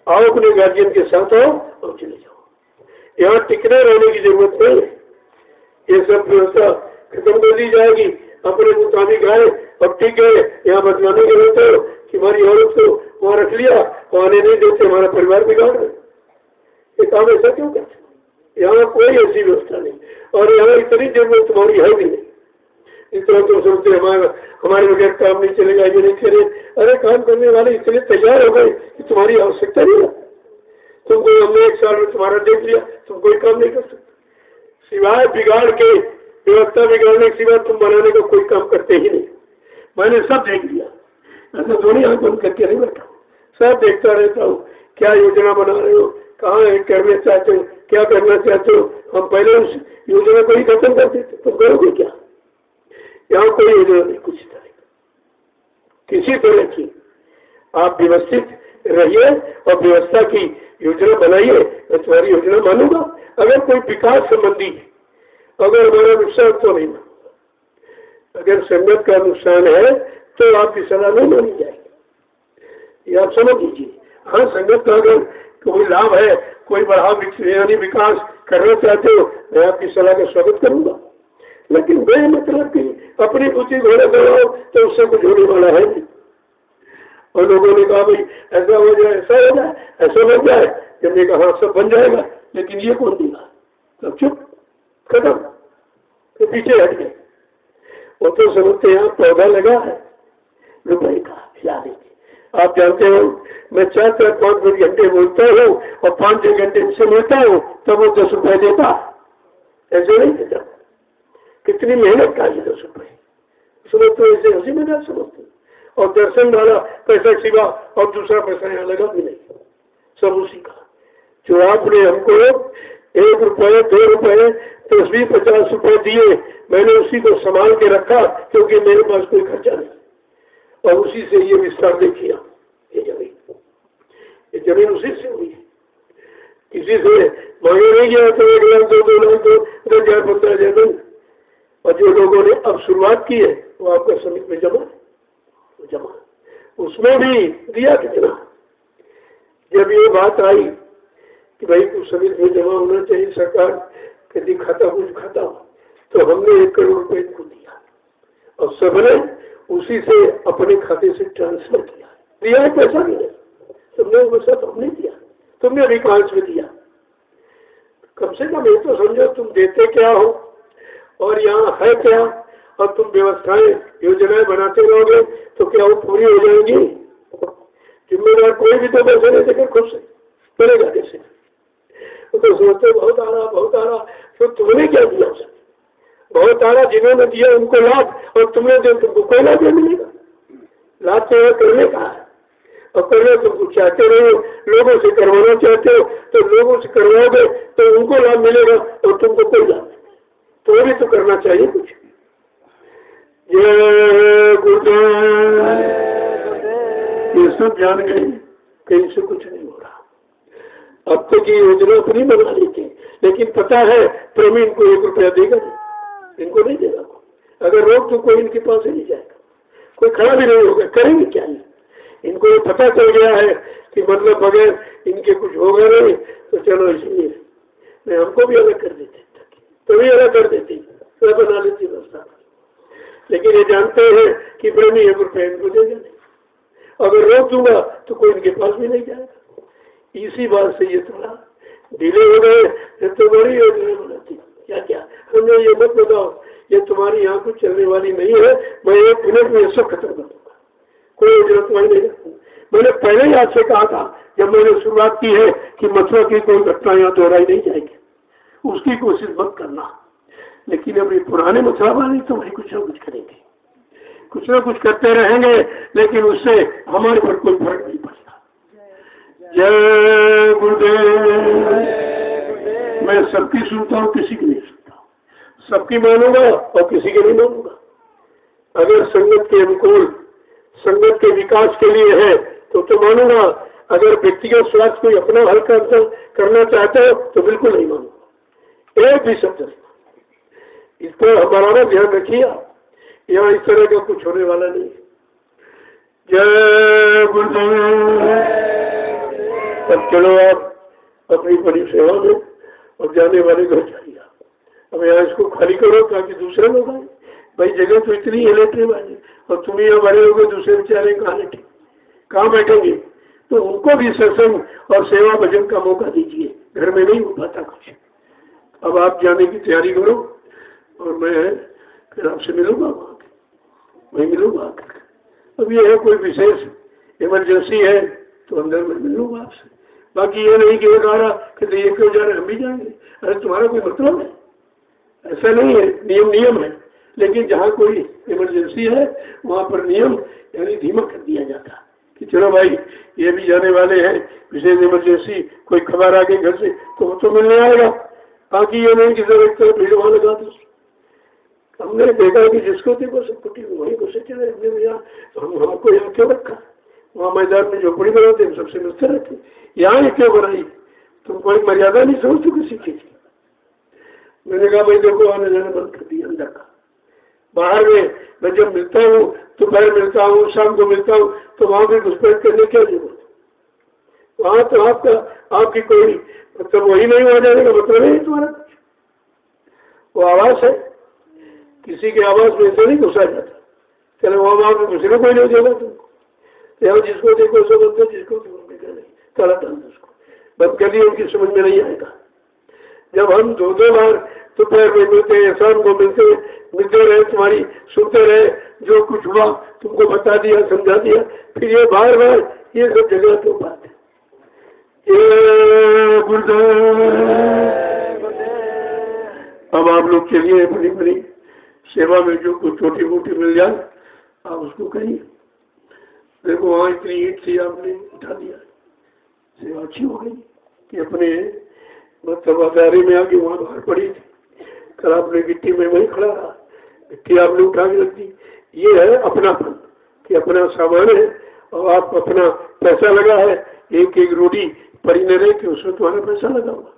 आओ अपने गार्जियन के साथ आओ और चले जाओ, यहाँ टिकने रहने की जरूरत नहीं है। ये सब व्यवस्था खत्म कर दी जाएगी, अपने मुताबिक आए और ठीक है। यहाँ बदलाने के होते हो कि हमारी औरत को वहाँ रख लिया, आने नहीं देते, हमारा परिवार बिगाड़ रहे। ये काम ऐसा क्यों करते? यहाँ कोई ऐसी व्यवस्था नहीं, और यहाँ इतनी जरूरत तुम्हारी है भी नहीं। इस तरह तुम सोचते हमारे बगैर काम नहीं चलेगा, ये नहीं चले। अरे काम करने वाले इतने तैयार हो गए कि तुम्हारी आवश्यकता नहीं है। तुमको हमने 1 साल में तुम्हारा देख लिया, तुम कोई काम नहीं कर सकते। सिवाय बिगाड़ के, व्यवस्था बिगाड़ने के सिवाय तुम बनाने का कोई काम करते ही नहीं। मैंने सब देख लिया, ऐसा थोड़ी आंख बंद करके नहीं बैठा, सब देखता रहता हूँ। क्या योजना बना रहे हो, कहाँ करना चाहते हो, क्या करना चाहते हो। हम पहले उस योजना को ही खत्म कर देते, तुम करोगे क्या? यहाँ कोई योजना नहीं कुछ तरह किसी तरह की। आप व्यवस्थित रहिए और व्यवस्था की योजना बनाइए, मैं तुम्हारी योजना मानूंगा। अगर कोई विकास संबंधी अगर हमारा नुकसान तो नहीं मानूंगा। अगर संगत का नुकसान है तो आपकी सलाह नहीं मानी जाएगी, ये आप समझ लीजिए। हाँ, संगत का अगर कोई लाभ है, कोई बढ़ाव यानी विकास करना चाहते हो, मैं आपकी सलाह का स्वागत करूंगा। लेकिन बे मतलब कि अपनी बुद्धि घोड़े बनाओ तो उससे कुछ होने वाला है नहीं। और लोगों ने कहा भाई ऐसा हो जाए, ऐसा हो जाए, ऐसा बन जाए। जब ने कहा सब बन जाएगा, लेकिन ये कौन देगा? तब चुप, खत्म, तो पीछे हट गए। वो तो समझते यहाँ पौधा लगा है रुपए का, याद है। आप जानते हो मैं 4-5 घंटे बोलता हूँ और 5-6 घंटे से मिलता हूँ, तब वो 10 रुपए देता, ऐसे नहीं देता। कितनी मेहनत का 10 रुपए समझते, ऐसे हंसी मजाक समझते। और दर्शन वाला पैसा सिवा और दूसरा पैसा यहाँ लगा भी नहीं, सब उसी का। जो आपने हमको 1 रुपए 2 रुपए 10, 20, 50 रुपए दिए, मैंने उसी को संभाल के रखा क्योंकि मेरे पास कोई खर्चा नहीं। और उसी से ये विस्तार देखिए, ये जमीन उसी से हुई है, किसी से मांगे नहीं गया। तो 1 लाख 2 लाख 10,000 15,000। और जो लोगों ने अब शुरुआत की है वो आपका समिति में जमा उसमें भी दिया कितना। जब ये बात आई कि भाई कुछ समिति में जमा होना चाहिए, सरकार यदि खाता कुछ खाता, तो हमने 1 करोड़ रुपए इनको दिया और सबने उसी से अपने खाते से ट्रांसफर दिया है। पैसा भी नहीं, तुमने वो सब हमने दिया, तुमने अधिकांश में दिया। कम से कम ये तो समझो तुम देते क्या हो और यहाँ है क्या, और तुम व्यवस्थाएं योजनाएं बनाते रहोगे तो क्या वो पूरी हो जाएंगी? जिम्मेदार कोई भी तो पैसे नहीं देकर खुद से करेगा कैसे? तो सोचते बहुत आ रहा, तो तुमने क्या दिया? बहुत आ रहा, जिन्होंने दिया उनको लाभ, और तुमने दिया तुमको कोई लाभ नहीं मिलेगा। लाभ तो करने का है, और करना तुमको चाहते रहो, लोगों से करवाना चाहते हो तो लोगों से करवाओगे तो उनको लाभ मिलेगा और तुमको कोई लाभ नहीं। तो भी तो करना चाहिए कुछ। ये गुरुदेव ये सब जान गए, कहीं से कुछ नहीं हो रहा। अब तक ये योजना अपनी बना ली थी, लेकिन पता है प्रवीण को 1 रुपया देगा नहीं, इनको नहीं देगा। अगर रोक तो कोई इनके पास ही नहीं जाएगा, कोई खड़ा भी नहीं होगा, करेंगे क्या? इनको ये पता चल गया है कि मतलब बगैर इनके कुछ होगा नहीं, तो चलो इसलिए मैं हमको भी अलग कर देते, तो भी अलग कर देती, तो बना लेती व्यवस्था। लेकिन ये जानते हैं कि प्रेमी 1 रुपया इनको देगा नहीं, अगर रोक दूंगा तो कोई इनके पास भी नहीं जाएगा। इसी बात से ये थोड़ा ढीले हो गए। तो बड़ी योजना बनाती क्या हमने ये मत बताओ, ये तुम्हारी यहाँ कुछ चलने वाली नहीं है, मैं 1 मिनट में सब खत्म कर दूंगा, कोई योजना तुम्हारी नहीं रखूंगा। मैंने पहले ही आपसे कहा था जब मैंने शुरुआत की है कि मथुरा की कोई घटना यहाँ दोहराई नहीं जाएगी, उसकी कोशिश मत करना। लेकिन अब ये पुराने मथुरा वाले तो भाई कुछ ना कुछ करेंगे, कुछ ना कुछ करते रहेंगे, लेकिन उससे हमारे पर कोई फर्क नहीं पड़ता। जय गुरुदेव। मैं सबकी सुनता हूँ, किसी की नहीं सुनता, सबकी मानूंगा और किसी की नहीं मानूंगा। अगर संगत के अनुकूल, संगत के विकास के लिए है तो मानूंगा। अगर व्यक्तिगत स्वार्थ कोई अपना हल करना चाहते हो तो बिल्कुल नहीं मानूंगा, एक भी शब्द नहीं। इस पर हमारा ध्यान रखिए, यहाँ इस तरह का कुछ होने वाला नहीं। जय गुरुदेव। अब चलो आप अपनी बड़ी सेवा में और जाने वाले घर जाइए। अब यहाँ इसको खाली करो ताकि दूसरे लोग आए। भाई जगह तो इतनी है लेटने वाली, और तुम यहाँ बड़े हो गए, दूसरे बेचारे कहाँ लेटे, कहाँ बैठेंगे? तो उनको भी सत्संग और सेवा भजन का मौका दीजिए, घर में नहीं हो पाता कुछ। अब आप जाने की तैयारी करो और मैं फिर आपसे मिलूंगा, मैं मिलूंगा। अब ये है कोई विशेष इमरजेंसी है तो अंदर में मिलूंगा आपसे, बाकी ये नहीं कि एक आ रहा कि ये क्यों जा रहे हम भी जाएंगे, अरे तुम्हारा कोई मतलब है? ऐसा नहीं है, नियम है। लेकिन जहाँ कोई इमरजेंसी है वहाँ पर नियम यानी धीमा कर दिया जाता कि चलो भाई ये भी जाने वाले हैं, विशेष इमरजेंसी कोई खबर आ गई घर से तो वो तो मिलने आएगा। बाकी ये नहीं कि सर एक तरफ भीड़ वहाँ लगा दो। हमने देखा कि जिसको देखो सब कुटी वहीं घुसे चले तो हम वहाँ को यहाँ क्यों रखा? वहाँ मैदान में झोपड़ी बनाते हम सबसे मिलते रहते, यहाँ ये क्यों बनाई? तुम कोई मर्यादा नहीं समझते किसी चीज की। मैंने कहा भाई देखो आने जाने बंद कर दिया अंदर का। बाहर में मैं जब मिलता हूँ दोपहर मिलता हूँ शाम को मिलता हूँ तो वहाँ भी घुसपैठ करने क्या जरूरत? वहाँ तो आपकी कोई मतलब वही नहीं हो जाने का मतलब नहीं तुम्हारा कुछ। वो आवास है, किसी के आवास में ऐसे नहीं घुसा जाता। चलो वहाँ में घुसने कोई नहीं देगा तुमको, यहाँ जिसको देखो सो बंद, जिसको नहीं ताला डाल दो, उसको बंद कर दिया, उनकी समझ में नहीं आएगा। जब हम दो बार दोपहर में मिलते हैं शाम को मिलते रहे, तुम्हारी सुनते रहे, जो कुछ हुआ तुमको बता दिया समझा दिया, फिर ये बार ये सब जगह तो बात है। अब आप लोग चलिए बड़ी बड़ी सेवा में जो कुछ छोटी मोटी मिल जाए आप उसको कहिए। देखो वहाँ इतनी ईट थी आपने उठा दिया, सेवा अच्छी हो गई कि अपने मतलब अदारे में आके वहाँ बाहर पड़ी थी, कल आपने गिट्टी में वहीं खड़ा रहा, गिट्टी आपने उठा के रख दी। ये है अपनापन कि अपना सामान है और आप अपना पैसा लगा है, एक एक रोटी पड़ी न रहे कि उसमें तुम्हारा पैसा लगा हुआ।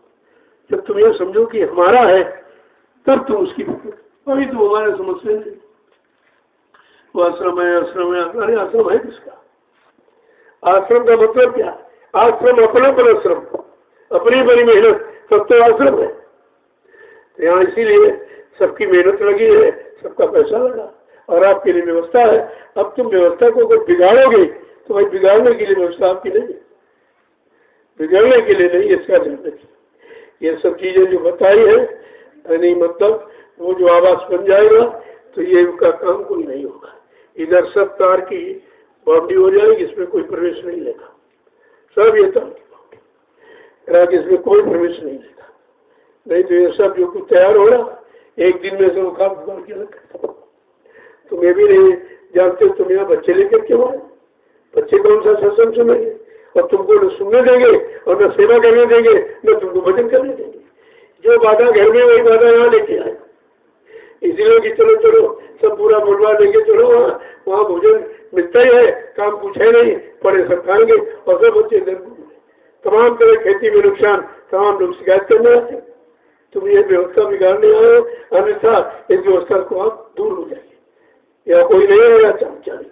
जब तुम ये समझो कि हमारा है तब तुम उसकी अभी तो हमारे समझते नहीं। वो आश्रम है अरे आश्रम है किसका? आश्रम का मतलब क्या? आश्रम अपना परिश्रम, अपनी बड़ी मेहनत, सब तो आश्रम है। तो यहाँ इसीलिए सबकी मेहनत लगी है, सबका पैसा लगा और आपके लिए व्यवस्था है। अब तुम व्यवस्था को अगर बिगाड़ोगे तो भाई बिगाड़ने के लिए व्यवस्था आपकी नहीं है, बिगड़ने के लिए नहीं, इसका ध्यान रखिए। ये सब चीजें जो बताई है यानी मतलब वो जो आवास बन जाएगा तो ये उनका काम कोई नहीं होगा। इधर सब तार की बाउंड्री हो जाएगी, इसमें कोई प्रवेश नहीं लेगा, सब ये तार की बाउंड्री, इसमें कोई प्रवेश नहीं लेगा। नहीं तो ये सब जो कुछ तैयार हो रहा एक दिन में से वो काम उखाड़ के रखा। तुम ये भी नहीं जानते, तुम यहाँ बच्चे लेकर क्यों आए? बच्चे कौन सा सत्संग सुनेंगे और तुमको न सुनने देंगे और न सेवा करने देंगे न तुमको भजन करने देंगे। जो बाधा घर में वही बाधा यहाँ लेके आए। इसीलिए कि चलो सब पूरा बुलवा लेके चलो, वहाँ भोजन मिलता ही है, काम कुछ है नहीं, पड़े सब खाएंगे और सब बच्चे इधर तमाम तरह खेती में नुकसान, तमाम लोग शिकायत करने आते। तुम ये व्यवस्था बिगाड़ने आए, अन्यथा इस व्यवस्था को आप दूर हो जाएंगे। या कोई नहीं रहेगा चाल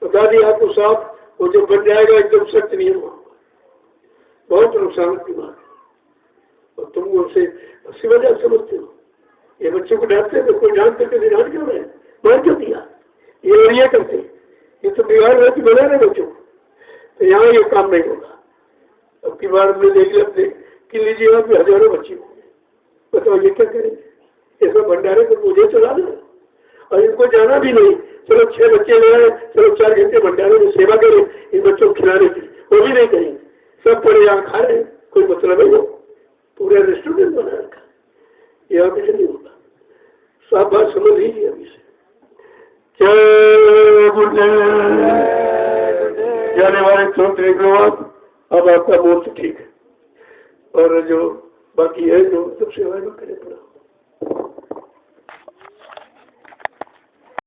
बता दिया आपको साफ, वो जो बन जाएगा एकदम सख्त नियम होगा, बहुत नुकसान की बात है। और तुम उनसे अच्छी वजह समझते हो, ये बच्चों को डांटते तो कोई डांट करके डांट क्यों रहे, मार क्यों दिया, ये करते, ये तो बिगाड़ रहे थे बना रहे बच्चों। तो यहाँ ये काम नहीं होगा। अब की बार में देख लेते कि लीजिए यहाँ पे हजारों बच्चे होंगे, बताओ ये क्या करेंगे? ये सब भंडारे को मुझे चला दो और इनको जाना भी नहीं। चलो 6 बच्चे ले आए, चलो 4 घंटे भंडारे में सेवा करें इन बच्चों को खिलाने की, वो भी नहीं करेंगे। सब पड़े यहाँ खा रहे हैं, कोई मतलब नहीं हो, पूरे रेस्टोरेंट बना रखा, यहाँ पे नहीं होगा। सब बात समझ लीजिए अभी से। जाने वाले तुरंत निकलो आप, अब आपका मूड तो ठीक है और जो बाकी है जो सब सेवा में करे पड़ा।